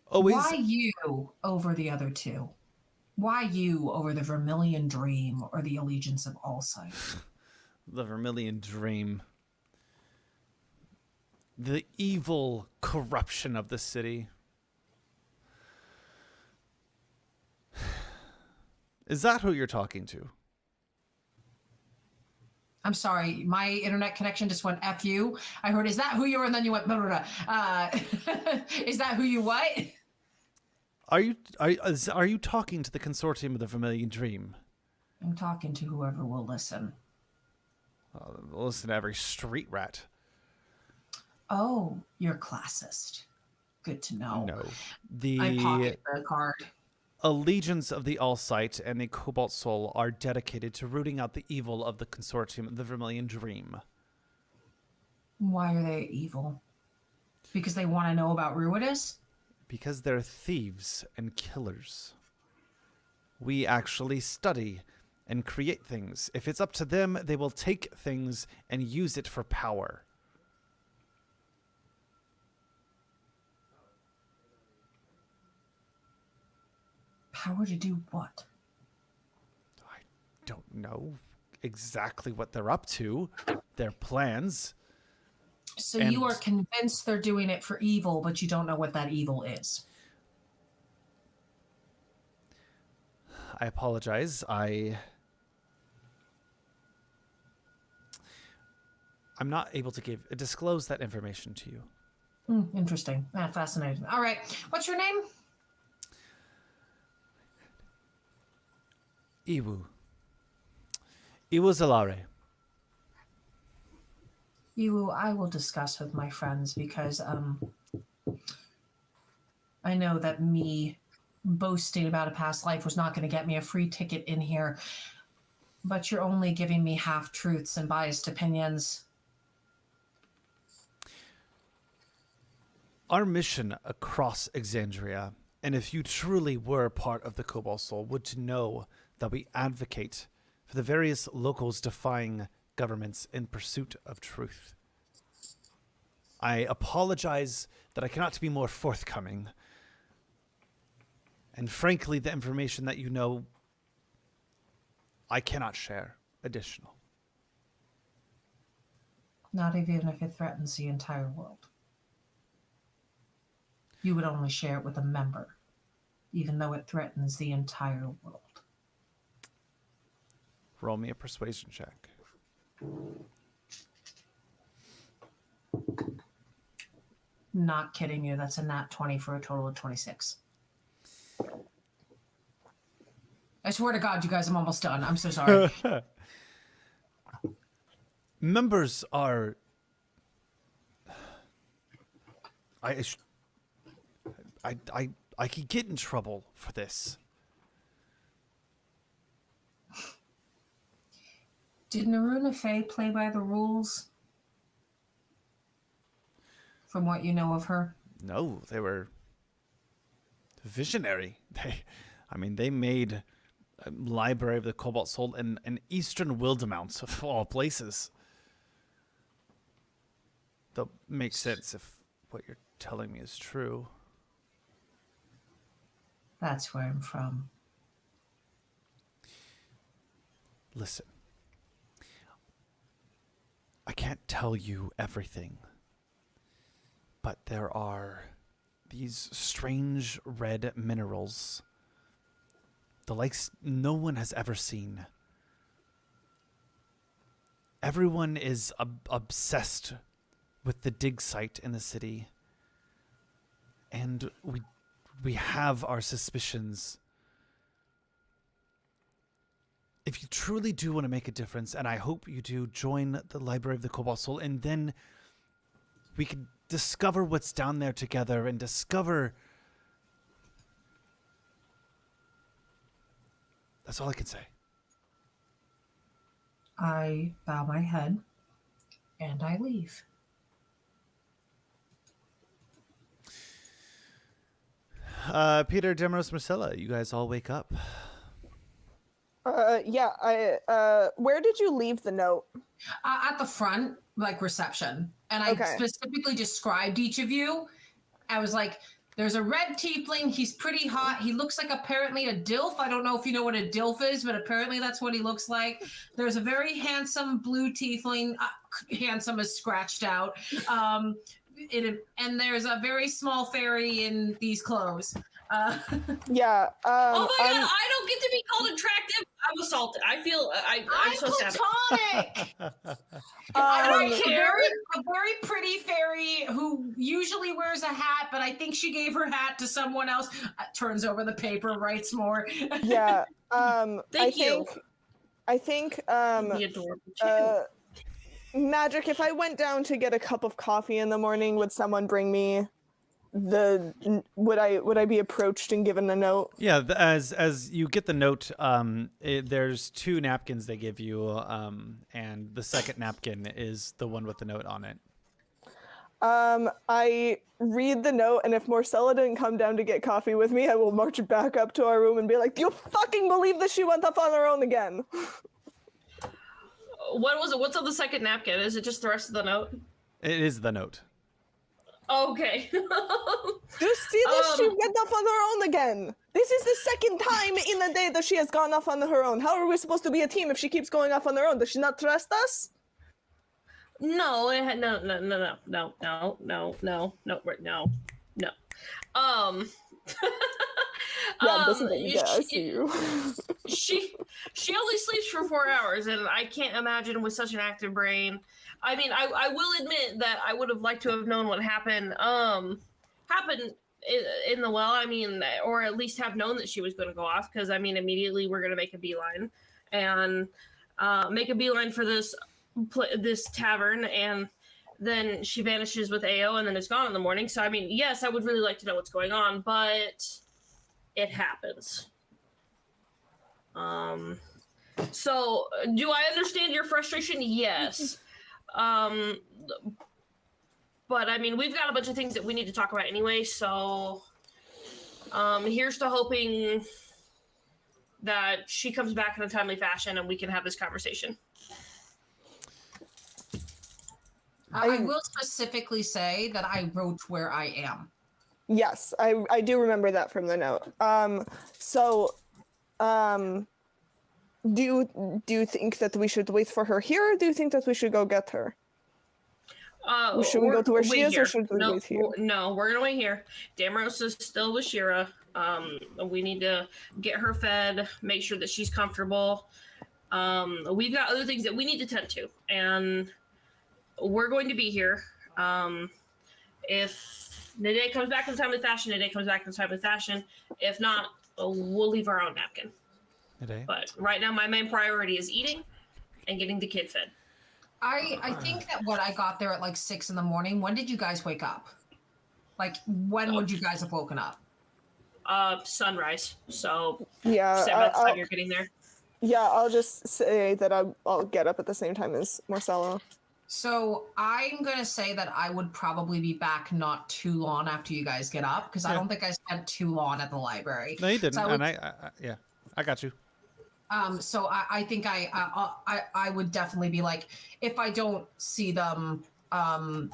always... Why you over the other two? Why you over the Vermilion Dream or the Allegiance of Allsight? The Vermilion Dream. The evil corruption of the city. Is that who you're talking to? I'm sorry, my internet connection just went F you. I heard, is that who you were? And then you went, blah, blah, blah. Is that who you what? Are you talking to the consortium of the Vermilion Dream? I'm talking to whoever will listen. Listen to every street rat. Oh, you're classist. Good to know. No. I The pocket the card. Allegiance of the Allsight and the Cobalt Soul are dedicated to rooting out the evil of the consortium of the Vermilion Dream. Why are they evil? Because they want to know about Ruidus? Because they're thieves and killers. We actually study and create things. If it's up to them, they will take things and use it for power. Power to do what? I don't know exactly what they're up to, their plans. So And- you are convinced they're doing it for evil, but you don't know what that evil is. I apologize. I'm not able to disclose that information to you. Interesting. Fascinating. All right. What's your name? Iwu Zalare. I will discuss with my friends because I know that me boasting about a past life was not going to get me a free ticket in here, but you're only giving me half-truths and biased opinions. Our mission across Exandria, and if you truly were part of the Cobalt Soul, would to know that we advocate for the various locals defying governments in pursuit of truth. I apologize that I cannot be more forthcoming. And frankly, the information that you know, I cannot share additional. Not even if it threatens the entire world. You would only share it with a member, even though it threatens the entire world. Roll me a persuasion check. Not kidding you. That's a nat 20 for a total of 26. I swear to God, you guys, I'm almost done. I'm so sorry. Members are... I could get in trouble for this. Did Naruna Faye play by the rules? from what you know of her? No, they were visionary. They made a Library of the Cobalt Soul in an eastern Wildemount of all places. That makes sense if what you're telling me is true. That's where I'm from. Listen, I can't tell you everything, but there are these strange red minerals, the likes no one has ever seen. Everyone is obsessed with the dig site in the city, and we have our suspicions. If you truly do want to make a difference, and I hope you do, join the Library of the Cobalt Soul, and then we can discover what's down there together and discover... That's all I can say. I bow my head and I leave. Peter, Demaros, Morsella, you guys all wake up. Where did you leave the note? At the front, like reception. And I specifically described each of you. I was like, there's a red tiefling. He's pretty hot. He looks like apparently a dilf. I don't know if you know what a dilf is, but apparently that's what he looks like. There's a very handsome blue tiefling. Handsome is scratched out. And there's a very small fairy in these clothes. Oh my god, I don't get to be called attractive. I'm assaulted. I'm so sad. Platonic. I don't care. A very pretty fairy who usually wears a hat, but I think she gave her hat to someone else. Turns over the paper, writes more. Yeah. Thank you. I think The adorable Magic, if I went down to get a cup of coffee in the morning, would someone bring me would I be approached and given a note? Yeah, as you get the note, there's 2 napkins they give you, and the second napkin is the one with the note on it. I read the note, and if Morsella didn't come down to get coffee with me, I will march back up to our room and be like, "Do you fucking believe that she went off on her own again?" What was it? What's on the second napkin? Is it just the rest of the note? It is the note. Okay. You see this? She went off on her own again. This is the second time in a day that she has gone off on her own. How are we supposed to be a team if she keeps going off on her own? Does she not trust us? No. Yeah, this is what you get. I see you. She only sleeps for 4 hours, and I can't imagine with such an active brain. I mean, I will admit that I would have liked to have known what happened in the well. I mean, or at least have known that she was going to go off, because I mean, immediately we're going to make a beeline for this tavern, and then she vanishes with AO, and then it's gone in the morning. So I mean, yes, I would really like to know what's going on, but it happens. So do I understand your frustration? Yes. But I mean, we've got a bunch of things that we need to talk about anyway, so here's to hoping that she comes back in a timely fashion and we can have this conversation. I will specifically say that I wrote where I am. Yes, I do remember that from the note. Do you think that we should wait for her here, or do you think that we should go get her? Should we go to where she is, or should we wait here? No, we're gonna wait here. Damaros is still with Shira. We need to get her fed, make sure that she's comfortable. We've got other things that we need to tend to, and we're going to be here. If Nedae comes back in a timely fashion, Nedae comes back in a timely fashion. If not, we'll leave our own napkin. Nedae? But right now, my main priority is eating and getting the kid fed. I think that when I got there at like 6 in the morning, when did you guys wake up? Like, when would you guys have woken up? Sunrise. So yeah, by the time you're getting there. Yeah, I'll just say that I'll get up at the same time as Morsella. So I'm going to say that I would probably be back not too long after you guys get up, because I don't think I spent too long at the library. No, you didn't. So And yeah, I got you. So I think I would definitely be like, if I don't see them, if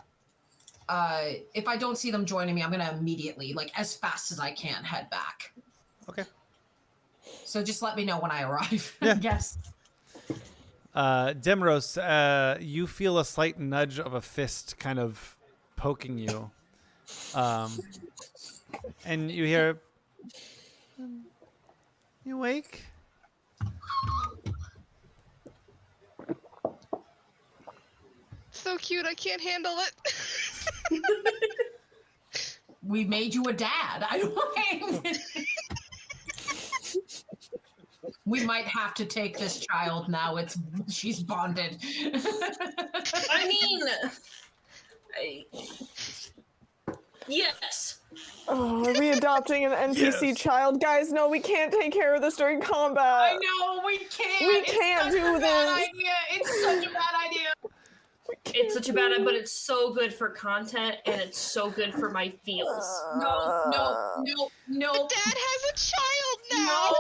I don't see them joining me, I'm going to immediately, like, as fast as I can, head back. Okay. So just let me know when I arrive. Yeah. Yes. Demros, you feel a slight nudge of a fist kind of poking you. And you hear, you awake? So cute, I can't handle it. We made you a dad. We might have to take this child now. She's bonded. I mean, yes. Oh, are we adopting an NPC Yes. child? Guys, no, we can't take care of this during combat. I know, we can't. We It's can't such do a bad this. idea. It's such a bad idea. It's such a bad idea, but it's so good for content, and it's so good for my feels. No. Dad has a child now.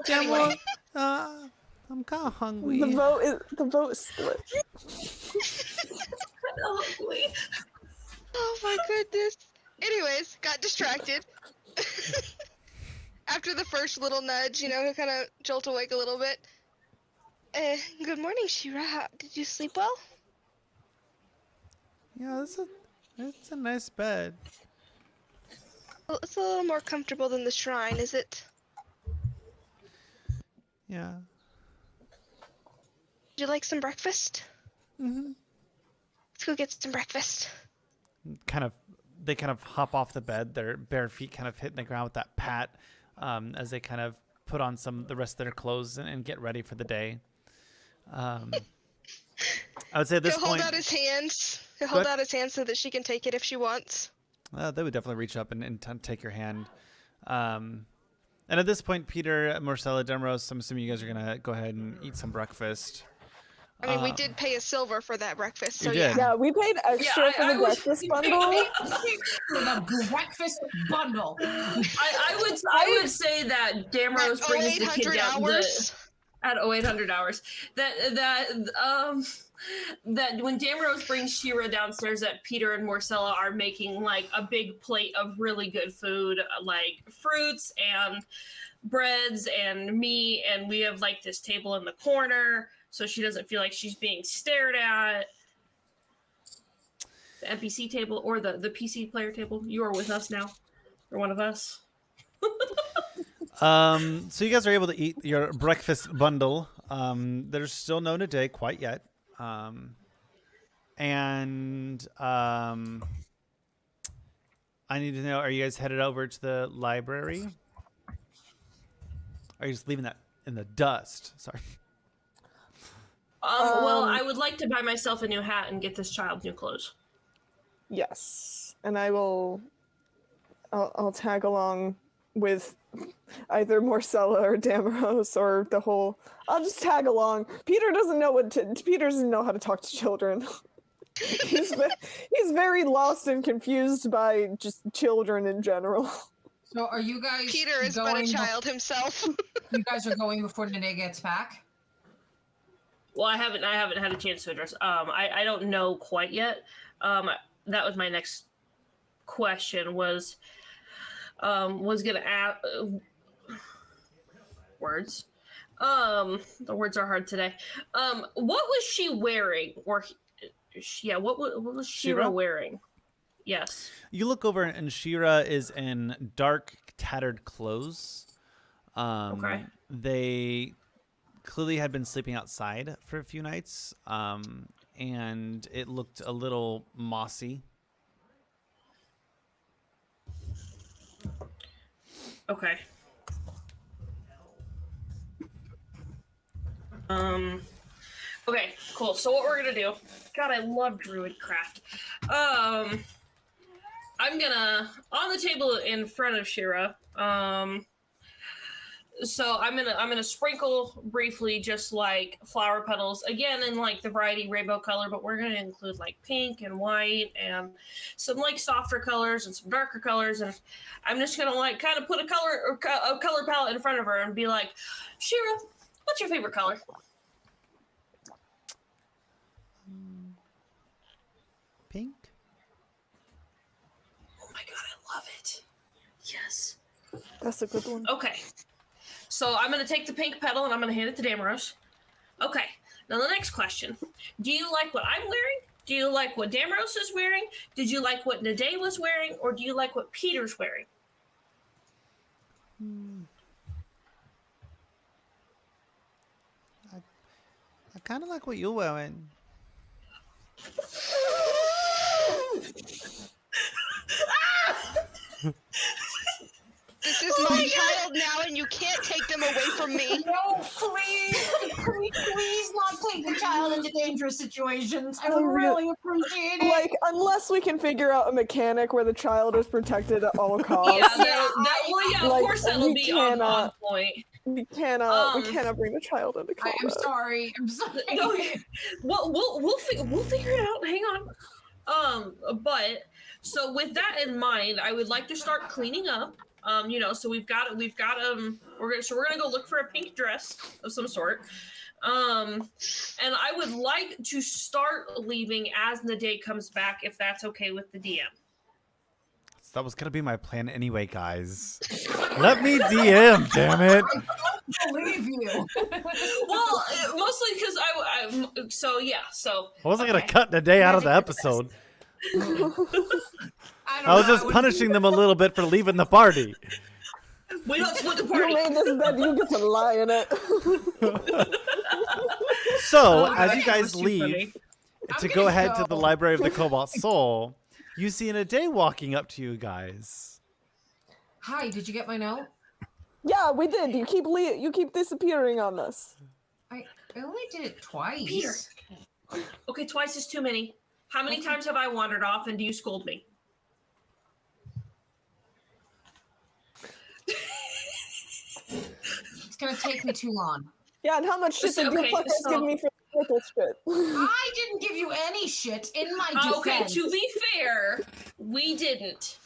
No. Anyway, I'm kind of hungry. The vote split. Oh my goodness. Anyways, got distracted. After the first little nudge, he'll kind of jolt awake a little bit. Good morning, Shira. Did you sleep well? Yeah, it's a nice bed. Well, it's a little more comfortable than the shrine, is it? Yeah. Would you like some breakfast? Mm-hmm. Let's go get some breakfast. They kind of hop off the bed, their bare feet kind of hitting the ground with that pat, as they kind of put on the rest of their clothes and get ready for the day. I would say at this He'll point, hold out his hands. He'll hold out his hands so that she can take it if she wants. they would definitely reach up and take your hand. And at this point, Peter, Morsella, Demros, I'm assuming you guys are going to go ahead and eat some breakfast. I mean, we did pay a silver for that breakfast, so You yeah. did. Yeah, we paid extra for the breakfast bundle. for the breakfast bundle. I would say that Damrose At brings the kid 0800 down hours. at 0800 hours. That when Damrose brings Shira downstairs, that Peter and Morsella are making like a big plate of really good food, like fruits and breads and meat, and we have like this table in the corner so she doesn't feel like she's being stared at. The NPC table or the PC player table. You are with us now. You're one of us. So you guys are able to eat your breakfast bundle. There's still no Nedae quite yet. I need to know, are you guys headed over to the library? Are you just leaving that in the dust? Sorry. Well, I would like to buy myself a new hat and get this child new clothes. Yes, and I'll tag along with either Morsella or Damaros or the whole. I'll just tag along. Peter doesn't know how to talk to children. he's very lost and confused by just children in general. So are you guys Peter is but a child himself. You guys are going before Nedae gets back? Well, I haven't had a chance to address. I don't know quite yet. That was my next question. Was gonna ask words. The words are hard today. What was she wearing? What was Shira wearing? Yes. You look over and Shira is in dark, tattered clothes. Okay. They clearly had been sleeping outside for a few nights, and it looked a little mossy. Okay. Okay, cool. So what we're gonna do? God, I love Druidcraft. I'm gonna on the table in front of Shira. So I'm gonna sprinkle briefly, just like flower petals again in like the variety rainbow color, but we're gonna include like pink and white and some like softer colors and some darker colors, and I'm just gonna like kind of put a color palette in front of her and be like, Shira, what's your favorite color? Pink? Oh my god, I love it. Yes. That's a good one. Okay. So I'm going to take the pink petal and I'm going to hand it to Damaros. Okay. Now the next question. Do you like what I'm wearing? Do you like what Damaros is wearing? Did you like what Nedae was wearing? Or do you like what Peter's wearing? I kind of like what you're wearing. This is my child now, and you can't take them away from me. No, please not take the child into dangerous situations. I would really appreciate it. Like, unless we can figure out a mechanic where the child is protected at all costs. Of course that'll be on point. We cannot bring the child into combat. I'm sorry. No, we'll figure it out. Hang on. But so with that in mind, I would like to start cleaning up. So we're gonna go look for a pink dress of some sort. And I would like to start leaving as Nedae comes back, if that's okay with the DM. That was gonna be my plan anyway, guys. Let me DM, damn it. I believe you. Well, mostly because I wasn't gonna cut the day out of the episode. I was just punishing them a little bit for leaving the party. We don't split the You party. made this bed, you get to lie in it. So, as you guys leave funny. to go ahead to the Library of the Cobalt Soul, you see Nedae walking up to you guys. Hi, did you get my note? Yeah, we did. You keep disappearing on us. I only did it twice. Peter. Okay, twice is too many. How many times have I wandered off, and do you scold me? It's gonna take me too long. Yeah, and how much shit did you fuckers give me for the little shit? I didn't give you any shit in my defense. Okay, to be fair, we didn't.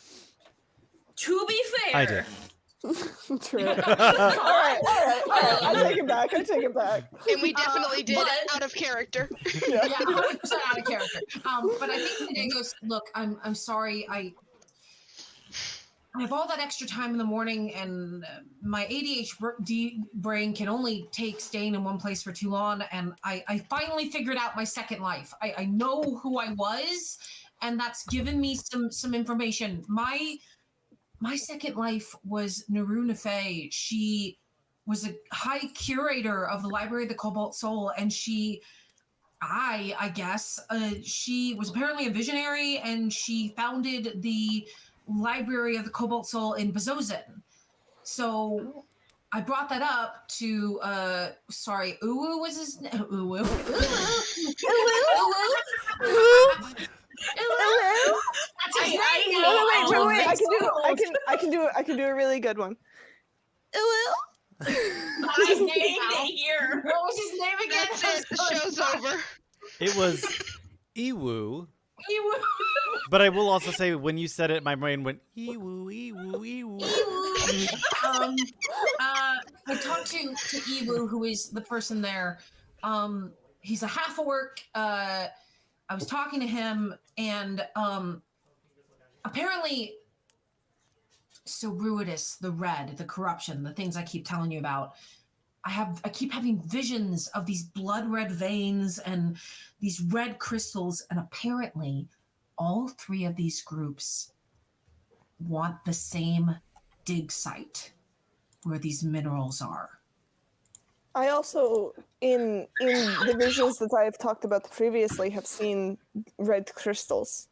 To be fair. I did. True. all right. I take it back. And we definitely did, but- out of character. Yeah, 100% out of character. But I think Nedae goes, look, I'm sorry. I have all that extra time in the morning, and my ADHD brain can only take staying in one place for too long. And I finally figured out my second life. I know who I was, and that's given me some information. My second life was neuro-divergent. She was a high curator of the Library of the Cobalt Soul, and I guess, she was apparently a visionary, and she founded the Library of the Cobalt Soul in Bezozin. So I brought that up to, Uwu was his name? Uwu. Wait. I can do a really good one. What was his name again? That's it. The show's over. It was Ewu. Ewu. But I will also say, when you said it, my brain went, Ewu, Ewu, Ewu. I talked to Ewu, who is the person there. He's a half-orc. I was talking to him, and apparently, Ceruitus, the red, the corruption, the things I keep telling you about. I keep having visions of these blood red veins and these red crystals, and apparently, all three of these groups want the same dig site where these minerals are. I also, in the visions that I have talked about previously, have seen red crystals.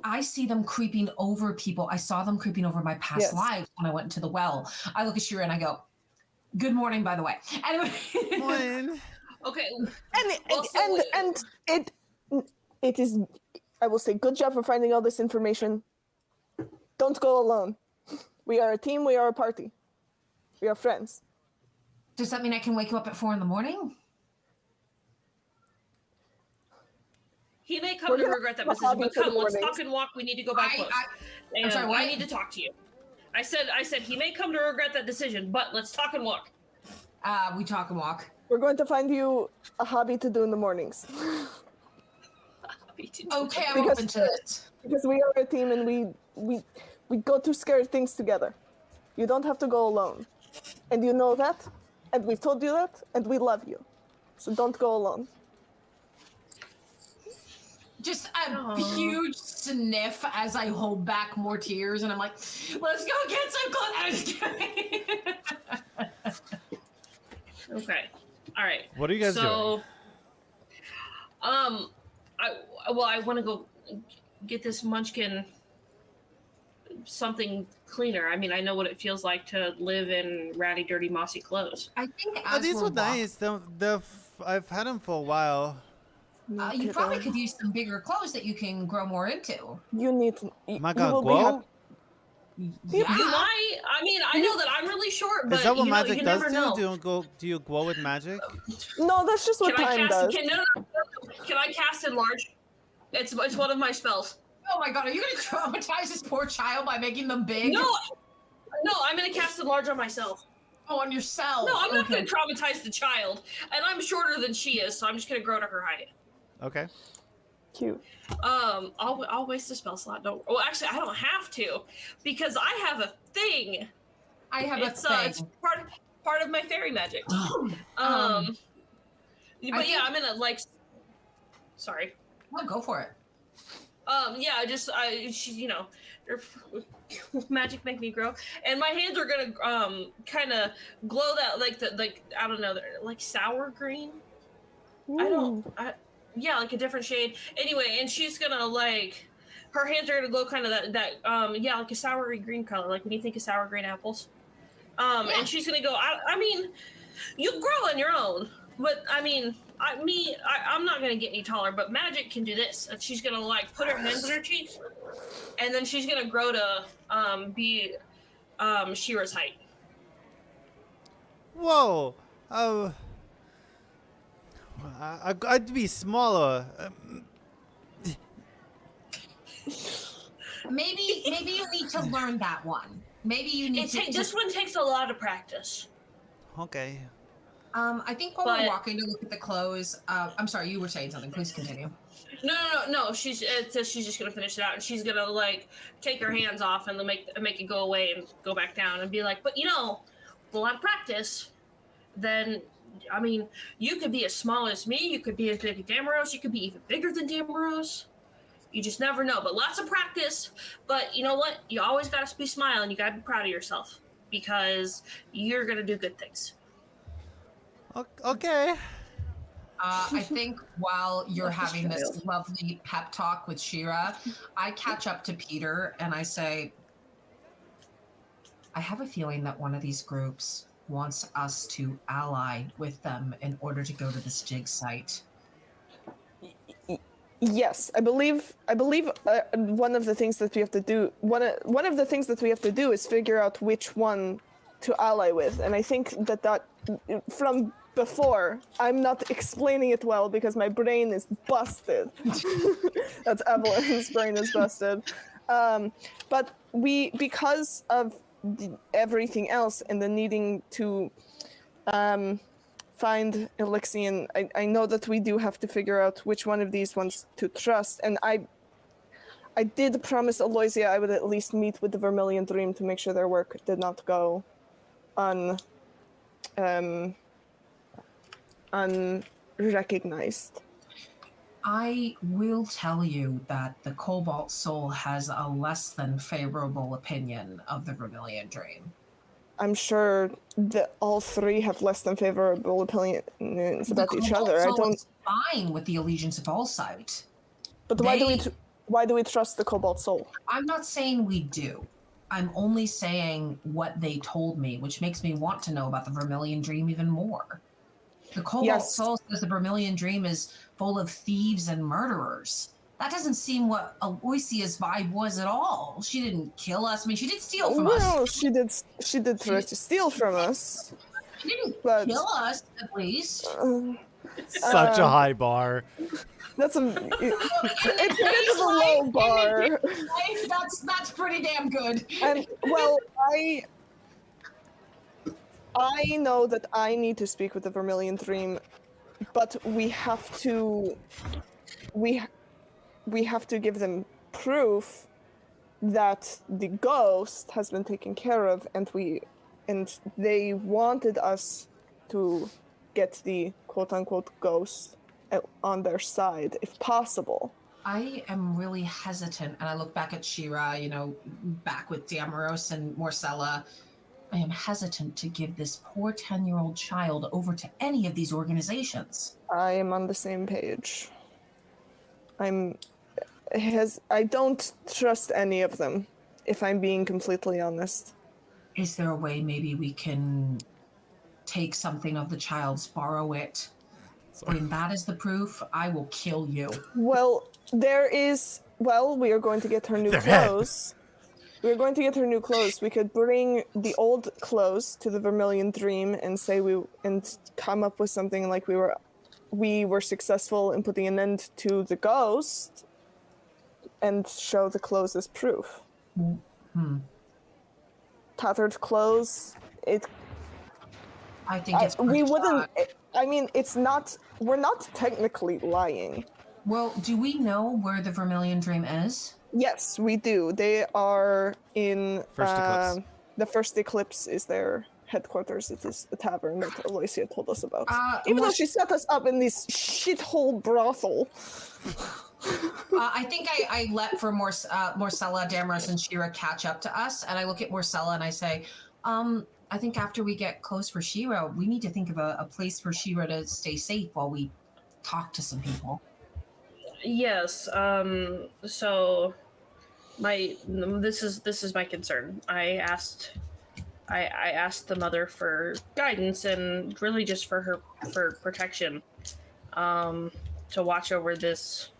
I see them creeping over people. I saw them creeping over my past lives when I went into the well. I look at Shira and I go, "Good morning, by the way." Anyway. Okay. And it is, I will say, good job for finding all this information. Don't go alone. We are a team. We are a party. We are friends. Does that mean I can wake you up at 4 a.m? He may come to regret that decision, but come, let's talk and walk. We need to go by close. I'm sorry, what? I need to talk to you. I said he may come to regret that decision, but let's talk and walk. We talk and walk. We're going to find you a hobby to do in the mornings. Okay, I'm open to this. Because we are a team and we go through scary things together. You don't have to go alone. And you know that, and we've told you that, and we love you. So don't go alone. Just a huge sniff as I hold back more tears, and I'm like, let's go get some clothes. I was kidding. Okay. All right. What are you guys doing? I want to go get this munchkin something cleaner. I mean, I know what it feels like to live in ratty, dirty, mossy clothes. I think These were nice. I've had them for a while. You probably could use some bigger clothes that you can grow more into. You need to. Am I gonna grow? Yeah. You might. I mean, I know that I'm really short, but Is that what you magic does never to know. you? Do you glow with magic? No, that's just what time does. Can I cast enlarge? It's one of my spells. Oh my god, are you going to traumatize this poor child by making them big? No, I'm going to cast enlarge on myself. Oh, on yourself. No, I'm not going to traumatize the child, and I'm shorter than she is, so I'm just going to grow to her height. Okay. Cute. I'll waste a spell slot. Well, actually, I don't have to, because I have a thing. I have a thing. It's part of my fairy magic. But I'm gonna Sorry. No, go for it. Magic make me grow, and my hands are gonna kind of glow that I don't know, like sour green. Like a different shade. Anyway, and she's gonna her hands are gonna glow kind of that like a sour green color, like when you think of sour green apples. And she's gonna go. I mean, you grow on your own, but I mean, I'm not gonna get any taller. But magic can do this. And she's gonna put her hands on her cheeks, and then she's gonna grow to be Shira's height. Whoa. I'd be smaller. Maybe you need to learn that one. Maybe you need to. This one takes a lot of practice. Okay. I think while we're walking to look at the clothes, I'm sorry, you were saying something. Please continue. No. She's just gonna finish it out, and she's gonna take her hands off and make it go away and go back down and be like, but with a lot of practice, then. I mean, you could be as small as me, you could be as big as Damaros, you could be even bigger than Damaros. You just never know. But lots of practice. But you know what? You always got to be smiling. You got to be proud of yourself because you're going to do good things. Okay. I think while you're having this lovely pep talk with Shira, I catch up to Peter and I say, I have a feeling that one of these groups wants us to ally with them in order to go to this dig site. Yes, I believe one of the things that we have to do one of the things that we have to do is figure out which one to ally with, and I think that from before I'm not explaining it well because my brain is busted. That's Evelyn's brain is busted. But because of everything else and the needing to find Elixian, I know that we do have to figure out which one of these ones to trust, and I did promise Aloysia I would at least meet with the Vermilion Dream to make sure their work did not go unrecognized. I will tell you that the Cobalt Soul has a less than favorable opinion of the Vermilion Dream. I'm sure that all three have less than favorable opinions about each other. The Cobalt Soul is fine with the Allegiance of Allsight. But why do we trust the Cobalt Soul? I'm not saying we do. I'm only saying what they told me, which makes me want to know about the Vermilion Dream even more. The Cobalt Soul says the Vermilion Dream is full of thieves and murderers. That doesn't seem what Aloysia's vibe was at all. She didn't kill us. I mean, she did steal from us. Well, she did try to steal from us. She didn't But- kill us, at least. Such a high bar. That's a it's a bit of a low bar. That's pretty damn good. And well, I know that I need to speak with the Vermilion Dream, but we have to give them proof that the ghost has been taken care of, and they wanted us to get the quote-unquote ghost on their side, if possible. I am really hesitant, and I look back at Shira, back with Damaros and Morsella. I am hesitant to give this poor 10-year-old child over to any of these organizations. I am on the same page. I don't trust any of them, if I'm being completely honest. Is there a way maybe we can take something of the child's, borrow it, bring that as the proof? I will kill you. Well, we are going to get her new clothes. We are going to get her new clothes. We could bring the old clothes to the Vermilion Dream and say and come up with something like we were successful in putting an end to the ghost, and show the clothes as proof. Tattered clothes. I think it's we worth a wouldn't. shot. I mean, it's not. We're not technically lying. Well, do we know where the Vermilion Dream is? Yes, we do. They are in First Eclipse. The First Eclipse is their headquarters. It is a tavern that Aloysia told us about. Even though she set us up in this shithole brothel. I think I let for Morsella, Damaros, and Shira catch up to us, and I look at Morsella and I say, I think after we get close for Shira, we need to think of a place for Shira to stay safe while we talk to some people. Yes. So, this is my concern. I asked the mother for guidance and really just for protection, to watch over this.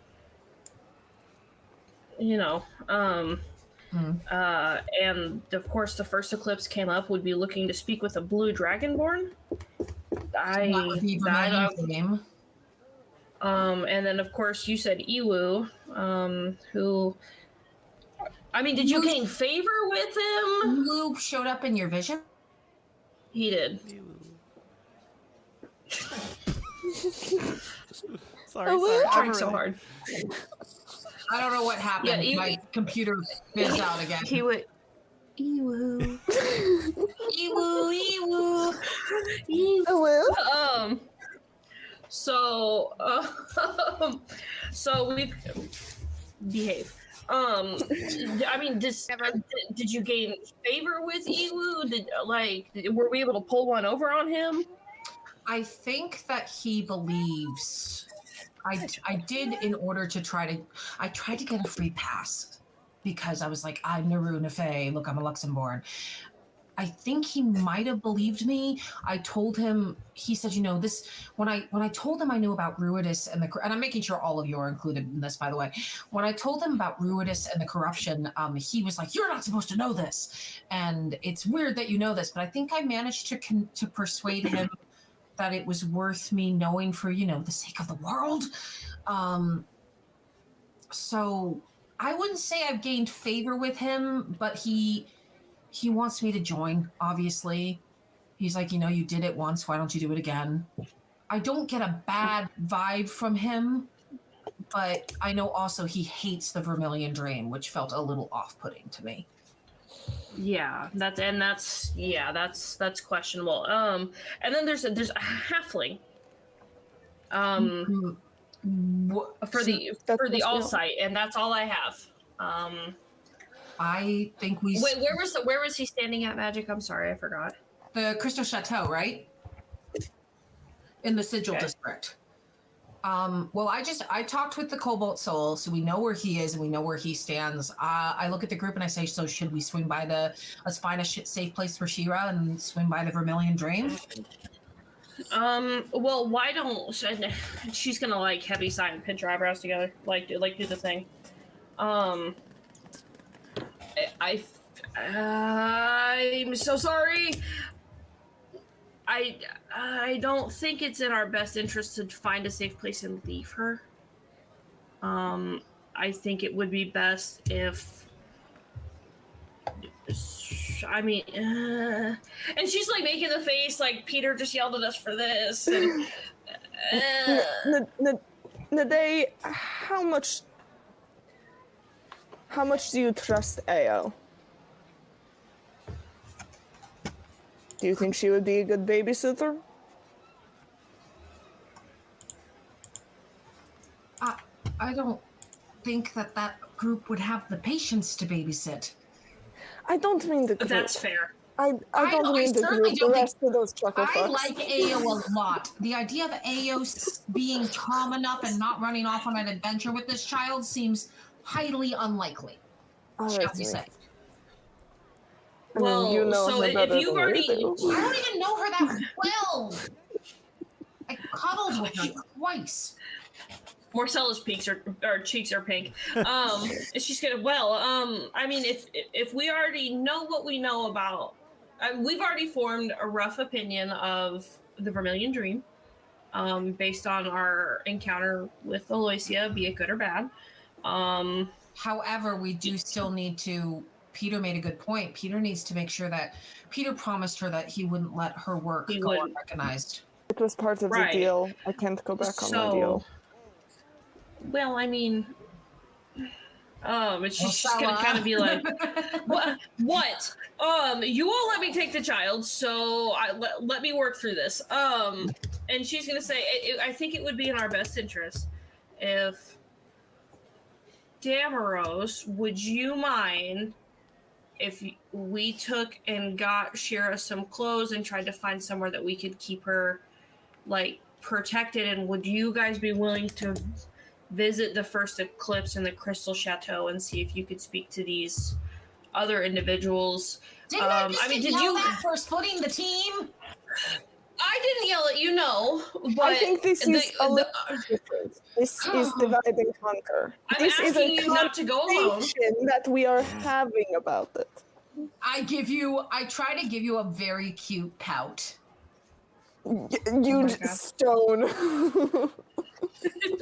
And of course, the first eclipse came up. Would be looking to speak with a blue dragonborn. That would be Vermilion's name. And then of course you said Iwu, who, I mean, did you gain favor with him? Iwu showed up in your vision? He did. Sorry, I'm trying so really- hard. I don't know what happened. Yeah, My computer fizzed out again. He went, Iwu. Iwu. Hello? So we've behave. I mean, did you gain favor with Iwu? Were we able to pull one over on him? I think that he believes. I did in order to I tried to get a free pass because I was like, I'm Naru Nefei. Look, I'm a Luxembourg. I think he might have believed me. I told him, he said, this, when I told him I knew about Ruidus and I'm making sure all of you are included in this, by the way. When I told him about Ruidus and the corruption, he was like, you're not supposed to know this. And it's weird that you know this, but I think I managed to persuade him that it was worth me knowing for, the sake of the world. So I wouldn't say I've gained favor with him, but he wants me to join, obviously. He's like, you did it once, why don't you do it again? I don't get a bad vibe from him, but I know also he hates the Vermilion Dream, which felt a little off-putting to me. Yeah, that's questionable. And then there's a halfling. For the all site, and that's all I have. I think we. Wait, where was he standing at, Magic? I'm sorry, I forgot. The Crystal Chateau, right? In the Sigil District. Well, I talked with the Cobalt Soul, so we know where he is and we know where he stands. I look at the group and I say, so should we swing by let's find a safe place for Shira and swing by the Vermilion Dream? Well, why don't she's gonna heavy sigh and pinch her eyebrows together, do the thing. I'm so sorry. I don't think it's in our best interest to find a safe place and leave her. I think it would be best if. I mean, and she's like making the face like Peter just yelled at us for this. And, Nedae, how much do you trust Ao? Do you think she would be a good babysitter? I don't think that group would have the patience to babysit. I don't mean the group. That's fair. I don't mean the group. The rest of those chuckle I fucks. like Ao a lot. The idea of Ao being calm enough and not running off on an adventure with this child seems highly unlikely. Shall we say? Well, you know so her better if you've than already, we do. I don't even know her that well. I cuddled with her twice. Morcella's cheeks are pink. She's gonna. Well, I mean, if we already know what we know about, we've already formed a rough opinion of the Vermilion Dream, based on our encounter with Aloysia, be it good or bad. However, we do still need to. Peter made a good point. Peter needs to make sure that Peter promised her that he wouldn't let her work go unrecognized. It was part of the deal. I can't go back on my deal. Well, I mean, it's just gonna kind of be like, what? You won't let me take the child, so let me work through this. And she's gonna say, I think it would be in our best interest if Damaros, would you mind if we took and got Shira some clothes and tried to find somewhere that we could keep her, like, protected? And would you guys be willing to visit the first eclipse in the Crystal Chateau and see if you could speak to these other individuals? Did you that for splitting the team? I didn't yell at you, no. But I think this is a little different. This is divide and conquer. This is a you not to go alone. That we are having about it. I try to give you a very cute pout. You stone.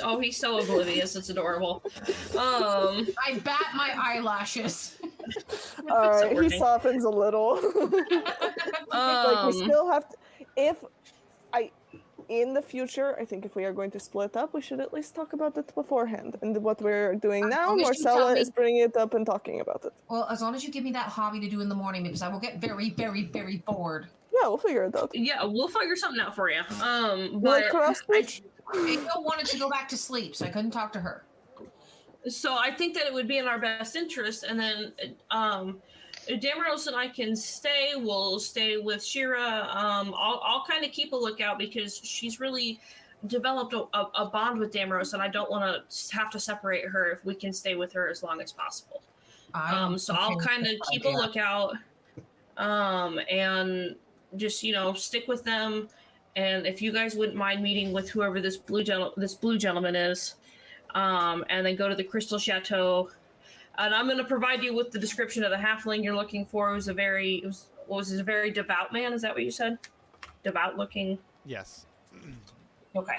Oh, he's so oblivious. It's adorable. I bat my eyelashes. All right, he softens a little. Like we still have to. In the future, I think if we are going to split up, we should at least talk about it beforehand. And what we're doing now, Morsella is bringing it up and talking about it. Well, as long as you give me that hobby to do in the morning, because I will get very, very, very bored. Yeah, we'll figure it out. Yeah, we'll figure something out for you. But April wanted to go back to sleep, so I couldn't talk to her. So I think that it would be in our best interest, and then Damaros and I can stay. We'll stay with Shira. I'll kind of keep a lookout because she's really developed a bond with Damaros, and I don't want to have to separate her if we can stay with her as long as possible. So I'll kind of keep a lookout, and just stick with them. And if you guys wouldn't mind meeting with whoever this blue gentleman is, and then go to the Crystal Chateau. And I'm going to provide you with the description of the halfling you're looking for. Was a very devout man. Is that what you said? Devout looking. Yes. Okay.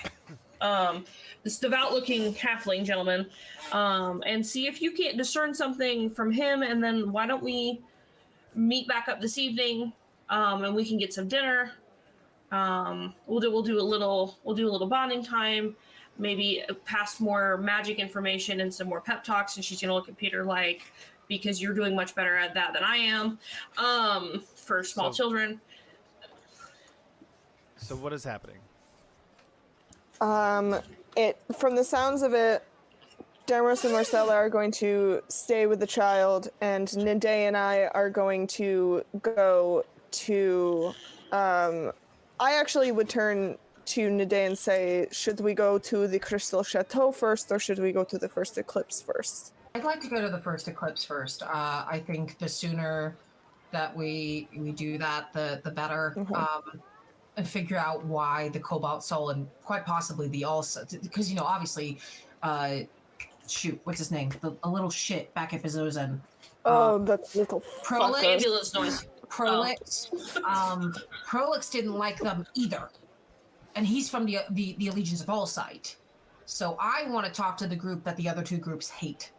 This devout looking halfling gentleman, and see if you can't discern something from him. And then why don't we meet back up this evening, and we can get some dinner. We'll do a little bonding time. Maybe pass more magic information and some more pep talks, and she's gonna look at Peter like, because you're doing much better at that than I am, for small children. So what is happening? From the sounds of it, Damaros and Morsella are going to stay with the child, and Nedae and I are going to go to, I actually would turn to Nedae and say, should we go to the Crystal Chateau first, or should we go to the first eclipse first? I'd like to go to the first eclipse first. I think the sooner that we do that, the better. And figure out why the Cobalt Soul and quite possibly the also, because obviously, shoot, what's his name? A little shit back at Bizzozen. That little ambulance noise. Prolix. Prolix didn't like them either. And he's from the Allegiance of All Sight. So I want to talk to the group that the other two groups hate.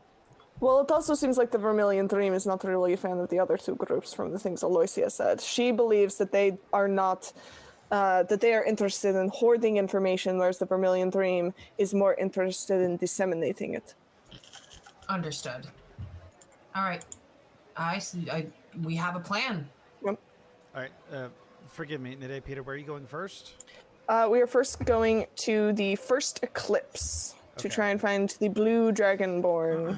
Well, it also seems like the Vermilion Dream is not really a fan of the other two groups from the things Aloysia said. She believes that they are not, that they are interested in hoarding information, whereas the Vermilion Dream is more interested in disseminating it. Understood. All right. I see. We have a plan. Yep. All right. Forgive me, Nedae, Peter, where are you going first? We are first going to the first eclipse to try and find the blue dragonborn.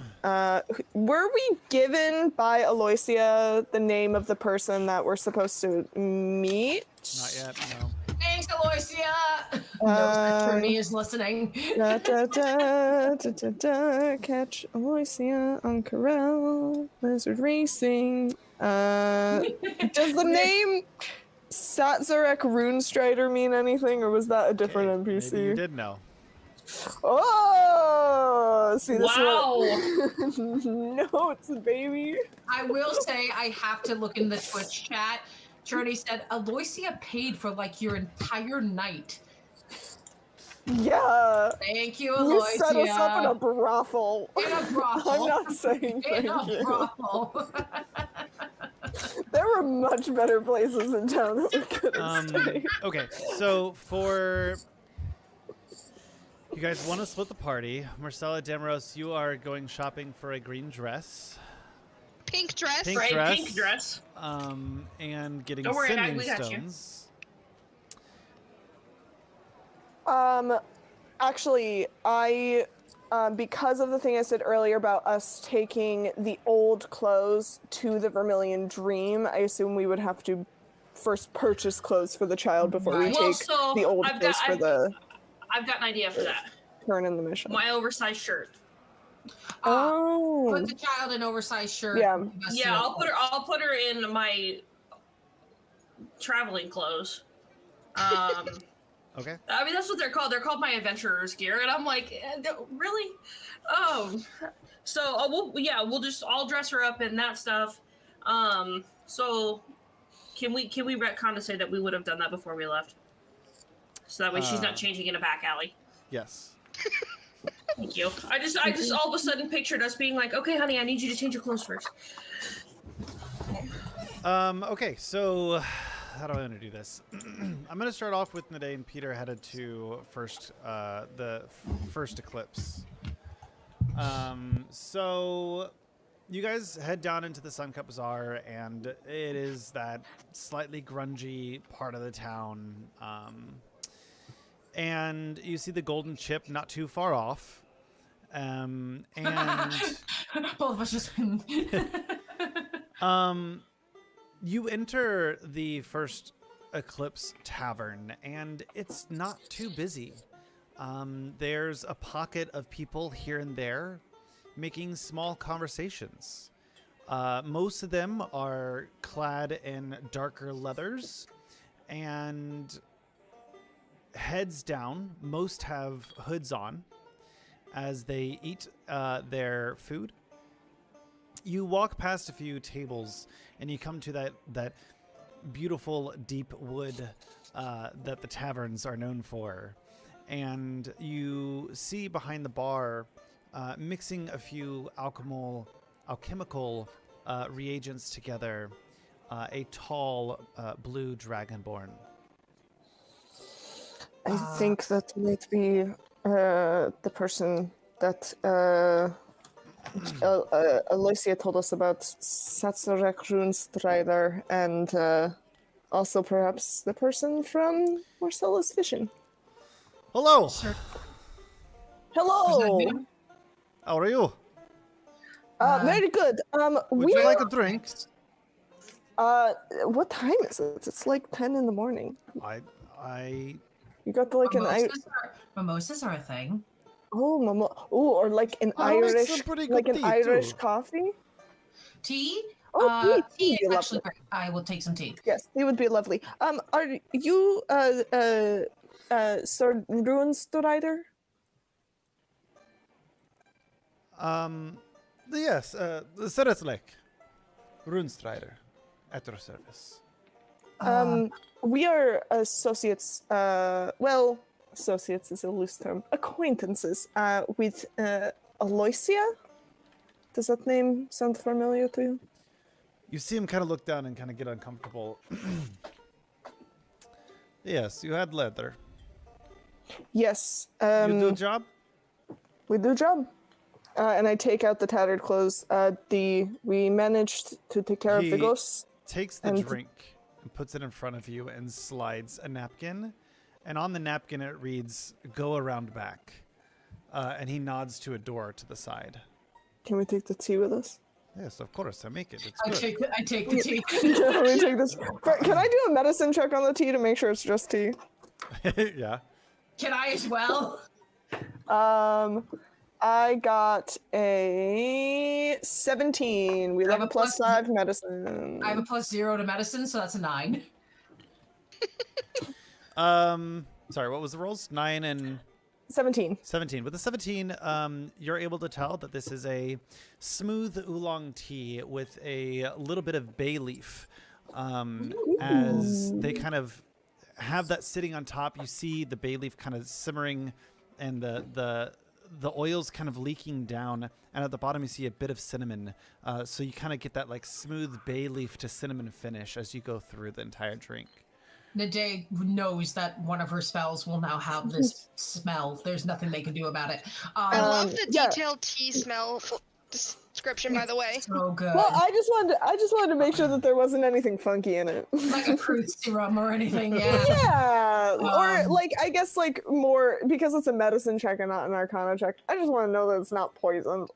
Were we given by Aloysia the name of the person that we're supposed to meet? Not yet, no. Thanks, Aloysia! Knows that Trini is listening. Da, da, da, da, da, da, catch Aloysia on Corral, Lizard Racing. Does the name Satzarek Runestrider mean anything, or was that a different NPC? Maybe you did know. Oh, see this Wow. notes, baby. I will say I have to look in the Twitch chat. Trini said Aloysia paid for like your entire night. Yeah. Thank you, You Aloysia. set us up in a brothel. In a brothel. I'm not saying In thank a you. brothel. There were much better places in town that we could have stayed. Okay, so for... You guys want to split the party. Morsella, Damaros, you are going shopping for a green dress. Pink dress. Pink Right, dress. pink dress. And getting Don't worry, sending we got you. stones. Actually, I, because of the thing I said earlier about us taking the old clothes to the Vermilion Dream, I assume we would have to first purchase clothes for the child before we Right. take Well, so the old clothes for the I've got an idea for that. turn in the mission. My oversized shirt. Oh. Put the child in oversized shirt. Yeah. Yeah, I'll put her in my traveling clothes. Okay. I mean, that's what they're called. They're called my adventurer's gear, and I'm like, really? So I'll dress her up in that stuff. So can we retcon to say that we would have done that before we left, so that way she's not changing in a back alley? Yes. Thank you. I just all of a sudden pictured us being like, okay, honey, I need you to change your clothes first. Okay, so how do I want to do this? I'm going to start off with Nedae and Peter headed to the first eclipse. So you guys head down into the Sun Cup Bazaar, and it is that slightly grungy part of the town. And you see the golden chip not too far off. And Both of us just. you enter the first Eclipse Tavern, and it's not too busy. There's a pocket of people here and there making small conversations. Most of them are clad in darker leathers and heads down. Most have hoods on as they eat their food. You walk past a few tables and you come to that beautiful deep wood that the taverns are known for. And you see behind the bar mixing a few alchemical reagents together a tall blue dragonborn. I think that might be the person that Aloysia told us about, Satzarek Runestrider, and also perhaps the person from Morsella's Fishing. Hello! Hello! How are you? Very good. Would you like a drink? What time is it? It's like 10 in the morning. You got like Mimosas are a thing. or like an Irish, like an Irish coffee. Tea? Oh, tea tea is would be actually lovely. great. I will take some tea. Yes, it would be lovely. Are you Sir Runestrider? Yes, Sereslek. Runestrider. At your service. We are associates. Well, associates is a loose term. Acquaintances. With Aloysia. Does that name sound familiar to you? You see him kind of look down and kind of get uncomfortable. Yes, you had leather. Yes. You do a job? We do job. And I take out the tattered clothes. We managed to take care of the ghosts. Takes the drink and puts it in front of you and slides a napkin. And on the napkin it reads, "Go around back." And he nods to a door to the side. Can we take the tea with us? Yes, of course. I make it. It's I good. take the tea. Can we take this? Can I do a medicine check on the tea to make sure it's just tea? Yeah. Can I as well? I got a 17. We have a plus 5 medicine. I have a +0 to medicine, so that's a 9. Sorry, what was the rolls? 9 and 17. 17. With the 17, you're able to tell that this is a smooth oolong tea with a little bit of bay leaf. As they kind of have that sitting on top, you see the bay leaf kind of simmering and the oil's kind of leaking down. And at the bottom, you see a bit of cinnamon. So you kind of get that like smooth bay leaf to cinnamon finish as you go through the entire drink. Nedae knows that one of her spells will now have this smell. There's nothing they can do about it. I love the yeah. detailed tea smell description, by the way. So good. Well, I just wanted to make sure that there wasn't anything funky in it. Like a fruit serum or anything, yeah. Yeah, or like I guess like more because it's a medicine check and not an arcana check. I just want to know that it's not poisoned.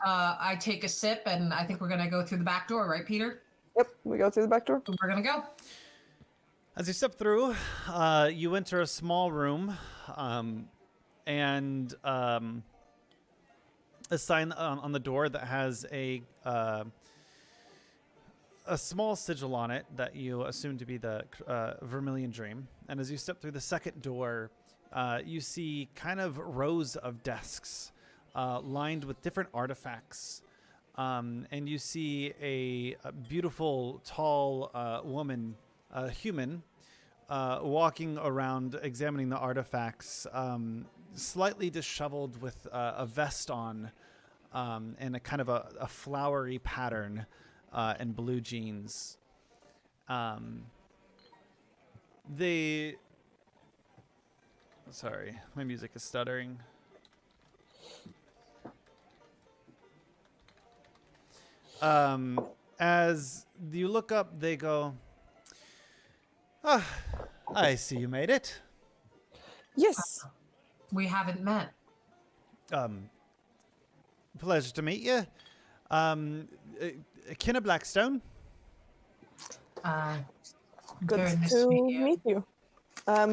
I take a sip, and I think we're gonna go through the back door, right, Peter? Yep, we go through the back door. We're gonna go. As you step through, you enter a small room, and a sign on the door that has a small sigil on it that you assume to be the Vermilion Dream. And as you step through the second door, you see kind of rows of desks lined with different artifacts. And you see a beautiful, tall woman, human, walking around examining the artifacts, slightly disheveled with a vest on and a kind of a flowery pattern and blue jeans. Sorry, my music is stuttering. As you look up, they go, "Ah, I see you made it." Yes. We haven't met. Pleasure to meet you. Kenna Blackstone. Very Good nice to meet you. meet you.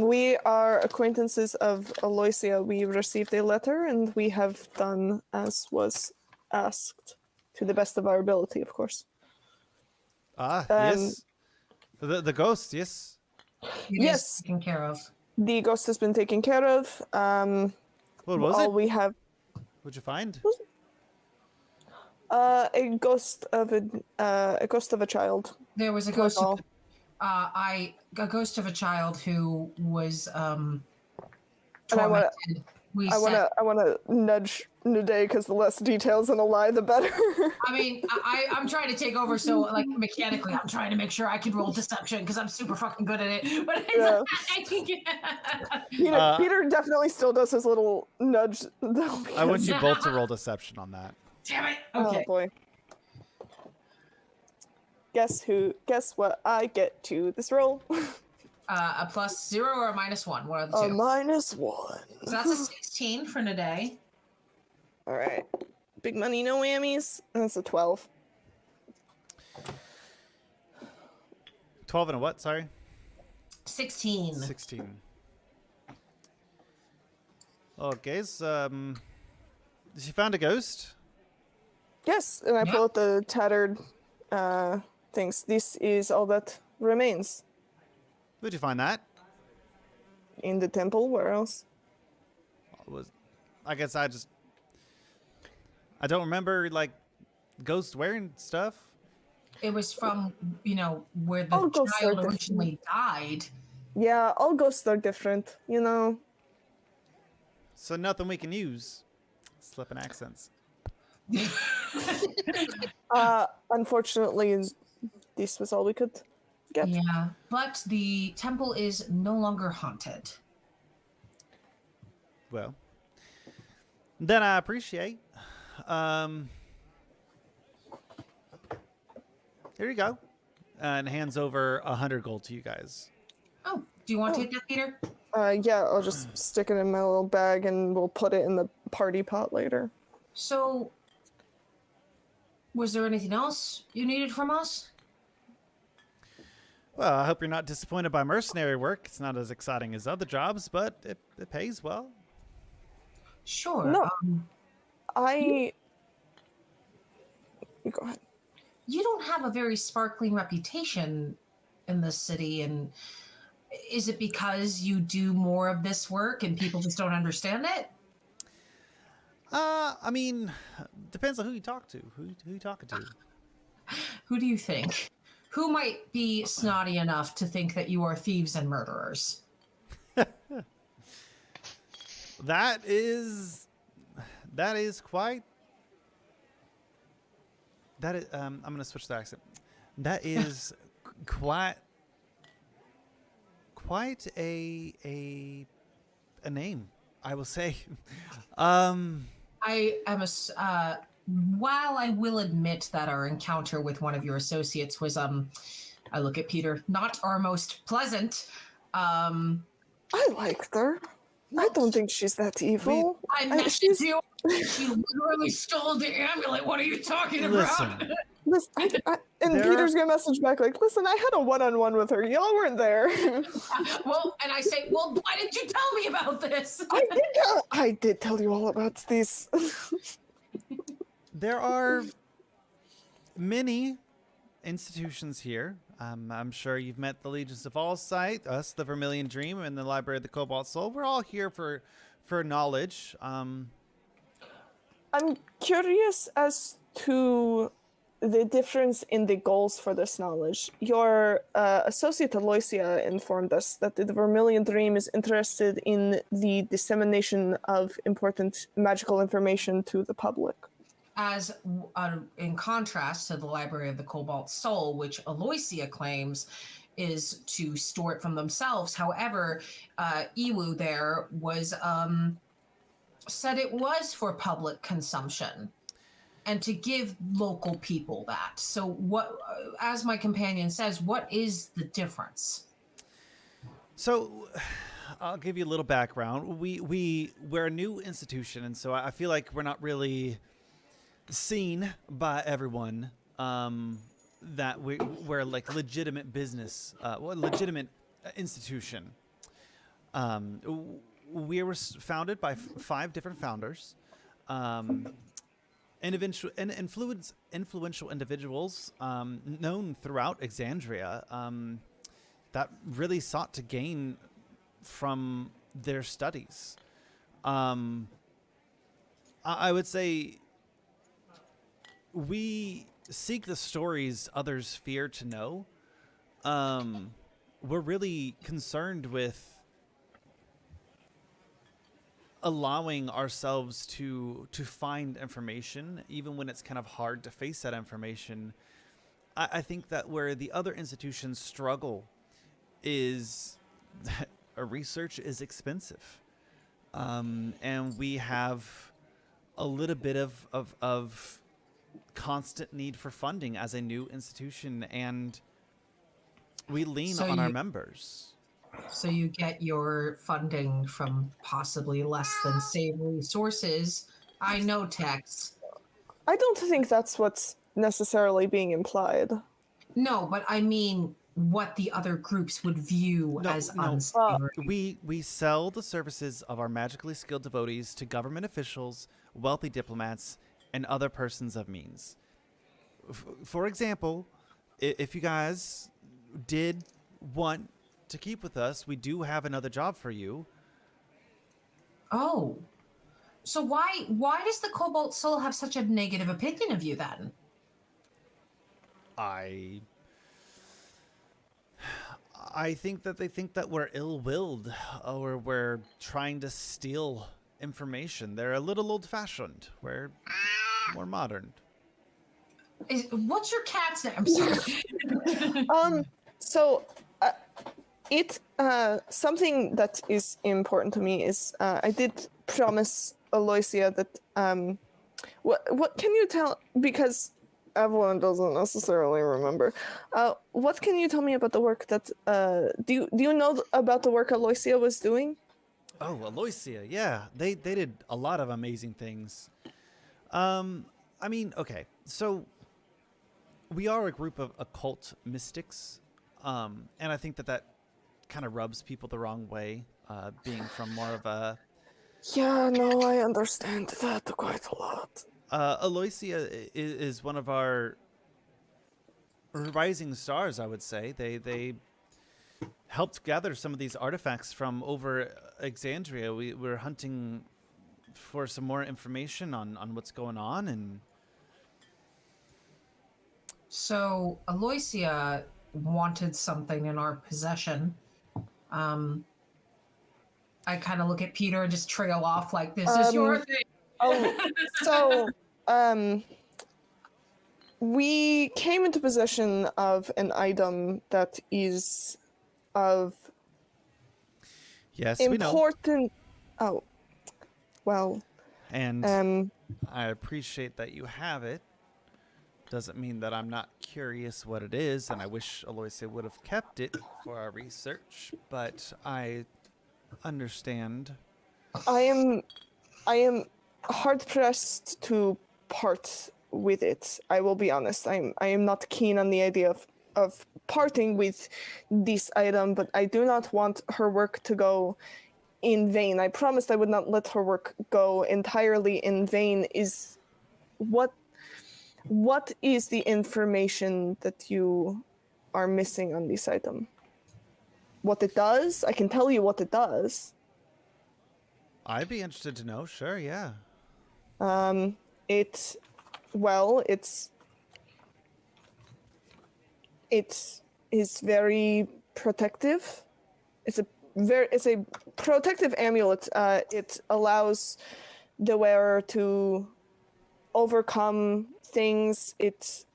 We are acquaintances of Aloysia. We received a letter and we have done as was asked to the best of our ability, of course. Yes. The ghost, yes. It Yes. is taken care of. The ghost has been taken care of. What was all it? we have What'd you find? a ghost of a child. There was a That was ghost. all. A ghost of a child who was And tormented. I want to nudge Nedae because the less details in a lie, the better. I mean, I'm trying to take over, so like mechanically, I'm trying to make sure I can roll deception because I'm super fucking good at it. But it's Yeah. like, Peter definitely still does his little nudge. Though, I want because- you both to roll deception on that. damn it. Oh Okay. boy. Guess what I get to this roll? A +0 or a -1? One of the A two. -1. So that's a 16 for Nedae. All right. Big money, no whammies. And that's a 12. 12 and a what? Sorry? 16. 16. Okay, so, she found a ghost? Yes, and I Yeah. pull out the tattered things. This is all that remains Where'd you find that? in the temple. Where else? I guess I don't remember, like, ghosts wearing stuff. It was from, where the All ghosts are child different. originally died. Yeah, all ghosts are different, you know. So nothing we can use. Slipping accents. Unfortunately, this was all we could get. Yeah, but the temple is no longer haunted. Well, then I appreciate. Here you go. And hands over 100 gold to you guys. Oh, do you want to take that, Peter? Yeah, I'll just stick it in my little bag and we'll put it in the party pot later. So, was there anything else you needed from us? Well, I hope you're not disappointed by mercenary work. It's not as exciting as other jobs, but it pays well. Sure. No. You go ahead. You don't have a very sparkling reputation in this city, and is it because you do more of this work and people just don't understand it? I mean, depends on who you talk to. Who you talking to? Who do you think? Who might be snotty enough to think that you are thieves and murderers? That is quite. That is. I'm gonna switch the accent. That is quite a name, I will say. I am while I will admit that our encounter with one of your associates was I look at Peter, not our most pleasant. I liked her. I don't think she's that evil. I met you. She literally stole the amulet. What are you talking about? Listen, and Peter's gonna message back like, "Listen, I had a one-on-one with her. Y'all weren't there." Well, and I say, well, why didn't you tell me about this? I did tell you all about these. There are many institutions here. I'm sure you've met the Legions of Allsight, us, the Vermilion Dream, and the Library of the Cobalt Soul. We're all here for knowledge. I'm curious as to the difference in the goals for this knowledge. Your associate Aloysia informed us that the Vermilion Dream is interested in the dissemination of important magical information to the public. As in contrast to the Library of the Cobalt Soul, which Aloysia claims is to store it from themselves. However, Iwu there was said it was for public consumption and to give local people that. So what, as my companion says, what is the difference? So I'll give you a little background. We're a new institution, and so I feel like we're not really seen by everyone that we're like legitimate business, legitimate institution. We were founded by 5 different founders, influential individuals known throughout Exandria that really sought to gain from their studies. I would say we seek the stories others fear to know. We're really concerned with allowing ourselves to find information, even when it's kind of hard to face that information. I think that where the other institutions struggle is that research is expensive. And we have a little bit of constant need for funding as a new institution, and we lean on our members. So you get your funding from possibly less than savory sources. I know, Tex. I don't think that's what's necessarily being implied. No, but I mean what the other groups would view as unsavory. We sell the services of our magically skilled devotees to government officials, wealthy diplomats, and other persons of means. For example, if you guys did want to keep with us, we do have another job for you. Oh. So why does the Cobalt Soul have such a negative opinion of you then? I think that they think that we're ill-willed or we're trying to steal information. They're a little old-fashioned. We're more modern. What's your cat's name? I'm sorry. So something that is important to me is I did promise Aloysia that what can you tell, because everyone doesn't necessarily remember. What can you tell me about the work that do you know about the work Aloysia was doing? Oh, Aloysia, yeah. They did a lot of amazing things. I mean, okay, so we are a group of occult mystics, and I think that kind of rubs people the wrong way, being from more of a... Yeah, no, I understand that quite a lot. Aloysia is one of our rising stars, I would say. They helped gather some of these artifacts from over Exandria. We're hunting for some more information on what's going on, and... So Aloysia wanted something in our possession. I kind of look at Peter and just trail off like, this is your thing. We came into possession of an item that is of important... Oh, well... And I appreciate that you have it. Doesn't mean that I'm not curious what it is, and I wish Aloysia would have kept it for our research, but I understand. I am hard pressed to part with it. I will be honest. I am not keen on the idea of parting with this item, but I do not want her work to go in vain. I promised I would not let her work go entirely in vain. What is the information that you are missing on this item? What it does? I can tell you what it does. I'd be interested to know. Sure, yeah. It is very protective. It's a protective amulet. It allows the wearer to overcome things. It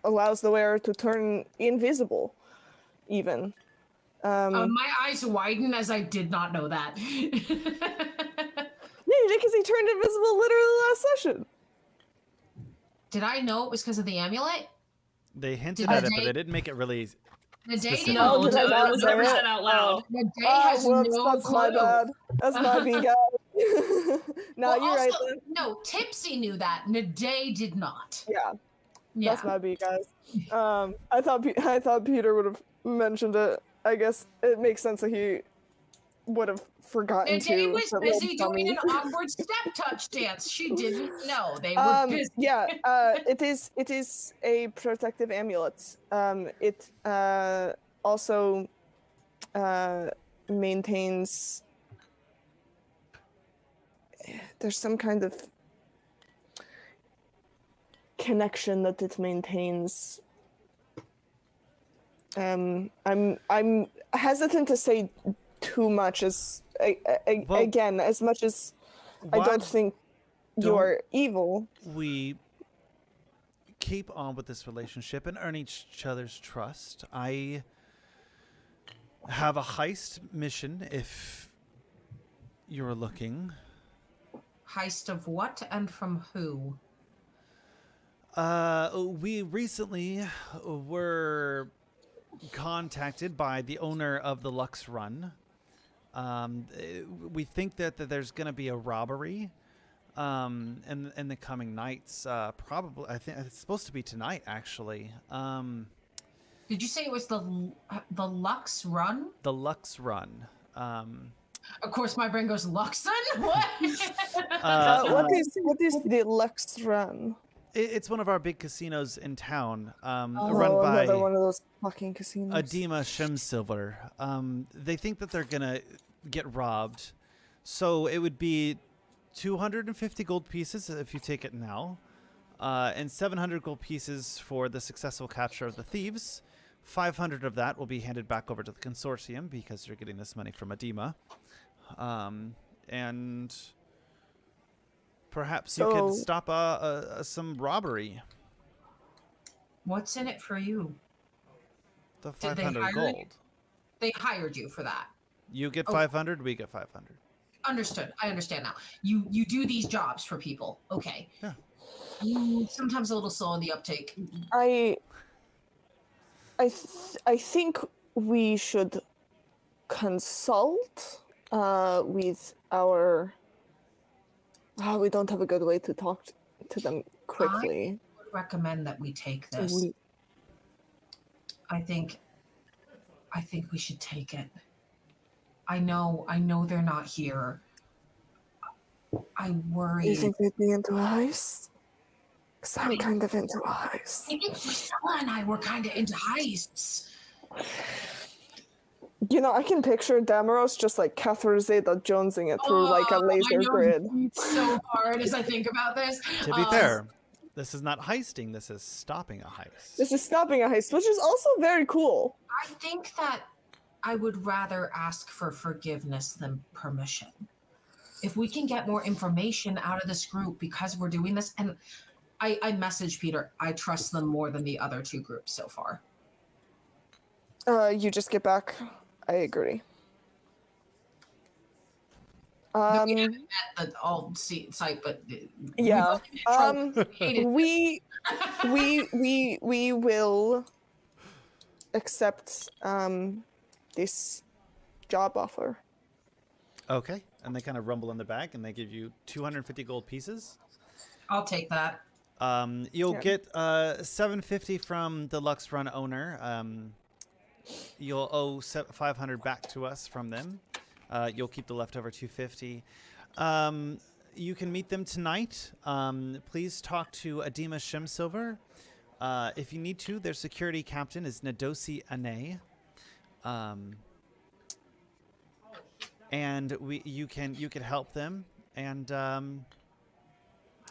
allows the wearer to turn invisible, even. My eyes widen as I did not know that. Yeah, because he turned invisible literally last session. Did I know it was because of the amulet? They hinted at it, but they didn't make it really... Nedae did No, not. it was never said out loud. Nedae has no that's clue. my bad. That's my B, guys. No, Well, you're right also, then. no, Tipsy knew that. Nedae did not. Yeah, Yeah. that's my B, guys. I thought Peter would have mentioned it. I guess it makes sense that he would have forgotten to. Nedae was but busy well, doing an awkward step touch dance. She didn't know. They were busy. Yeah, it is a protective amulet. It also maintains... There's some kind of connection that it maintains. I'm hesitant to say too much, as again, as much as I don't think you're evil. We keep on with this relationship and earn each other's trust. I have a heist mission if you're looking. Heist of what and from who? We recently were contacted by the owner of the Lux Run. We think that there's going to be a robbery in the coming nights. Probably, I think it's supposed to be tonight, actually. Did you say it was the Lux Run? The Lux Run. Of course, my brain goes Luxon. What? What is the Lux Run? It's one of our big casinos in town, run Oh, by another one of those fucking casinos. Adema Shemsilver. They think that they're gonna get robbed, so it would be 250 gold pieces if you take it now. and 700 gold pieces for the successful capture of the thieves. 500 of that will be handed back over to the consortium because you're getting this money from Edema. And perhaps you could stop some robbery. What's in it for you? The Did they 500 hire gold. you? They hired you for that. You get 500, we get 500. Understood. I understand now. You do these jobs for people. Okay. Yeah. Sometimes a little slow in the uptake. I think we should consult with our. We don't have a good way to talk to them quickly. I would recommend that we take this. I think we should take it. I know they're not here. I worry. Do you think they'd be into a heist? Because I'm kind of into a heist. I think Morsella and I were kind of into heists. You know, I can picture Damaros just like Catherine Zeta-Jonesing it through like a laser grid. So hard as I think about this. To be fair, this is not heisting, this is stopping a heist. This is stopping a heist, which is also very cool. I think that I would rather ask for forgiveness than permission. If we can get more information out of this group because we're doing this, and I messaged Peter, I trust them more than the other two groups so far. You just get back. I agree. No, we haven't met the all site, but yeah. we We will accept this job offer. Okay, and they kind of rumble in the back, and they give you 250 gold pieces. I'll take that. You'll get 750 from the Lux Run owner. You'll owe 500 back to us from them. You'll keep the leftover 250. You can meet them tonight. Please talk to Edema Shimsilver. If you need to, their security captain is Nedae Zauiryn. And you can help them. And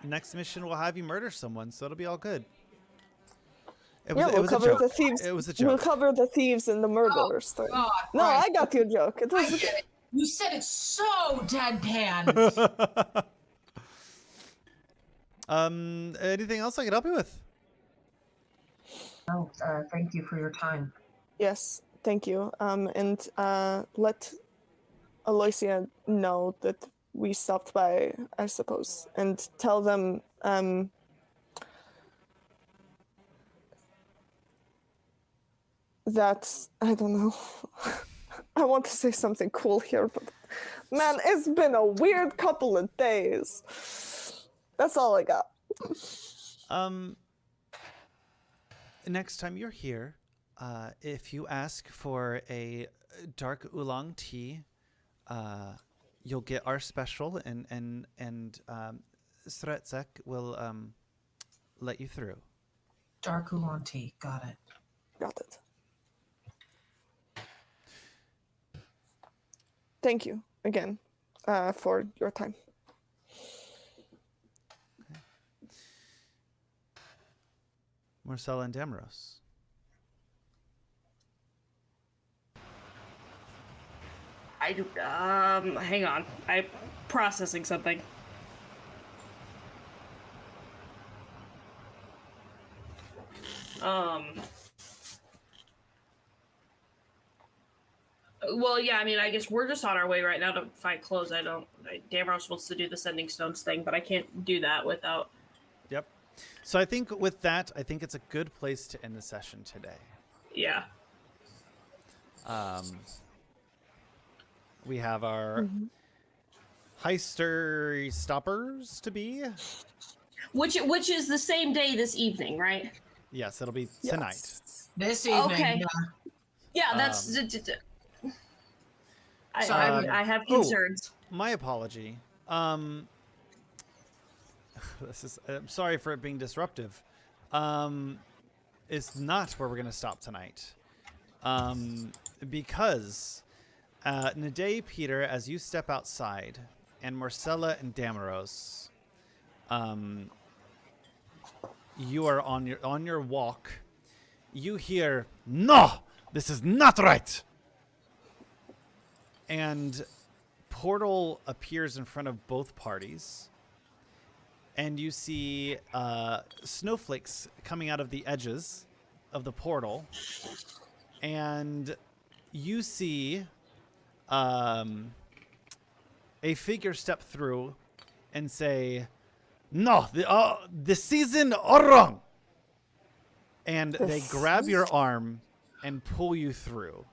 next mission will have you murder someone, so it'll be all good. We'll cover the thieves. It was a joke. We'll cover the thieves and the murderers thing. God, no, right. I got your joke. It was. You said it so deadpan. Anything else I can help you with? No, thank you for your time. Yes, thank you. And let Aloysia know that we stopped by, I suppose, and tell them that I don't know. I want to say something cool here, but man, it's been a weird couple of days. That's all I got. Next time you're here, if you ask for a dark oolong tea, you'll get our special, and Sretzek will let you through. Dark oolong tea, got it. Got it. Thank you again for your time. Okay. Morsella and Damaros. Hang on. I'm processing something. Well, yeah, I mean, I guess we're just on our way right now to find clothes. Damaros wants to do the sending stones thing, but I can't do that without... Yep. So I think with that, I think it's a good place to end the session today. Yeah. We have our heister stoppers to be. Which is the same day this evening, right? Yes, it'll be tonight. This evening. Okay. Yeah. Yeah, that's... So I have concerns. My apology. This is. I'm sorry for it being disruptive. It's not where we're gonna stop tonight. Because Nedae, Peter, as you step outside, and Morsella and Damaros, you are on your walk, you hear, "No, this is not right." And portal appears in front of both parties, and you see snowflakes coming out of the edges of the portal, and you see a figure step through and say, "No, the season are wrong." And they grab your arm and pull you through.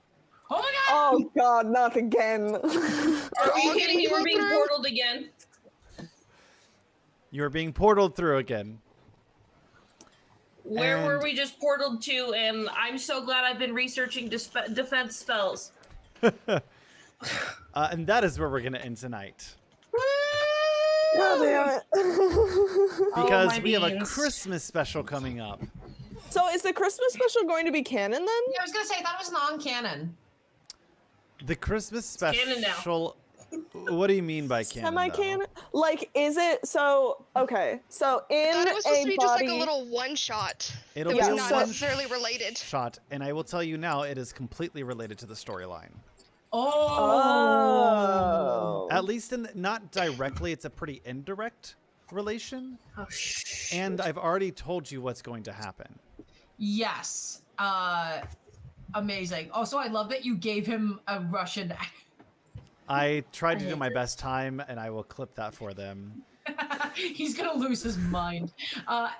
Oh my god! Oh god, not again. Are you kidding me? We're being portaled again. You're being portaled through again. Where were we just portaled to? And I'm so glad I've been researching defense spells. And that is where we're going to end tonight. God damn it. Because we have a beans. Christmas special coming up. So is the Christmas special going to be canon then? Yeah, I was gonna say, I thought it was non-canon. The Christmas canon now. special. What do you mean by canon? Semi-canon? Like, is it so? Okay, so in I thought it was supposed to a be just like body. a little one shot. It'll It was be a not one necessarily related. shot, and I will tell you now, it is completely related to the storyline. Oh. At least not directly. It's a pretty indirect relation. Oh, shh. And I've already told you what's going to happen. Yes. Amazing. Also, I love that you gave him a Russian. I tried to do my best time, and I will clip that for them. He's gonna lose his mind. For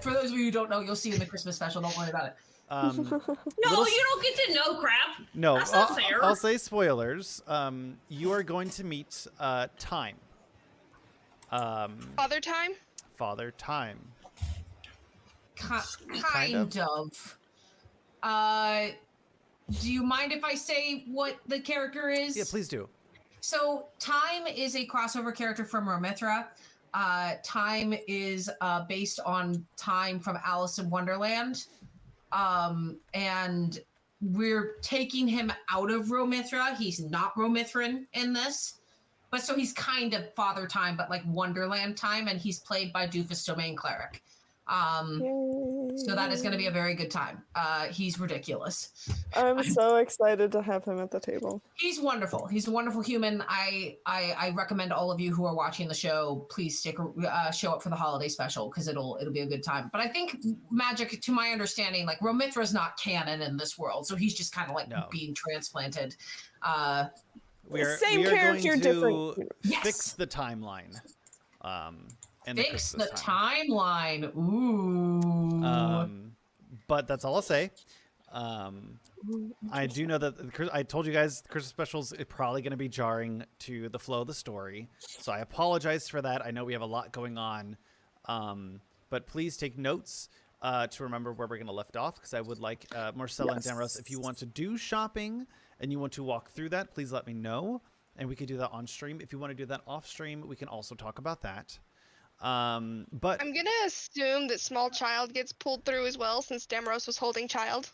those of you who don't know, you'll see in the Christmas special. Don't worry about it. No, you don't get to know crap. No, That's not fair. I'll say spoilers. You are going to meet Time. Father time? Father Time. Kind of. Do you mind if I say what the character is? Yeah, please do. So, Time is a crossover character from Romithra. Time is based on Time from Alice in Wonderland. And we're taking him out of Romithra. He's not Romithran in this. But so he's kind of Father Time, but like Wonderland Time, and he's played by Doofus Domain Cleric. So that is going to be a very good time. He's ridiculous. I'm so excited to have him at the table. He's wonderful. He's a wonderful human. I recommend all of you who are watching the show, please show up for the holiday special because it'll be a good time. But I think Magic, to my understanding, like Romithra is not canon in this world, so he's just kind of like being transplanted. Same character, different. Fix the timeline. Fix the timeline. Ooh. But that's all I'll say. I do know that I told you guys the Christmas specials is probably going to be jarring to the flow of the story, so I apologize for that. I know we have a lot going on, but please take notes to remember where we're going to left off, because I would like Morsella and Damaros, if you want to do shopping and you want to walk through that, please let me know, and we could do that on stream. If you want to do that off stream, we can also talk about that. But I'm gonna assume that small child gets pulled through as well, since Damaros was holding child.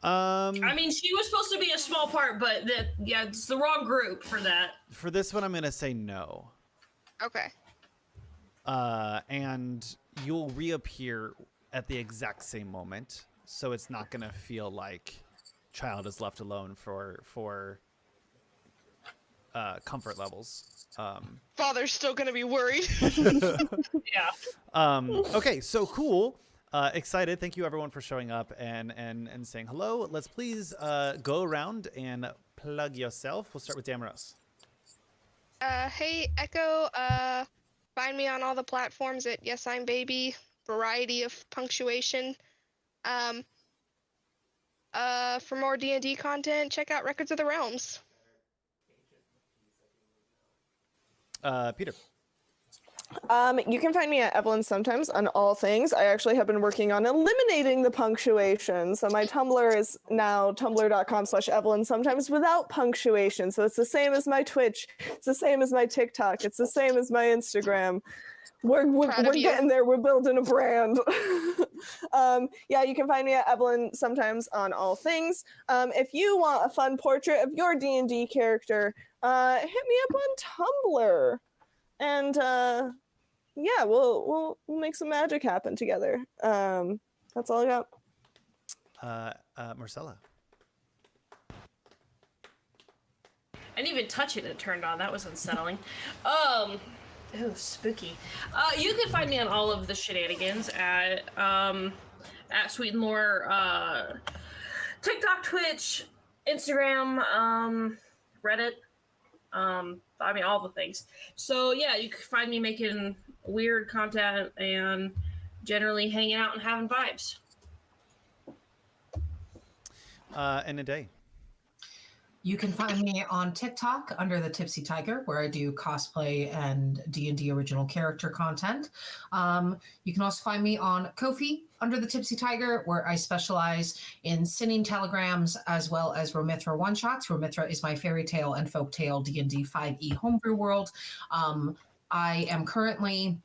I mean, she was supposed to be a small part, but it's the wrong group for that. For this one, I'm gonna say no. Okay. And you'll reappear at the exact same moment, so it's not gonna feel like child is left alone for comfort levels. Father's still gonna be worried. Yeah. Okay, so cool. Excited. Thank you everyone for showing up and saying hello. Let's please go around and plug yourself. We'll start with Damaros. Hey, Echo. Find me on all the platforms at Yes I'm Baby. Variety of punctuation. For more D&D content, check out Records of the Realms. Peter. You can find me at Evelyn Sometimes on all things. I actually have been working on eliminating the punctuation. So my Tumblr is now tumblr.com/Evelyn Sometimes without punctuation. So it's the same as my Twitch. It's the same as my TikTok. It's the same as my Instagram. We're getting there. We're building a brand. Yeah, you can find me at Evelyn Sometimes on all things. If you want a fun portrait of your D&D character, hit me up on Tumblr. And yeah, we'll make some magic happen together. That's all I got. Morsella. I didn't even touch it and it turned on. That was unsettling. Ooh, spooky. You can find me on all of the shenanigans at Sweet and Lore, TikTok, Twitch, Instagram, Reddit. I mean, all the things. So yeah, you can find me making weird content and generally hanging out and having vibes. And Nedae. You can find me on TikTok under the Tipsy Tiger, where I do cosplay and D&D original character content. You can also find me on Ko-fi under the Tipsy Tiger, where I specialize in sending telegrams as well as Romithra one-shots. Romithra is my fairy tale and folktale D&D 5e homebrew world. I am currently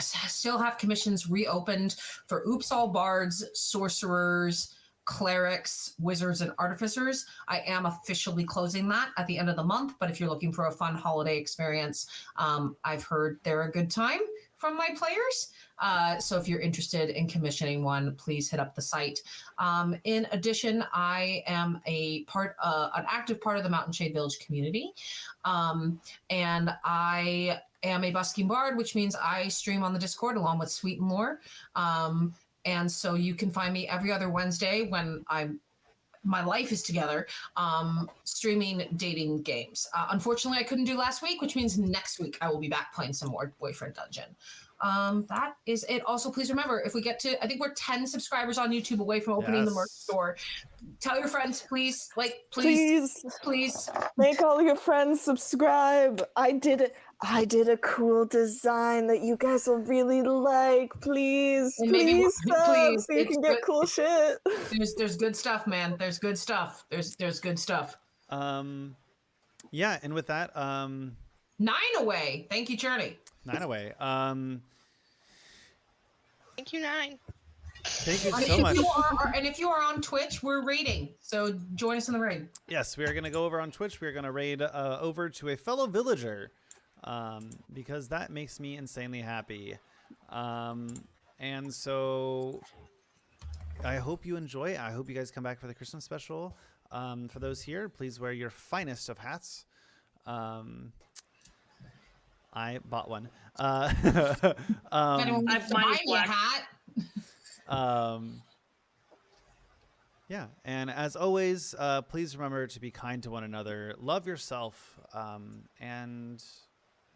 still have commissions reopened for Oops All Bards, Sorcerers, Clerics, Wizards, and Artificers. I am officially closing that at the end of the month, but if you're looking for a fun holiday experience, I've heard they're a good time from my players. So if you're interested in commissioning one, please hit up the site. In addition, I am an active part of the Mountain Shade Village community. And I am a busking bard, which means I stream on the Discord along with Sweet and Lore. And so you can find me every other Wednesday when my life is together, streaming dating games. Unfortunately, I couldn't do last week, which means next week I will be back playing some more Boyfriend Dungeon. That is it. Also, please remember, if we get to, I think we're 10 subscribers on YouTube away from opening the merch store. Tell your friends, please. Please. Make all your friends subscribe. I did a cool design that you guys will really like. Please, And maybe please, please, so you can get cool shit. There's good stuff, man. There's good stuff. There's good stuff. Yeah, and with that, 9 away. Thank you, Journey. 9 away. Thank you, 9. Thank you so much. And if you are on Twitch, we're raiding. So join us in the raid. Yes, we are going to go over on Twitch. We are going to raid over to a fellow villager because that makes me insanely happy. And so I hope you enjoy. I hope you guys come back for the Christmas special. For those here, please wear your finest of hats. I bought one. Anyone wants to buy me a hat? Yeah, and as always, please remember to be kind to one another, love yourself, and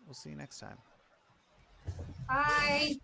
we'll see you next time. Bye.